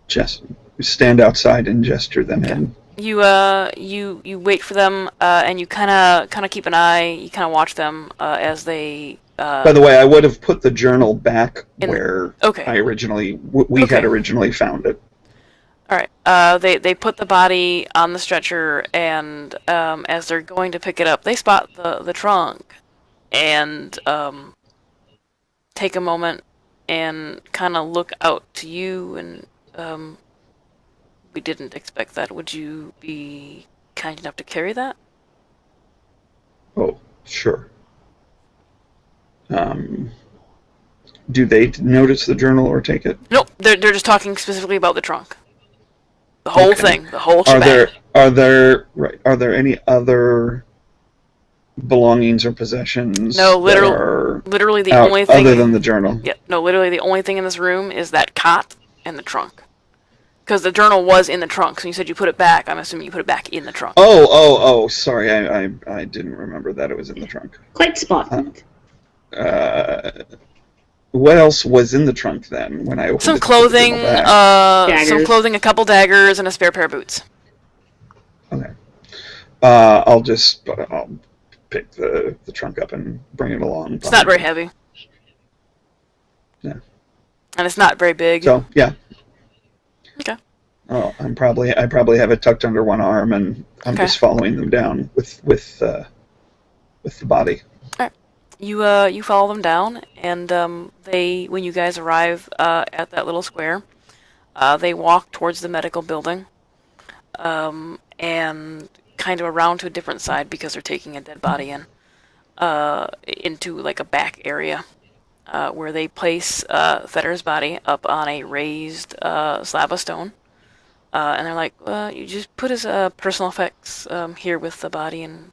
just stand outside and gesture them in. You wait for them, and you kind of keep an eye. You kind of watch them as they. By the way, I would have put the journal back where I originally had originally found it. All right. They put the body on the stretcher, and as they're going to pick it up, they spot the trunk, and take a moment and kind of look out to you. And we didn't expect that. Would you be kind enough to carry that? Oh, sure. Do they notice the journal or take it? Nope. They're just talking specifically about the trunk. The whole thing, the whole shebang. Are there any other belongings or possessions? No, literally the only thing other than the journal. Yeah, no, literally the only thing in this room is that cot and the trunk. Because the journal was in the trunk, so you said you put it back. I'm assuming you put it back in the trunk. Oh! Sorry, I didn't remember that it was in the trunk. Quite spotted. what else was in the trunk then when I opened some it? Clothing, Daggers. some clothing, a couple daggers, and a spare pair of boots. Okay. I'll pick the trunk up and bring it along. It's not very heavy. Yeah. And it's not very big. So yeah. Okay. Oh, I probably have it tucked under one arm, and I'm just following them down with the body. All right. You follow them down, and when you guys arrive at that little square, they walk towards the medical building, and kind of around to a different side because they're taking a dead body into like a back area. Where they place Fetter's body up on a raised slab of stone. And they're like, you just put his personal effects here with the body, and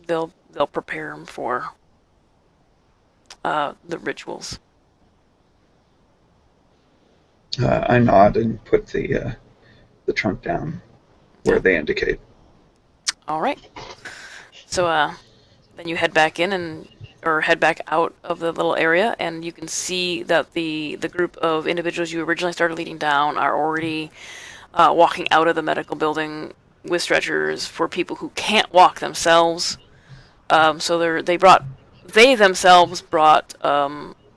they'll prepare him for the rituals. I nod and put the trunk down where they indicate. All right. So then you head back in or head back out of the little area, and you can see that the group of individuals you originally started leading down are already walking out of the medical building with stretchers for people who can't walk themselves. So they themselves brought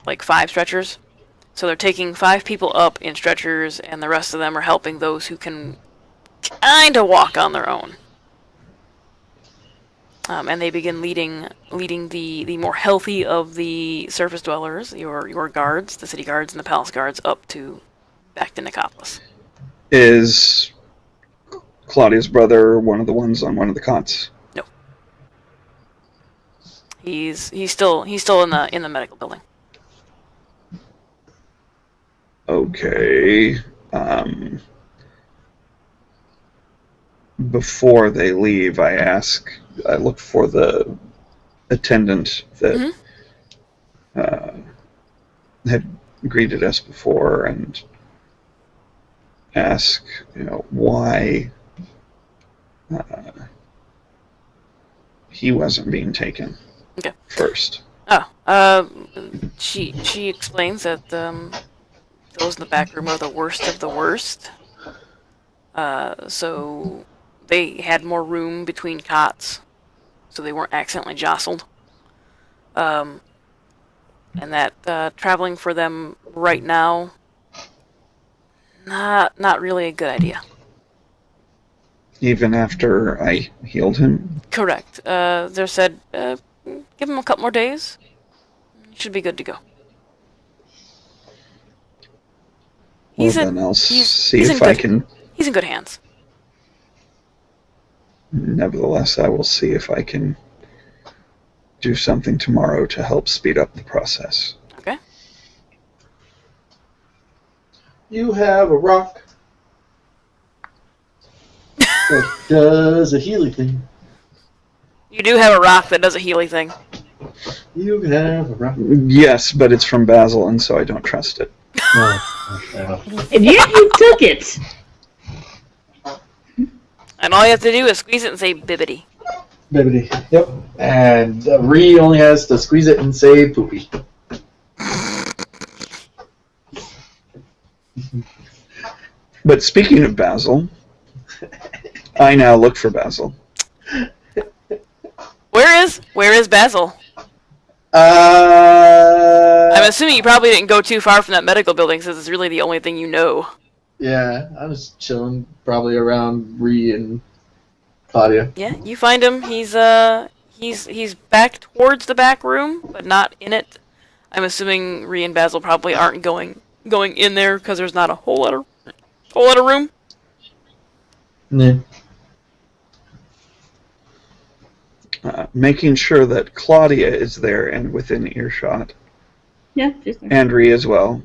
like 5 stretchers. So they're taking 5 people up in stretchers, and the rest of them are helping those who can kind of walk on their own. And they begin leading the more healthy of the surface dwellers, your guards, the city guards and the palace guards, back to Nicopolis. Is Claudia's brother one of the ones on one of the cots? No. He's still in the medical building. Okay. Before they leave, I look for the attendant that had greeted us before and ask, why he wasn't being taken first. She explains that those in the back room are the worst of the worst. So they had more room between cots, so they weren't accidentally jostled. And that traveling for them right now, not really a good idea. Even after I healed him? Correct. They said, give him a couple more days. Should be good to go. Then I'll see if I can... He's in good hands. Nevertheless, I will see if I can do something tomorrow to help speed up the process. Okay. You have a rock that does a Healy thing. You do have a rock that does a Healy thing. You have a rock. Yes, but it's from Basil, and so I don't trust it. And yet you took it! And all you have to do is squeeze it and say bibbity. Bibbity. Yep. And Ree only has to squeeze it and say poopy. But speaking of Basil, I now look for Basil. Where is Basil? I'm assuming you probably didn't go too far from that medical building, since it's really the only thing you know. Yeah, I was chilling probably around Ree and Claudia. Yeah, you find him. He's back towards the back room, but not in it. I'm assuming Ree and Basil probably aren't going in there because there's not a whole lot of room. Yeah. Making sure that Claudia is there and within earshot. Yeah, she's there. And Ree as well.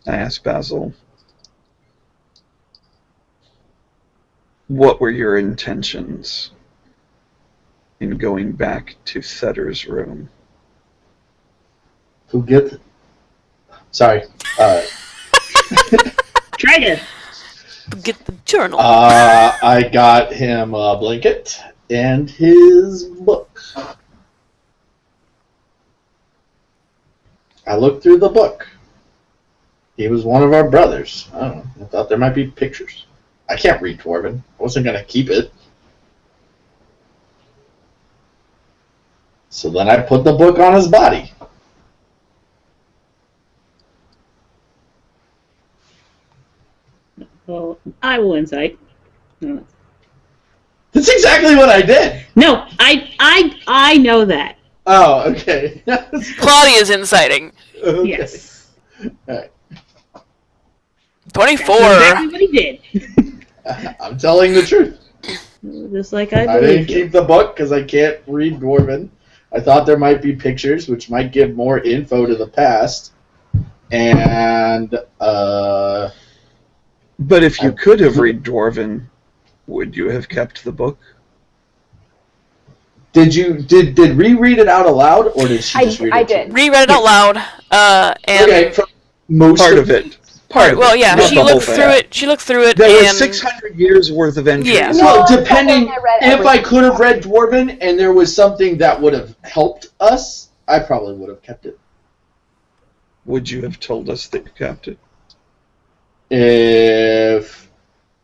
I asked Basil, what were your intentions in going back to Thetter's room? To get... Sorry. Try it. Get the journal. I got him a blanket and his book. I looked through the book. He was one of our brothers. I don't know. I thought there might be pictures. I can't read Dwarven. I wasn't going to keep it. So then I put the book on his body. Well, I will insight. No. That's exactly what I did. No, I know that. Oh, okay. Claudia's inciting. Okay. Yes. All right. 24. That's exactly what he did. I'm telling the truth. Just like I I believe didn't you. keep the book because I can't read Dwarven. I thought there might be pictures, which might give more info to the past. And, But if you could have read Dwarven, would you have kept the book? did reread it out aloud, or did she just read it? I did. Reread it out loud. And Okay, for most Part of it. well, yeah, Not she the whole looked thing. through it. She looked through it, There and was 600 years worth of entries. Yeah. Well, No, depending I read if I everything. could have read Dwarven and there was something that would have helped us, I probably would have kept it. Would you have told us that you kept it? If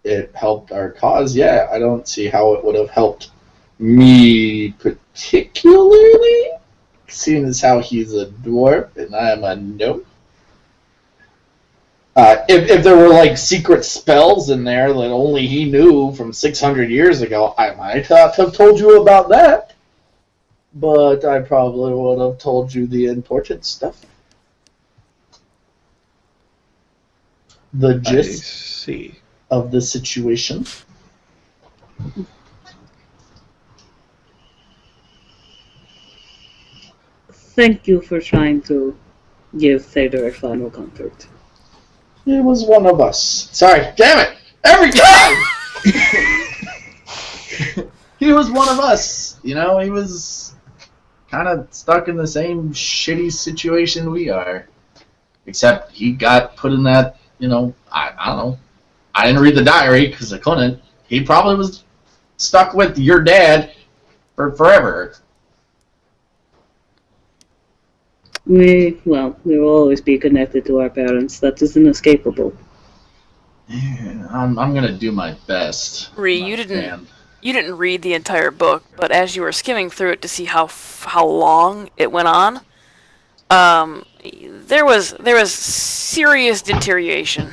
it helped our cause, yeah, I don't see how it would have helped me particularly, seeing as how he's a dwarf and I am a gnome. If there were like secret spells in there that only he knew from 600 years ago, I might have told you about that. But I probably would have told you the important stuff. The I gist see. of the situation. Thank you for trying to give Theodore final comfort. He was one of us. Sorry, damn it! Every time! He was one of us. You know, he was kind of stuck in the same shitty situation we are. Except he got put in that, you know, I don't know. I didn't read the diary because I couldn't. He probably was stuck with your dad for forever. We will always be connected to our parents. That is inescapable. Yeah, I'm gonna do my best. Ree, you didn't read the entire book, but as you were skimming through it to see how long it went on, there was serious deterioration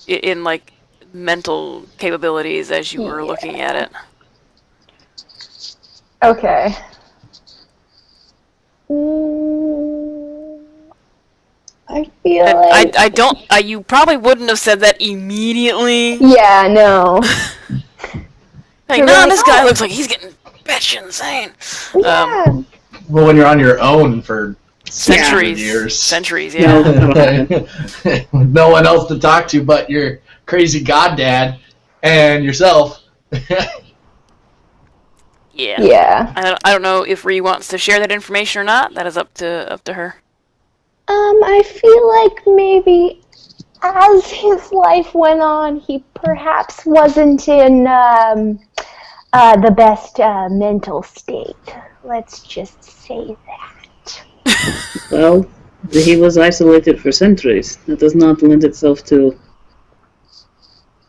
in like mental capabilities as you were looking at it. Okay. I feel like... You probably wouldn't have said that immediately. Yeah, no. Like, You're no, like, this guy looks like he's getting batshit insane. Yeah. Well, when you're on your own for Centuries. years. Centuries, yeah. With no one else to talk to but your crazy goddad and yourself. Yeah. Yeah. I don't know if Ree wants to share that information or not. That is up to her. I feel like maybe as his life went on, he perhaps wasn't in the best mental state. Let's just say that. Well, he was isolated for centuries. That does not lend itself to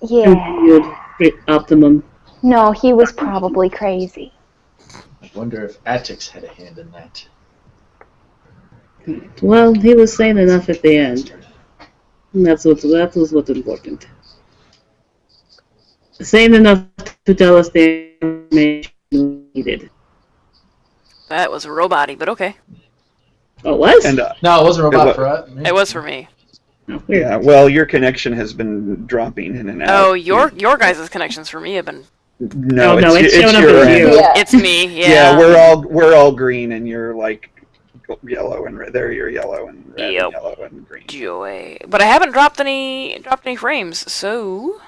Yeah. optimum. No, he was probably crazy. I wonder if Atix had a hand in that. Well, he was sane enough at the end. That was what's important. Sane enough to tell us the information we needed. That was a robot-y, but okay. Oh, it was? And, No, it wasn't a robot for us. It was for me. Oh, weird. yeah, well, your connection has been dropping in and out. Oh, your guys' connections for me have been... No, no, it's showing up your as end. you. Yeah. It's me, yeah. Yeah, we're all green, and you're like yellow and red. There, you're yellow and red, Yep. and yellow and green. Joy. But I haven't dropped any frames, so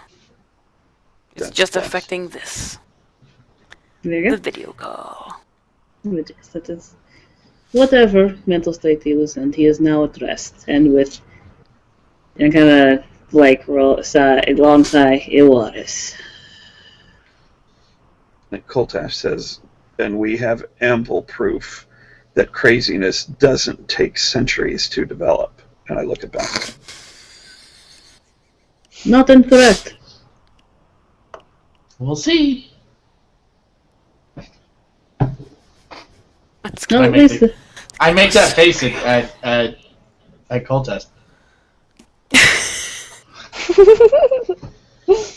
it's That's just tough. affecting this. There you The go. video call. That is whatever mental state he was in, he is now at rest. And with and kind of like long sigh, it was. Like Koltash says, and we have ample proof that craziness doesn't take centuries to develop. And I look at that. Not incorrect. We'll see. No, at least I make that face at Coltest.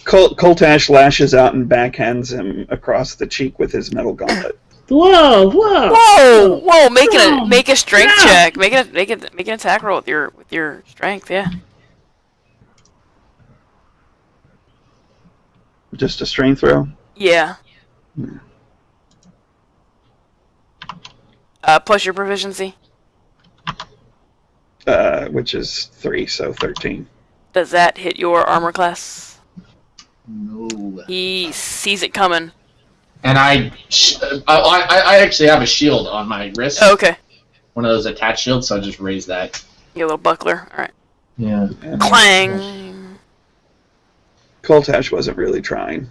Coltash lashes out and backhands him across the cheek with his metal gauntlet. Whoa! Make a strength check. Make an attack roll with your strength. Yeah. Just a strength throw. Yeah. Plus your proficiency. Which is 3, so 13. Does that hit your armor class? No. He sees it coming. And I actually have a shield on my wrist. Oh, okay. One of those attached shields, so I just raise that. Your little buckler. All right. Yeah. Clang. Coltash wasn't really trying.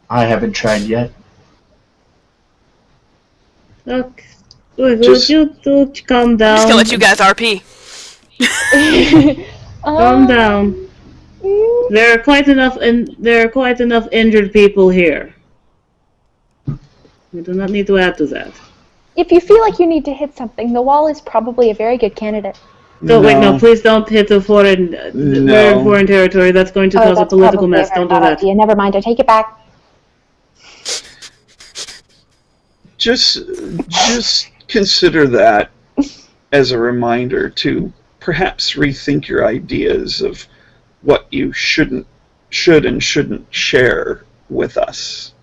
I haven't tried yet. Okay. Would you calm down? I'm just gonna let you guys RP. Calm down. There are quite enough injured people here. We do not need to add to that. If you feel like you need to hit something, the wall is probably a very good candidate. No, please don't hit a foreign territory. That's going to cause a political mess. Don't do that. Idea. Never mind, I take it back. Just consider that as a reminder to perhaps rethink your ideas of what you should and shouldn't share with us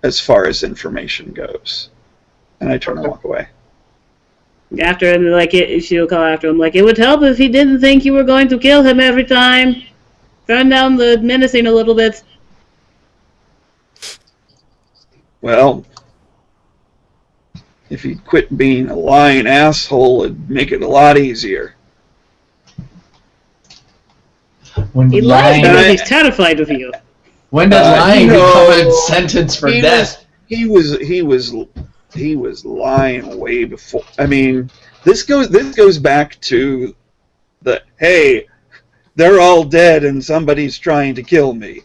as far as information goes. And I turn and walk away. After him, she'll call after him, it would help if he didn't think you were going to kill him every time. Turn down the menacing a little bit. Well, if he'd quit being a lying asshole, it'd make it a lot easier. He lies because he's terrified of you. When does lying become a sentence for death? He was lying way before. I mean, this goes back to the hey, they're all dead and somebody's trying to kill me.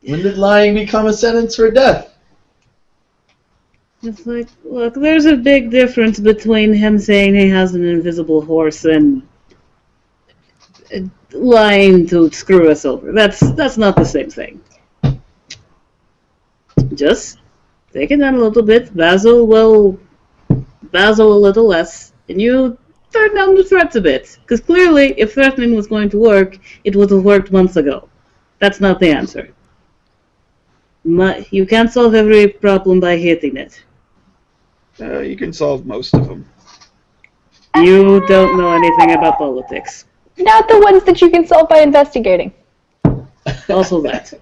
When did lying become a sentence for death? It's look, there's a big difference between him saying he has an invisible horse and lying to screw us over. That's not the same thing. Just take it down a little bit. Basil a little less, and you turn down the threats a bit. Because clearly, if threatening was going to work, it would have worked months ago. That's not the answer. You can't solve every problem by hitting it. You can solve most of them. You don't know anything about politics. Not the ones that you can solve by investigating. Also that.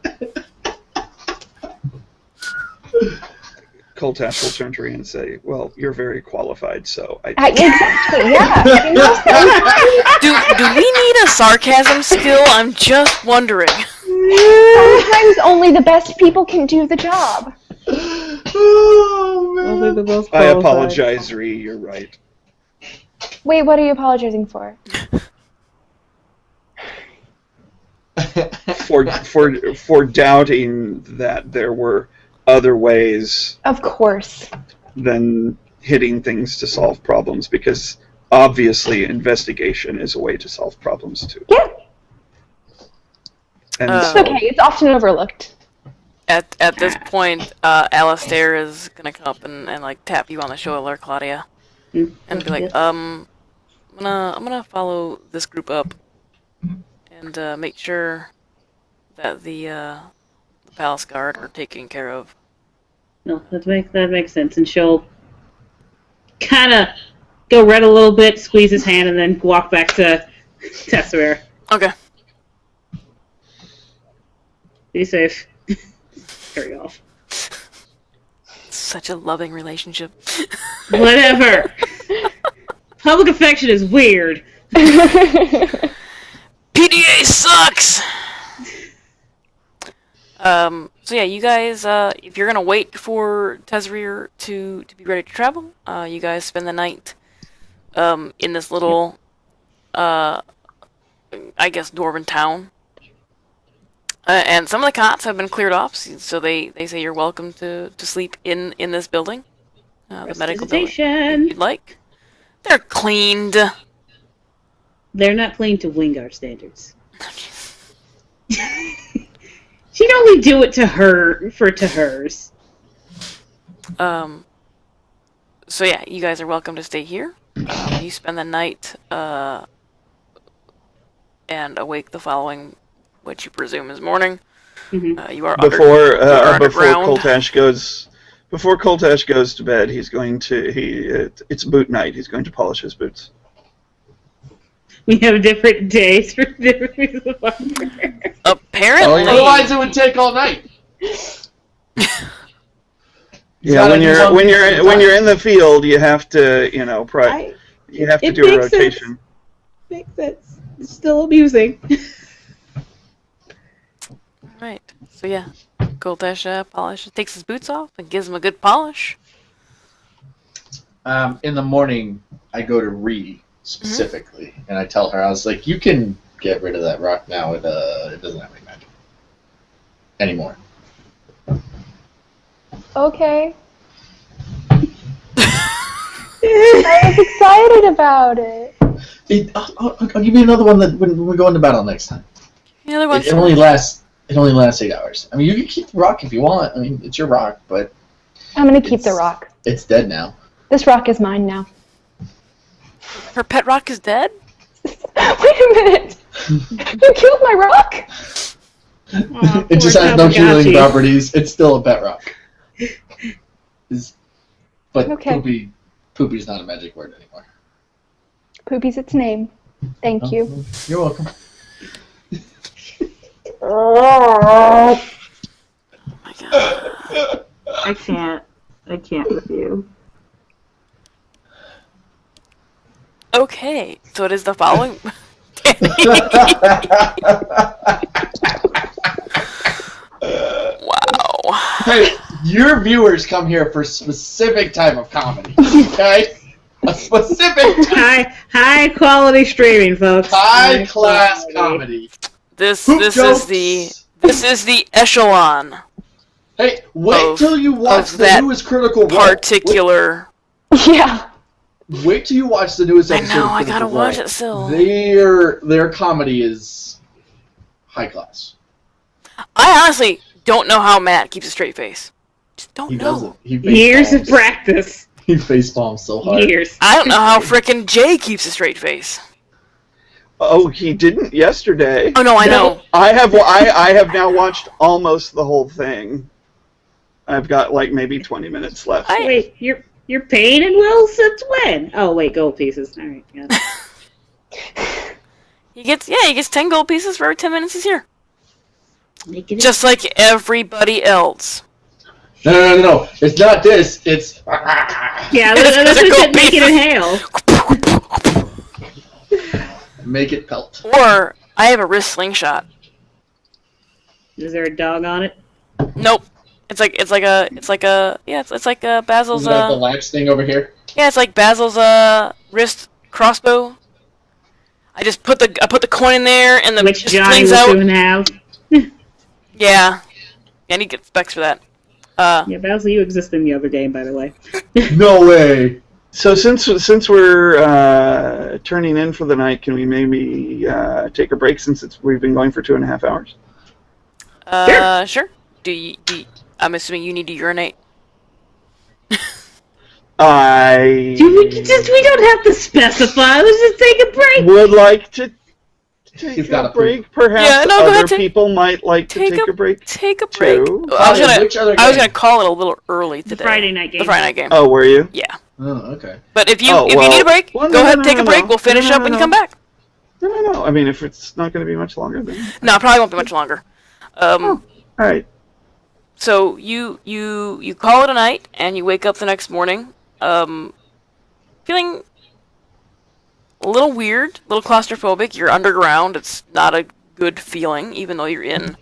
Coltash will turn to Rhea and say, well, you're very qualified, so I... Exactly, yeah. Do we need a sarcasm skill? I'm just wondering. Sometimes only the best people can do the job. Oh, man. I apologize, Rhea, you're right. Wait, what are you apologizing for? for doubting that there were other ways of course than hitting things to solve problems, because obviously investigation is a way to solve problems too. Yeah. And it's okay, it's often overlooked. At this point, Alistair is gonna come up and like tap you on the shoulder, Claudia, and be like, I'm gonna follow this group up and make sure that the palace guard are taken care of. No, that makes sense. And she'll kind of go red a little bit, squeeze his hand, and then walk back to Tesseraire. Okay. Be safe. Carry off. Such a loving relationship. Whatever. Public affection is weird. PDA sucks! So yeah, you guys, if you're gonna wait for Tezrir to be ready to travel, you guys spend the night, in this little, I guess, dwarven town. And some of the cots have been cleared off, so they say you're welcome to sleep in this building, the medical building, if you'd like. They're cleaned. They're not clean to Wingard standards. She'd only do it to hers. So yeah, you guys are welcome to stay here. You spend the night, and awake the following, what you presume is morning. Mm-hmm. You are before underground. Before Koltash goes to bed, he's going to it's boot night. He's going to polish his boots. We have different days for different pieces of armor. Apparently. Otherwise, it would take all night. Yeah, when you're in the field, you have to you have to do a rotation. Makes sense. It's still amusing. Right. So yeah, Koltash takes his boots off and gives him a good polish. In the morning, I go to Ree specifically, and I tell her, I was like, you can get rid of that rock now. It doesn't have any magic anymore. Okay. I was excited about it. I'll give you another one that when we go into battle next time. The other one's It only lasts 8 hours. I mean, you can keep the rock if you want. I mean, it's your rock, but I'm gonna keep the rock. It's dead now. This rock is mine now. Her pet rock is dead? Wait a minute! You killed my rock? It just has no healing properties. It's still a pet rock. But okay. Poopy's not a magic word anymore. Poopy's its name. Thank you. You're welcome. Oh my god. I can't with you. Okay, so it is the following. Wow. Hey, your viewers come here for a specific type of comedy, okay? A specific high quality streaming, folks. High class comedy. This is the echelon. Hey, wait till you watch the newest Critical Role. Particular. Yeah. Wait till you watch the newest episode. I know, I gotta watch it still. Their comedy is high class. I honestly don't know how Matt keeps a straight face. Just don't know. Years of practice. He facepalms so hard. Years. I don't know how frickin' Jay keeps a straight face. Oh, he didn't yesterday. Oh no, I know. I have now watched almost the whole thing. I've got like maybe 20 minutes left. Wait, you're paying in Will since when? Oh wait, gold pieces. All right, got it. He gets 10 gold pieces for every 10 minutes he's here. Just like like everybody else. No. It's not this. It's yeah. That's what said make it inhale. Make it pelt. Or I have a wrist slingshot. Is there a dog on it? Nope. It's like Basil's Is that the latch thing over here? Yeah, it's like Basil's wrist crossbow. I just put the coin in there and the which Johnny will soon have. Yeah, and he gets specs for that. Yeah, Basil, you exist in the other game, by the way. No way. So since we're turning in for the night, can we maybe take a break since we've been going for 2.5 hours? Sure. I'm assuming you need to urinate. We don't have to specify. Let's just take a break. Would like to take a break. Perhaps other people might like to take a break. Take a break. Too. I was gonna call it a little early today. The Friday night game. The Friday night game. Oh, were you? Yeah. Oh, okay. But if you need a break, go ahead and take a break. We'll finish up when you come back. No. I mean, if it's not going to be much longer, then no, it probably won't be much longer. All right. So you call it a night, and you wake up the next morning, feeling a little weird, a little claustrophobic. You're underground. It's not a good feeling, even though you're in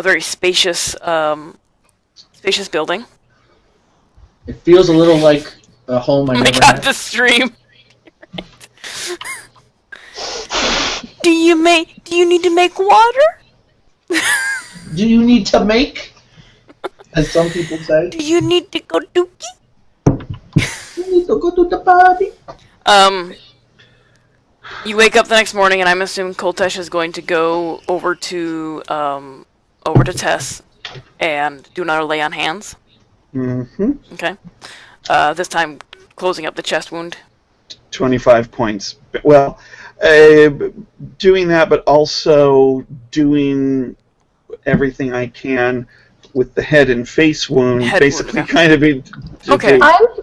very spacious building. It feels a little like a home I never had. The stream. Do you need to make water? Do you need to make? As some people say. Do you need to go dookie? You need to go to the party. You wake up the next morning, and I'm assuming Koltesh is going to go over to Tess and do another lay on hands. Mm-hmm. Okay. This time closing up the chest wound. 25 points. Well, doing that, but also doing everything I can with the head and face wound, basically kind of do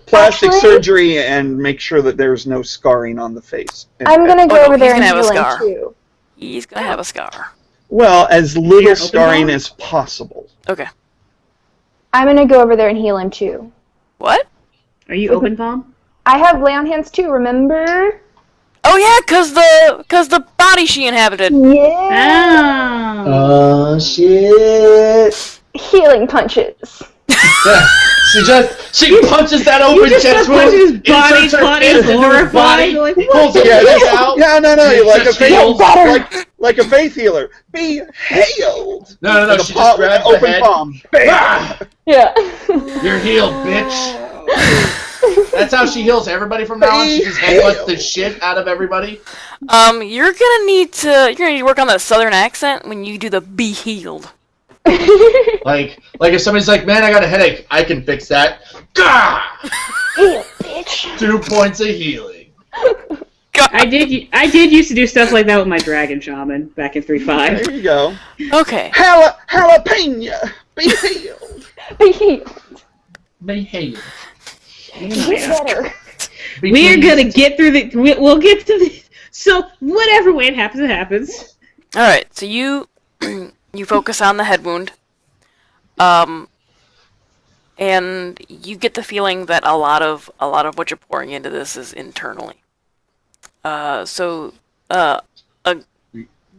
plastic surgery and make sure that there's no scarring on the face. I'm going to go over there and heal him too. He's going to have a scar. Well, as little scarring as possible. Okay. I'm going to go over there and heal him too. What? Are you open palm? I have lay on hands too, remember? Oh yeah, cause the body she inhabited. Yeah. Oh shit. Healing punches. Yeah. She punches that open chest wound. His body horrified. Pulls it out. Yeah, no, you're like a faith healer. Be healed. No. Like she just grabs the open head. palm. Ah! Yeah. You're healed, bitch. That's how she heals everybody from now on. She just headbutts the shit out of everybody. You're gonna need to work on that southern accent when you do the be healed. like if somebody's like, man, I got a headache, I can fix that. Gah! Heal, bitch. 2 points of healing. God. I did used to do stuff like that with my dragon shaman back in 3.5. There you go. Okay. Jalapeno. Be healed. Be healed. Be healed. Get better. We're gonna get through the. We'll get to the. So whatever way it happens, it happens. All right. So you focus on the head wound, and you get the feeling that a lot of what you're pouring into this is internally. So a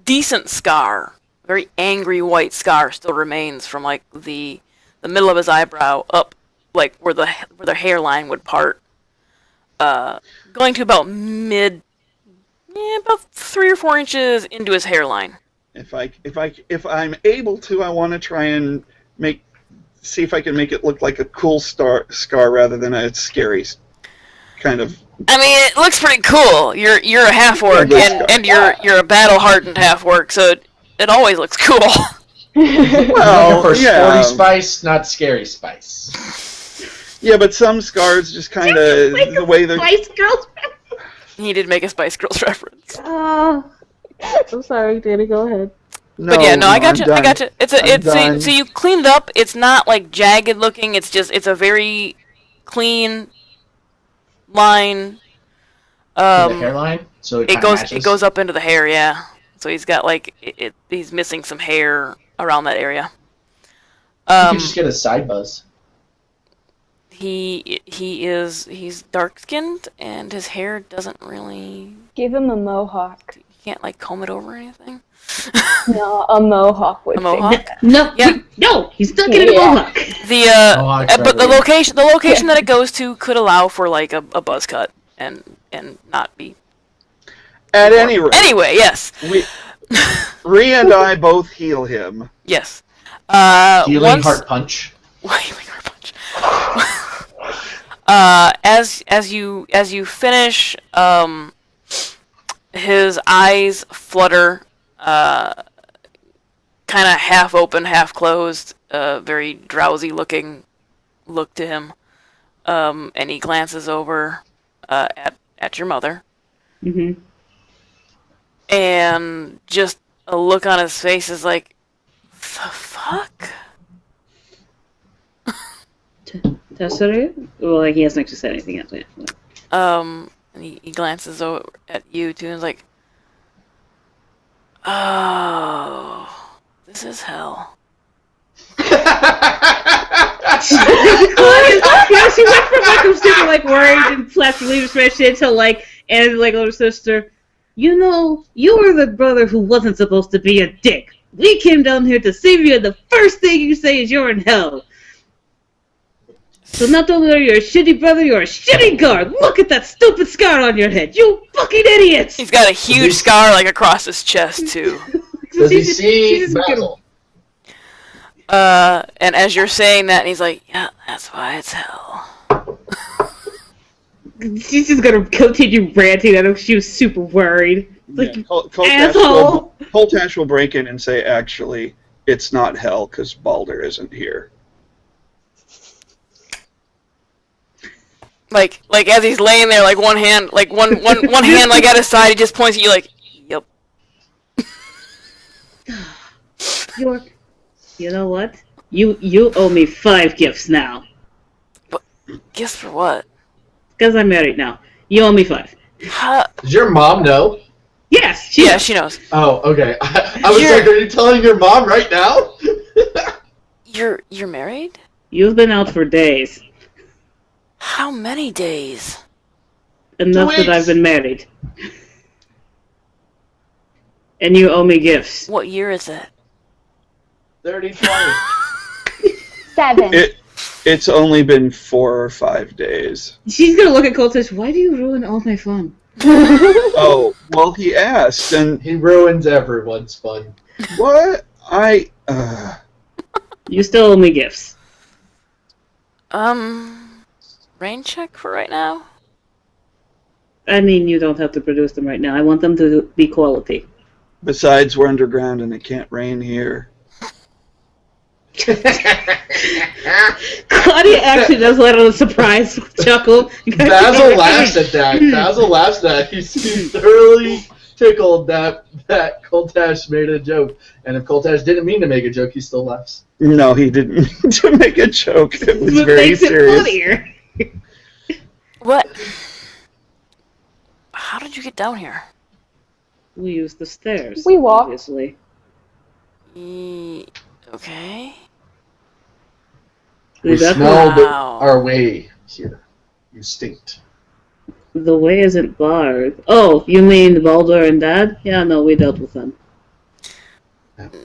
decent scar, very angry white scar, still remains from like the middle of his eyebrow up, like where the hairline would part, going to about about 3 or 4 inches into his hairline. If I'm able to, I want to try and see if I can make it look like a cool scar rather than a scary kind of. I mean, it looks pretty cool. You're a half orc, and you're a battle hardened half orc, so it always looks cool. Well, for sporty spice, not scary spice. Yeah, but some scars just kind of the way they're. Spice Girls. He did make a Spice Girls reference. Oh, I'm sorry, Danny. Go ahead. No, but yeah, no, I got you. Done. So you cleaned up. It's not like jagged looking. It's a very clean line. The hairline, so it goes up into the hair. Yeah. So he's got he's missing some hair around that area. You can just get a side buzz. He's dark skinned and his hair doesn't really. Give him a mohawk. You can't comb it over or anything. No, a mohawk would. A mohawk? No, yeah. No, he's not getting a mohawk. But the location that it goes to could allow for like a buzz cut and not be. At any rate. Anyway, yes. Rhea and I both heal him. Yes. Healing heart punch. Healing heart punch. As you finish, his eyes flutter, kind of half open, half closed, very drowsy looking look to him, and he glances over at your mother, and just a look on his face is like, the fuck? Tessere? Well, he hasn't actually said anything yet. And he glances over at you too and is like, oh, this is hell. She went from I'm super worried and flapped leaves for shit to and older sister, you were the brother who wasn't supposed to be a dick. We came down here to save you, and the first thing you say is you're in hell. So not only are you a shitty brother, you're a shitty guard. Look at that stupid scar on your head. You fucking idiots! He's got a huge scar like across his chest too. Does he see Basil? And as you're saying that, and he's like, yeah, that's why it's hell. She's just gonna continue ranting at him. She was super worried. Like, asshole! Coltash will break in and say, actually, it's not hell because Balder isn't here. Like as he's laying there, like one hand, like one hand, like at his side, he just points at you, like, yep. You know what? You owe me 5 gifts now. But gifts for what? Because I'm married now. You owe me 5. Does your mom know? Yes, she knows. Oh, okay. I was like, are you telling your mom right now? You're married? You've been out for days. How many days? Enough that I've been married. And you owe me gifts. What year is it? 30-20. 7. It's only been 4 or 5 days. She's gonna look at Coltish. Why do you ruin all my fun? Oh, well, he asked, and he ruins everyone's fun. What? You still owe me gifts. Rain check for right now? I mean, you don't have to produce them right now. I want them to be quality. Besides, we're underground and it can't rain here. Claudia actually does let out a surprise chuckle. Basil laughs at that. He's thoroughly tickled that Coltash made a joke. And if Coltash didn't mean to make a joke, he still laughs. No, he didn't mean to make a joke. It was very serious. What? How did you get down here? We used the stairs. We walked. Obviously. Okay. We smelled our way here. You stinked. The way isn't barred. Oh, you mean Baldur and Dad? Yeah, no, we dealt with them.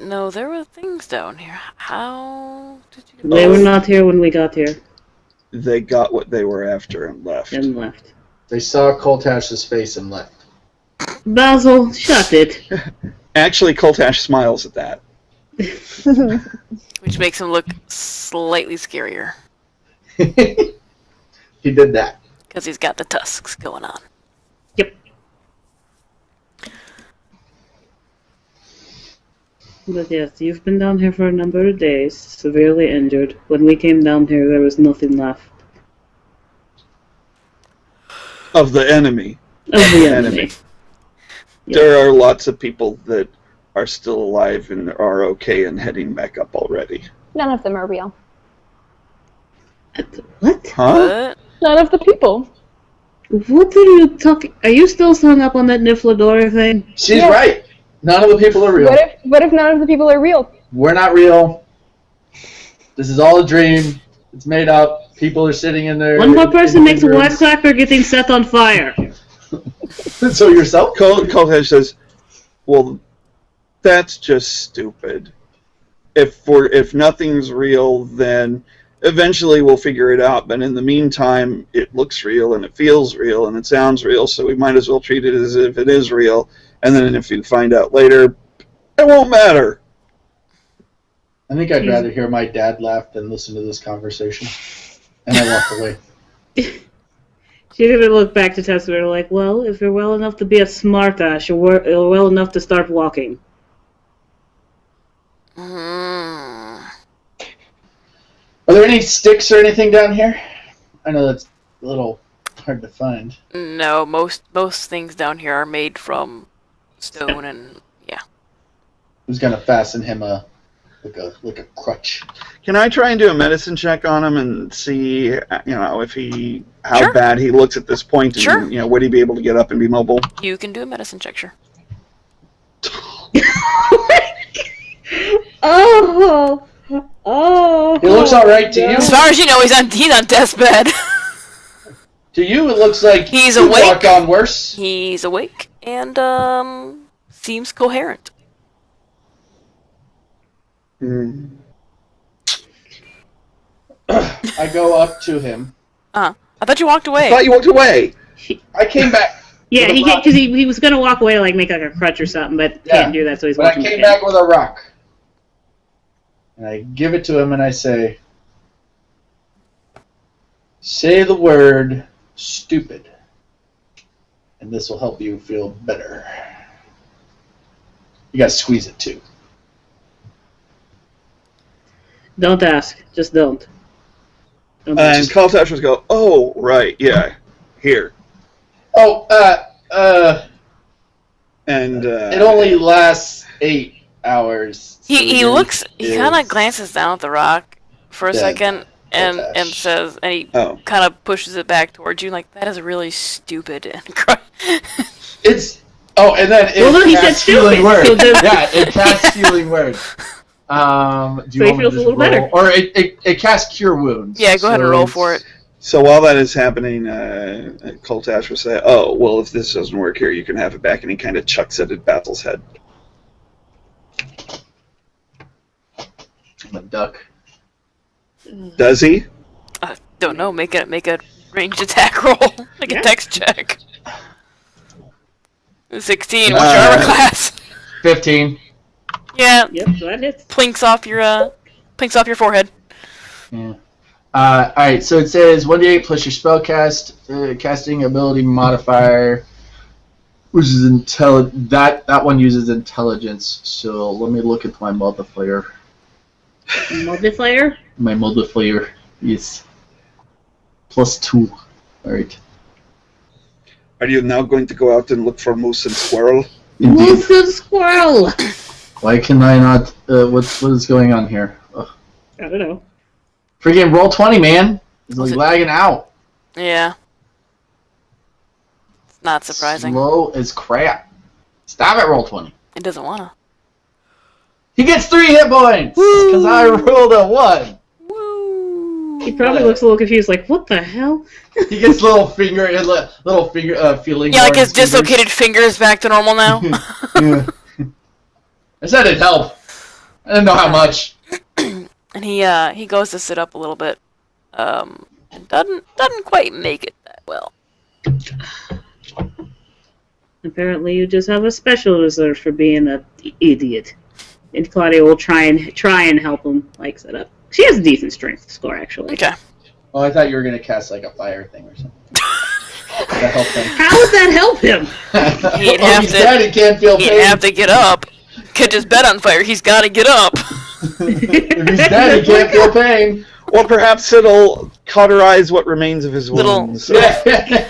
No, there were things down here. How did you... They were not here when we got here. They got what they were after and left. They saw Coltash's face and left. Basil, shut it. Actually, Coltash smiles at that. Which makes him look slightly scarier. He did that. Because he's got the tusks going on. Yep. But yes, you've been down here for a number of days, severely injured. When we came down here, there was nothing left. Of the enemy. Of the enemy. Yep. There are lots of people that are still alive and are okay and heading back up already. None of them are real. What? Huh? None of the people. What are you talking? Are you still hung up on that Nifladora thing? She's right. None of the people are real. What if none of the people are real? We're not real. This is all a dream. It's made up. People are sitting in there. One more person makes a wisecracker getting set on fire. So yourself? Coltash says, well, that's just stupid. If nothing's real, then eventually we'll figure it out. But in the meantime, it looks real and it feels real and it sounds real, so we might as well treat it as if it is real. And then if you find out later, it won't matter. I think I'd rather hear my dad laugh than listen to this conversation. And I walked away. She's going to look back to Tessa and like, well, if you're well enough to be a smartass, you're well enough to start walking. Are there any sticks or anything down here? I know that's a little hard to find. No, most things down here are made from stone and yeah. Who's gonna fasten him like a crutch? Can I try and do a medicine check on him and see, if how Sure. bad he looks at this point, and Sure. would he be able to get up and be mobile? You can do a medicine check, sure. Oh. He looks all right to you. As far as you know, he's on death's bed. To you, it looks like He's you've awake. walked on worse. He's awake and seems coherent. I go up to him. I thought you walked away. I thought you walked away. I came back. Yeah, he can't, because he was going to walk away, like make like a crutch or something, but can't do that, so he's walking back. But I came back with a rock. And I give it to him and I say the word stupid. And this will help you feel better. You gotta squeeze it too. Don't ask. Just don't. And Kaltash will go, oh, right, yeah, here. Oh, and it only lasts 8 hours. So he kind of glances down at the rock for a second and says, and he kind of pushes it back towards you, like, that is really stupid. And it's, and then he said stealing words. Yeah, it casts stealing words. Do you want me to just roll? Better. Or it casts Cure Wounds. Yeah, go ahead and roll for it. So while that is happening, Kaltash will say, oh, well, if this doesn't work here, you can have it back, and he kind of chucks it at Basil's head. I'm a duck. Does he? I don't know. Make a ranged attack roll. Like a dex check. 16. What's your armor class? 15. Yeah. Yep, so that hits. Plinks off your forehead. Yeah. Alright, so it says 1d8 plus your spell casting ability modifier, which is that one uses intelligence. So let me look at my multiplier. Multiplier? My multiplier is +2. Alright. Are you now going to go out and look for moose and squirrel? Indeed. Moose and squirrel! Why can I not? What is going on here? Ugh. I don't know. Freaking roll 20, man. It's like lagging out. Yeah. It's not surprising. Slow as crap. Stop it, roll 20. It doesn't wanna. He gets 3 hit points because I rolled a 1. Woo! He probably looks a little confused, like, what the hell? He gets little finger feeling. Yeah, like his dislocated fingers back to normal now. Yeah. I said it'd help. I didn't know how much. And he goes to sit up a little bit, and doesn't quite make it that well. Apparently, you just have a special reserve for being an idiot. And Claudia will try and help him, like, set up. She has a decent strength score, actually. Okay. Oh, I thought you were gonna cast like a fire thing or something. That help him. How would that help him? He's dead. He can't feel pain. He'd have to get up. Catch his bed on fire. He's got to get up. If he's dead, he can't feel pain. Or perhaps it'll cauterize what remains of his wounds. Yeah.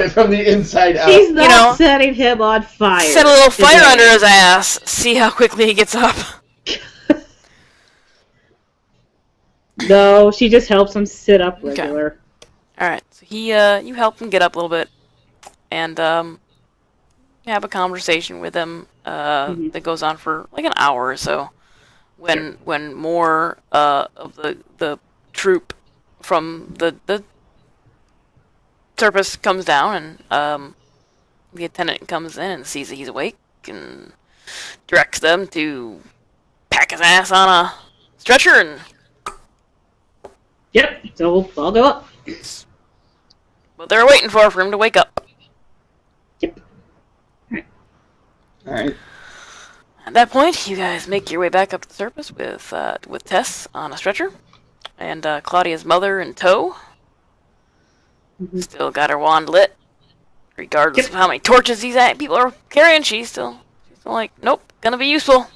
From the inside out. She's not setting him on fire. Set a little fire under his ass. See how quickly he gets up. No, she just helps him sit up regular. Okay. Alright, so you help him get up a little bit, and have a conversation with him that goes on for like an hour or so. When more of the troop from the Serpus comes down, and the attendant comes in and sees that he's awake and directs them to pack his ass on a stretcher and. Yep, so I'll go up. What they're waiting for him to wake up. Yep. Alright. At that point, you guys make your way back up the surface with Tess on a stretcher, and Claudia's mother in tow. Mm-hmm. Still got her wand lit, regardless of how many torches these people are carrying. She's still like, nope, gonna be useful.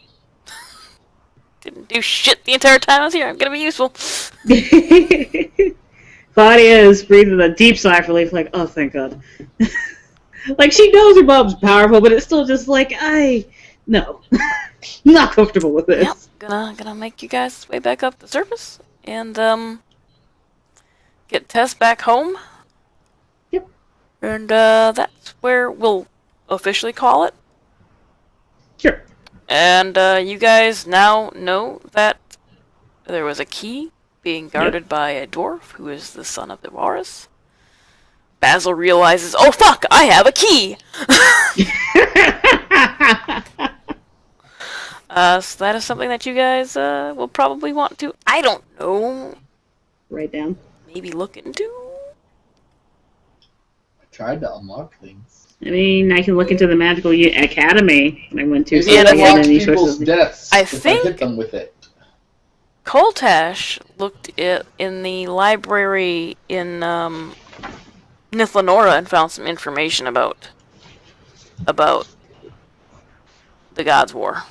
Didn't do shit the entire time I was here. I'm gonna be useful. Claudia is breathing a deep sigh of relief, like, oh, thank God. Like, she knows her mom's powerful, but it's still just like, no. Not comfortable with this. Yep, gonna make you guys way back up the surface, and, get Tess back home. Yep. And, that's where we'll officially call it. Sure. And, you guys now know that there was a key being guarded by a dwarf who is the son of the Walrus. Basil realizes, oh fuck, I have a key! So that is something that you guys will probably want to, I don't know, Write down. maybe look into. I tried to unlock things. I mean, I can look into the Magical Academy. I went to Maybe it that's unlocks any people's sources. deaths I if think- I hit them with it. Koltash looked in the library in Nithlanora and found some information about the Gods' War.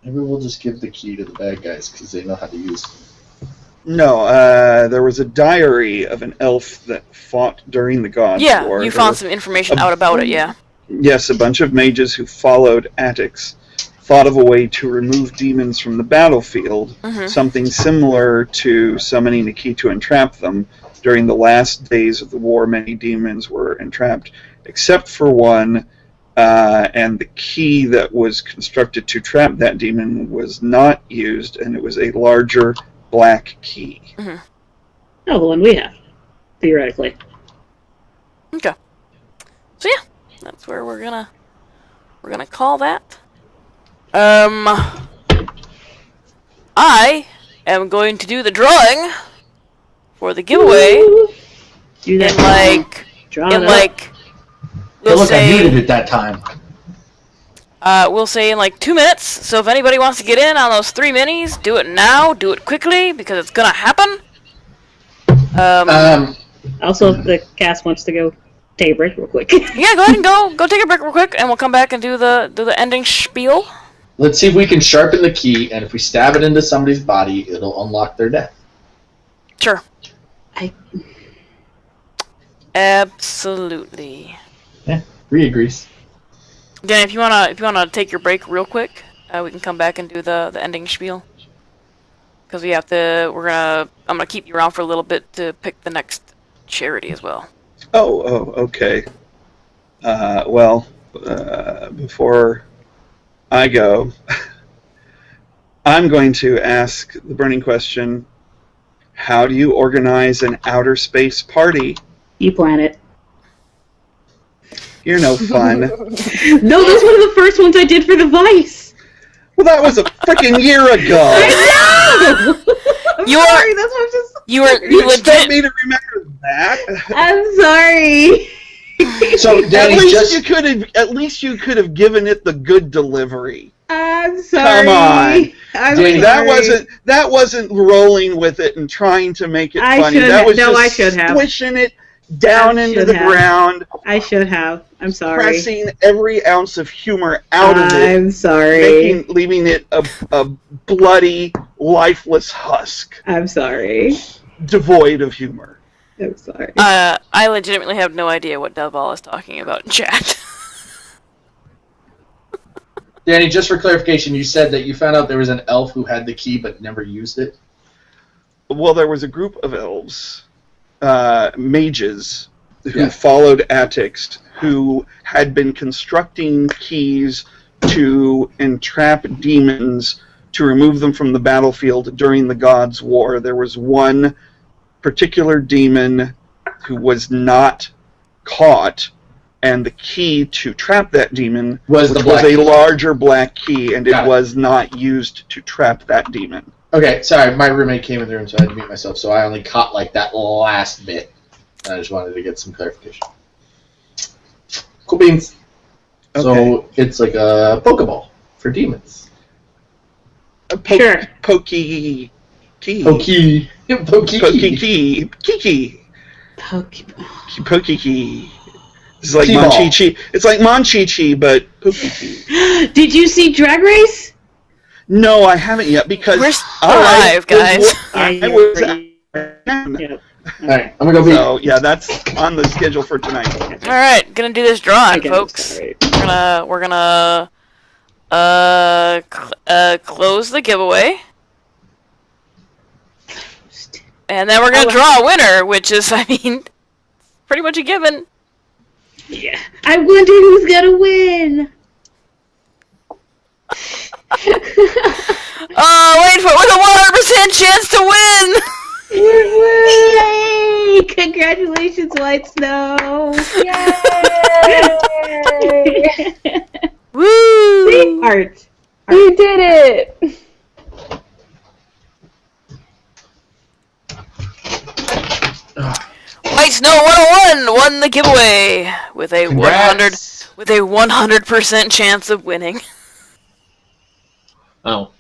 Maybe we'll just give the key to the bad guys because they know how to use it. No, there was a diary of an elf that fought during the Gods' Yeah, War. you There found were- some information out about it, yeah. Yes, a bunch of mages who followed Attics thought of a way to remove demons from the battlefield, something similar to summoning a key to entrap them. During the last days of the war, many demons were entrapped, except for one, and the key that was constructed to trap that demon was not used, and it was a larger black key. Oh, the one we have, theoretically. Okay. So yeah, that's where we're gonna call that. I am going to do the drawing for the giveaway Do that. in like Draw it up. Hey, we'll look, I muted say it that time. in like 2 minutes. So if anybody wants to get in on those 3 minis, do it now. Do it quickly because it's gonna happen. Also, if the cast wants to go take a break real quick. Yeah, go ahead and go take a break real quick, and we'll come back and do the ending spiel. Let's see if we can sharpen the key, and if we stab it into somebody's body, it'll unlock their death. Sure. I- Absolutely. Yeah, Rhea agrees. Dan, if you wanna take your break real quick, we can come back and do the ending spiel. Because I'm gonna keep you around for a little bit to pick the next charity as well. Oh, okay. Before I go, I'm going to ask the burning question: how do you organize an outer space party? You plan it. You're no fun. No, that's one of the first ones I did for the Vice. Well, that was a freaking year ago. I know! I'm You are- sorry, that's what I'm just... You expect legit. me to remember that? I'm sorry. So, Danny, At least you could have given it the good delivery. I'm sorry. Come on. I'm Danny, sorry. That wasn't rolling with it and trying to make it I funny. should That have- was no, just I should have. squishing it down I into should the have. ground, I should have. I'm sorry. pressing every ounce of humor out of it, I'm sorry. leaving it a bloody, lifeless husk, I'm sorry. devoid of humor. I'm sorry. I legitimately have no idea what Delval is talking about in chat. Danny, just for clarification, you said that you found out there was an elf who had the key but never used it. Well, there was a group of elves, mages, who Yeah. followed Attics, who had been constructing keys to entrap demons to remove them from the battlefield during the Gods' War. There was one particular demon who was not caught, and the key to trap that demon Was which the was black a key. larger black key, and it Got it. was not used to trap that demon. Okay, sorry, my roommate came in the room, so I had to mute myself, so I only caught, like, that last bit. And I just wanted to get some clarification. Cool beans. Okay. So, it's like a Pokeball for demons. Sure. Pokey key. Pokey. Pokey key. Kiki. Pokey key. It's like T-ball. Monchichi. It's like Monchichi, but Pokey key. Did you see Drag Race? No, I haven't yet because We're still alive, guys. Yeah, I was. Alright, I'm gonna go be. So yeah, that's on the schedule for tonight. All right, gonna do this drawing, Okay, folks. sorry. We're gonna close the giveaway, and then we're gonna draw a winner, which is, I mean, pretty much a given. Yeah. I wonder who's gonna win. Oh, wait for it with a 100% chance to win. Yay! Congratulations, White Snow! Yay! Woo! Art. You did it! White Snow 101 won the giveaway with a Congrats. 100% chance of winning. Oh,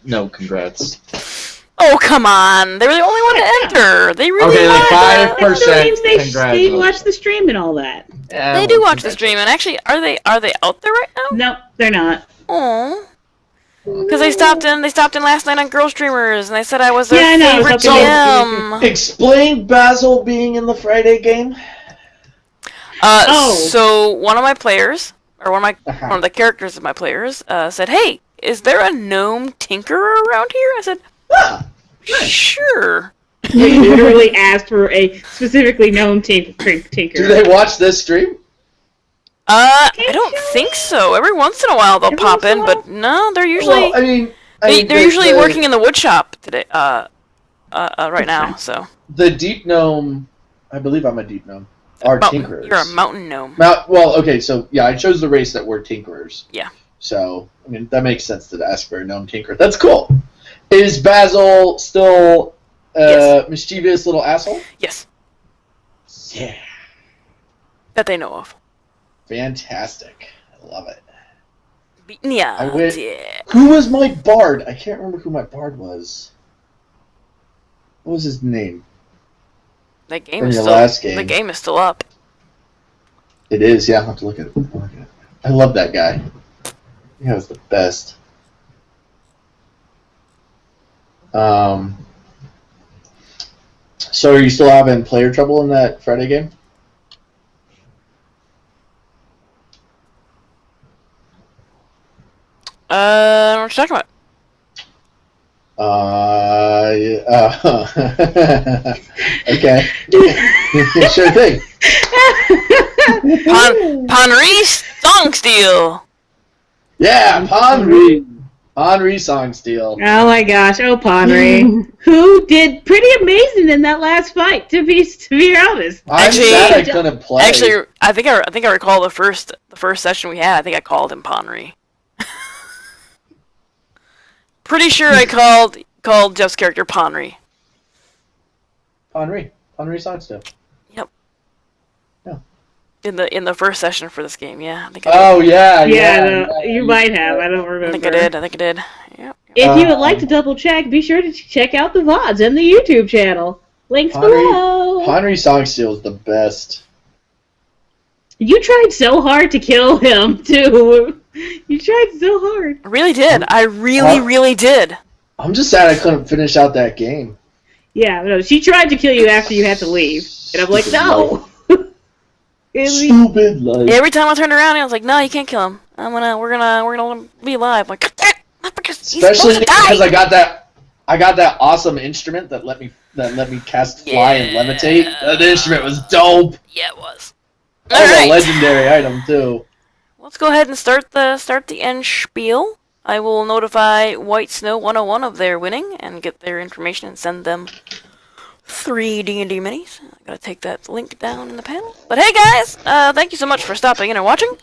no, congrats. Oh, come on. They were the only one to enter. They really Okay, like lied. 5%. They watch the stream and all that. Yeah, They do watch the stream, and actually, are they out there right now? No, they're not. Aww. Because they stopped in last night on Girl Streamers, and they said I was their Yeah, I know, favorite so- GM. Explain Basil being in the Friday game. So one of my players, or one of the characters of my players, said, "Hey, is there a gnome tinkerer around here?" I said, "Sure." They literally asked for a specifically known tinker. Do they watch this stream? I don't think so. Every once in a while they'll pop in, but no, they're usually they're usually working in the wood shop today. Right now. So the deep gnome, I believe I'm a deep gnome. Are tinkerers. You're a mountain gnome. Well, okay, so yeah, I chose the race that were tinkerers. Yeah. So I mean that makes sense to ask for a gnome tinkerer. That's cool. Is Basil still Yes. mischievous little asshole? Yes. Yeah. That they know of. Fantastic. I love it. Yeah. Who was my bard? I can't remember who my bard was. What was his name? That game From is your still last game. The game is still up. It is, yeah, I'll have to look at it. I love that guy. He was the best. So are you still having player trouble in that Friday game? What are you talking about? Okay. Sure thing. Ponri Songsteel. Yeah, Ponri Songsteel. Oh my gosh, Ponri, who did pretty amazing in that last fight. To be honest, I'm sad I couldn't play. Actually, I think I recall the first session we had. I think I called him Ponri. Pretty sure I called Jeff's character Ponri. Ponri Songsteel. Yep. Yeah. In the first session for this game, yeah. I think you might have. I don't remember. I think I did. Yep. If you would like to double check, be sure to check out the VODs and the YouTube channel. Links below. Ponri Songsteel is the best. You tried so hard to kill him, too. You tried so hard. I really did. I really did. I'm just sad I couldn't finish out that game. Yeah, no, she tried to kill you after you had to leave. And I'm like, no. Stupid life. Every time I turned around, I was like, "No, you can't kill him. We're gonna let him be alive." I'm like, especially because I got that awesome instrument that let me cast fly and levitate. That instrument was dope. Yeah, it was. That was a legendary item too. Let's go ahead and start the end spiel. I will notify White Snow 101 of their winning and get their information and send them 3 D&D minis. I gotta take that link down in the panel. But hey guys, thank you so much for stopping in and watching.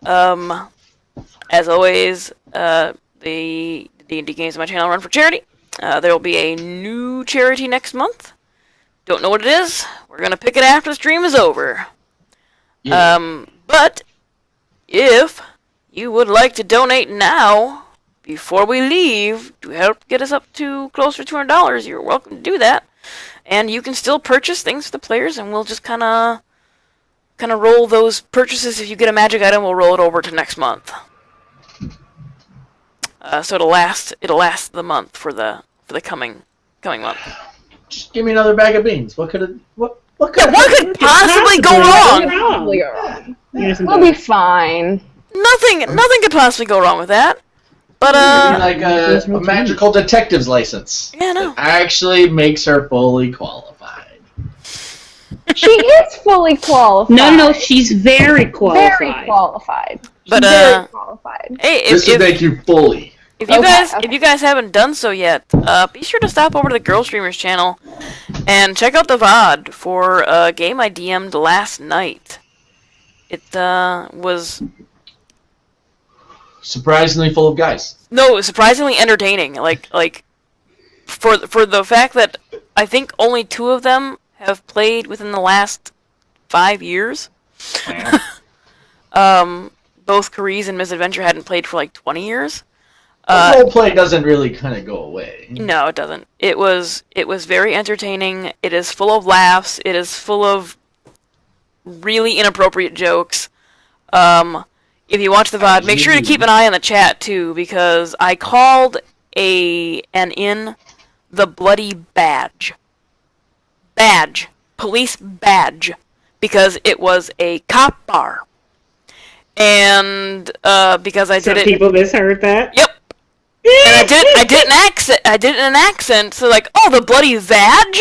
As always, the D&D games on my channel run for charity. There will be a new charity next month. Don't know what it is. We're gonna pick it after the stream is over. Yeah. But if you would like to donate now, before we leave, to help get us up to closer to $200, you're welcome to do that. And you can still purchase things for the players, and we'll just kind of roll those purchases. If you get a magic item, we'll roll it over to next month. So it'll last the month for the coming month. Just give me another bag of beans. What could possibly go wrong? We'll be fine. Nothing could possibly go wrong with that. But like a magical detective's license. Yeah, no. It actually makes her fully qualified. She is fully qualified. No, she's very qualified. Very qualified. But very qualified. Hey, this would make you fully. If you guys haven't done so yet, be sure to stop over to the Girl Streamers channel and check out the VOD for a game I DM'd last night. It was Surprisingly full of guys. No, surprisingly entertaining. Like for the fact that I think only 2 of them have played within the last 5 years. Both Carice and Misadventure hadn't played for like 20 years. Roleplay doesn't really kind of go away. No, it doesn't. It was very entertaining. It is full of laughs. It is full of really inappropriate jokes. If you watch the VOD, make sure to keep an eye on the chat too, because I called an inn the Bloody Badge. Police badge. Because it was a cop bar. And because I did it... Some people misheard that. Yep. And I did it in an accent, so like, oh, the Bloody Vag?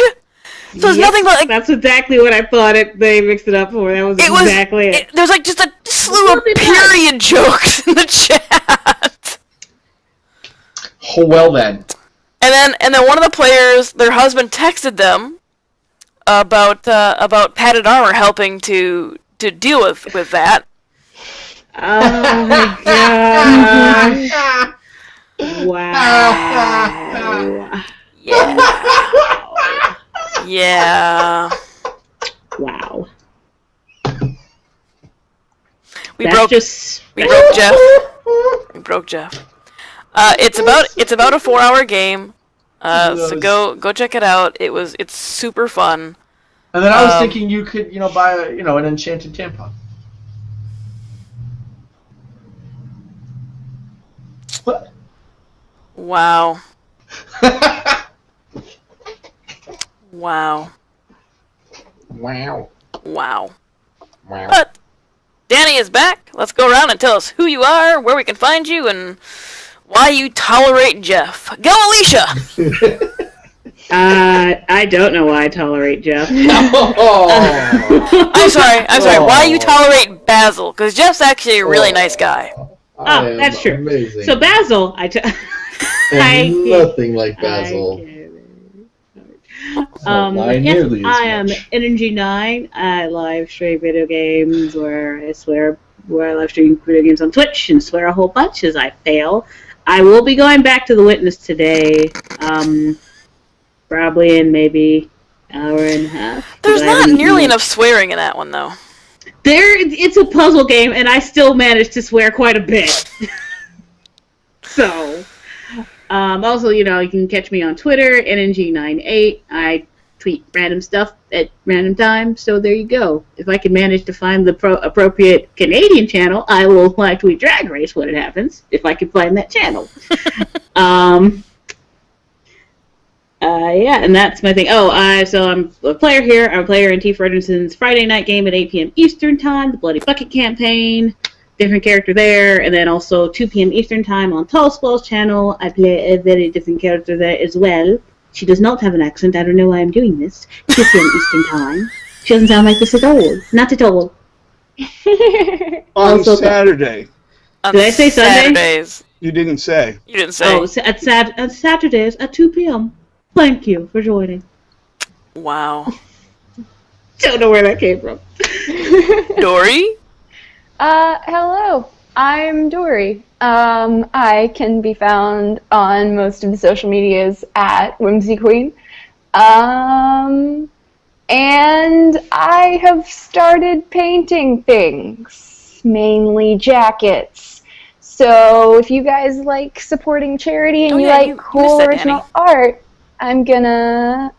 So there's nothing but like... That's exactly what I thought they mixed it up for. That was exactly it. There's like just a slew of period jokes in the chat. Oh, well then. And then one of the players, their husband texted them about padded armor helping to deal with that. Oh my god. Wow. Yeah. Wow. We broke Jeff. We broke Jeff. It's about a 4-hour game. So go check it out. It's super fun. And then I was thinking you could, buy an enchanted tampon. What? Wow. Wow. Wow. Wow. Wow. But Danny is back. Let's go around and tell us who you are, where we can find you, and why you tolerate Jeff. Go, Alicia! I don't know why I tolerate Jeff. I'm sorry. Why you tolerate Basil? Because Jeff's actually a really nice guy. Oh, that's true. Amazing. So Basil, nothing like Basil. I am Energy9. I live stream video games where I live stream video games on Twitch and swear a whole bunch as I fail. I will be going back to The Witness today, probably in maybe an hour and a half. There's not nearly enough swearing in that one, though. It's a puzzle game, and I still managed to swear quite a bit. So, also, you can catch me on Twitter, NNG98. I tweet random stuff at random times, so there you go. If I can manage to find the appropriate Canadian channel, I will live tweet Drag Race when it happens, if I can find that channel. Yeah, and that's my thing. So I'm a player here. I'm a player in T. Fredrickson's Friday night game at 8 p.m. Eastern Time, the Bloody Bucket campaign. Different character there, and then also 2 p.m. Eastern Time on Tall Squall's channel. I play a very different character there as well. She does not have an accent. I don't know why I'm doing this. 2 p.m. Eastern Time. She doesn't sound like this at all. Not at all. On Saturday. On Did I say Sunday? Saturdays. You didn't say. You didn't say. Oh, at Saturdays at 2 p.m. Thank you for joining. Wow. Don't know where that came from. Dory? Hello. I'm Dory. I can be found on most of the social medias at Whimsy Queen. And I have started painting things, mainly jackets. So if you guys like supporting charity and you like cool original art, I'm gonna...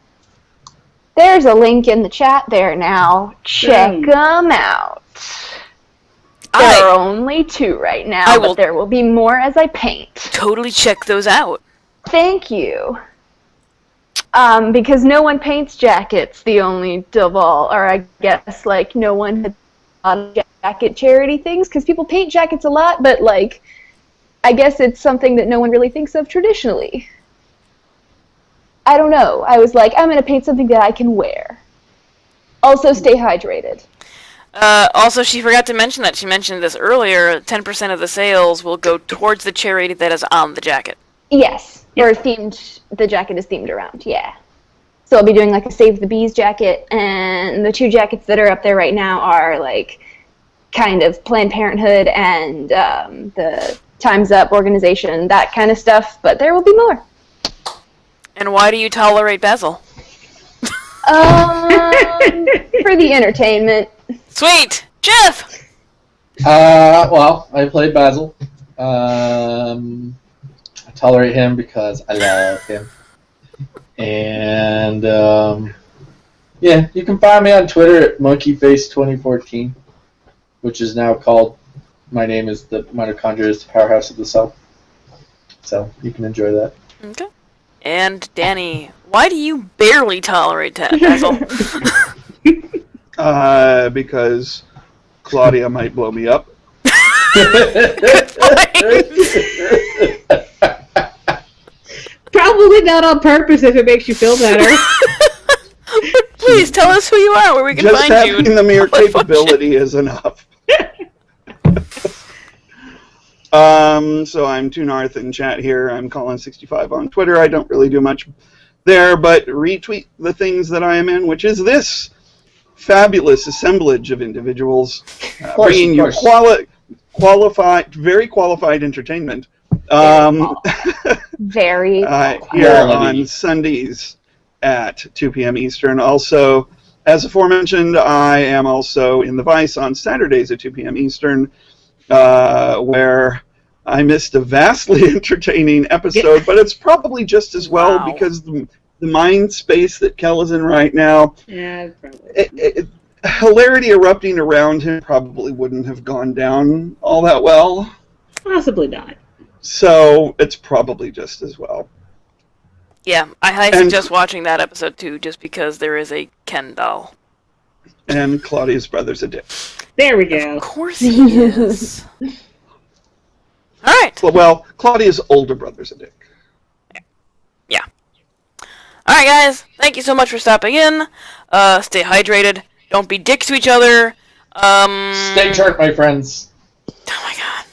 There's a link in the chat there now. Check them out. There are only 2 right now, but there will be more as I paint. Totally check those out. Thank you. Because no one paints jackets, the only of all, or I guess, no one had a lot of jacket charity things, because people paint jackets a lot, but, I guess it's something that no one really thinks of traditionally. I don't know. I was like, I'm going to paint something that I can wear. Also, stay hydrated. Also, she forgot to mention that. She mentioned this earlier. 10% of the sales will go towards the charity that is on the jacket. Yes. Or the jacket is themed around, yeah. So I'll be doing, a Save the Bees jacket, and the 2 jackets that are up there right now are, kind of Planned Parenthood and the Time's Up organization, that kind of stuff, but there will be more. And why do you tolerate Basil? For the entertainment. Sweet! Jeff! Well, I played Basil. I tolerate him because I love him. And, yeah, you can find me on Twitter at monkeyface2014, which is now called My Name is the Mitochondria is the Powerhouse of the Cell. So, you can enjoy that. Okay. And Danny, why do you barely tolerate Basil? Because Claudia might blow me up. Probably not on purpose if it makes you feel better. Please tell us who you are, where we can Just find you. Just having the mere capability is enough. So I'm Toonarth in chat here. I'm Colin65 on Twitter. I don't really do much there, but retweet the things that I am in, which is this fabulous assemblage of individuals bringing you very qualified entertainment. Very here on Sundays at 2 p.m. Eastern. Also, as aforementioned, I am also in the Vice on Saturdays at 2 p.m. Eastern, where I missed a vastly entertaining episode, but it's probably just as well because the mind space that Kel is in right now, hilarity erupting around him probably wouldn't have gone down all that well. Possibly not. So it's probably just as well. Yeah, I highly suggest watching that episode too, just because there is a Ken doll. And Claudia's brother's a dick. There we go. Of course he is. Alright. Well, Claudia's older brother's a dick. Yeah. Alright, guys. Thank you so much for stopping in. Stay hydrated. Don't be dicks to each other. Stay sharp, my friends. Oh my god.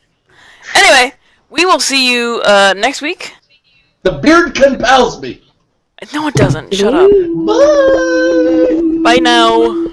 Anyway, we will see you next week. The beard compels me. No, it doesn't. Shut up. Bye. Bye now.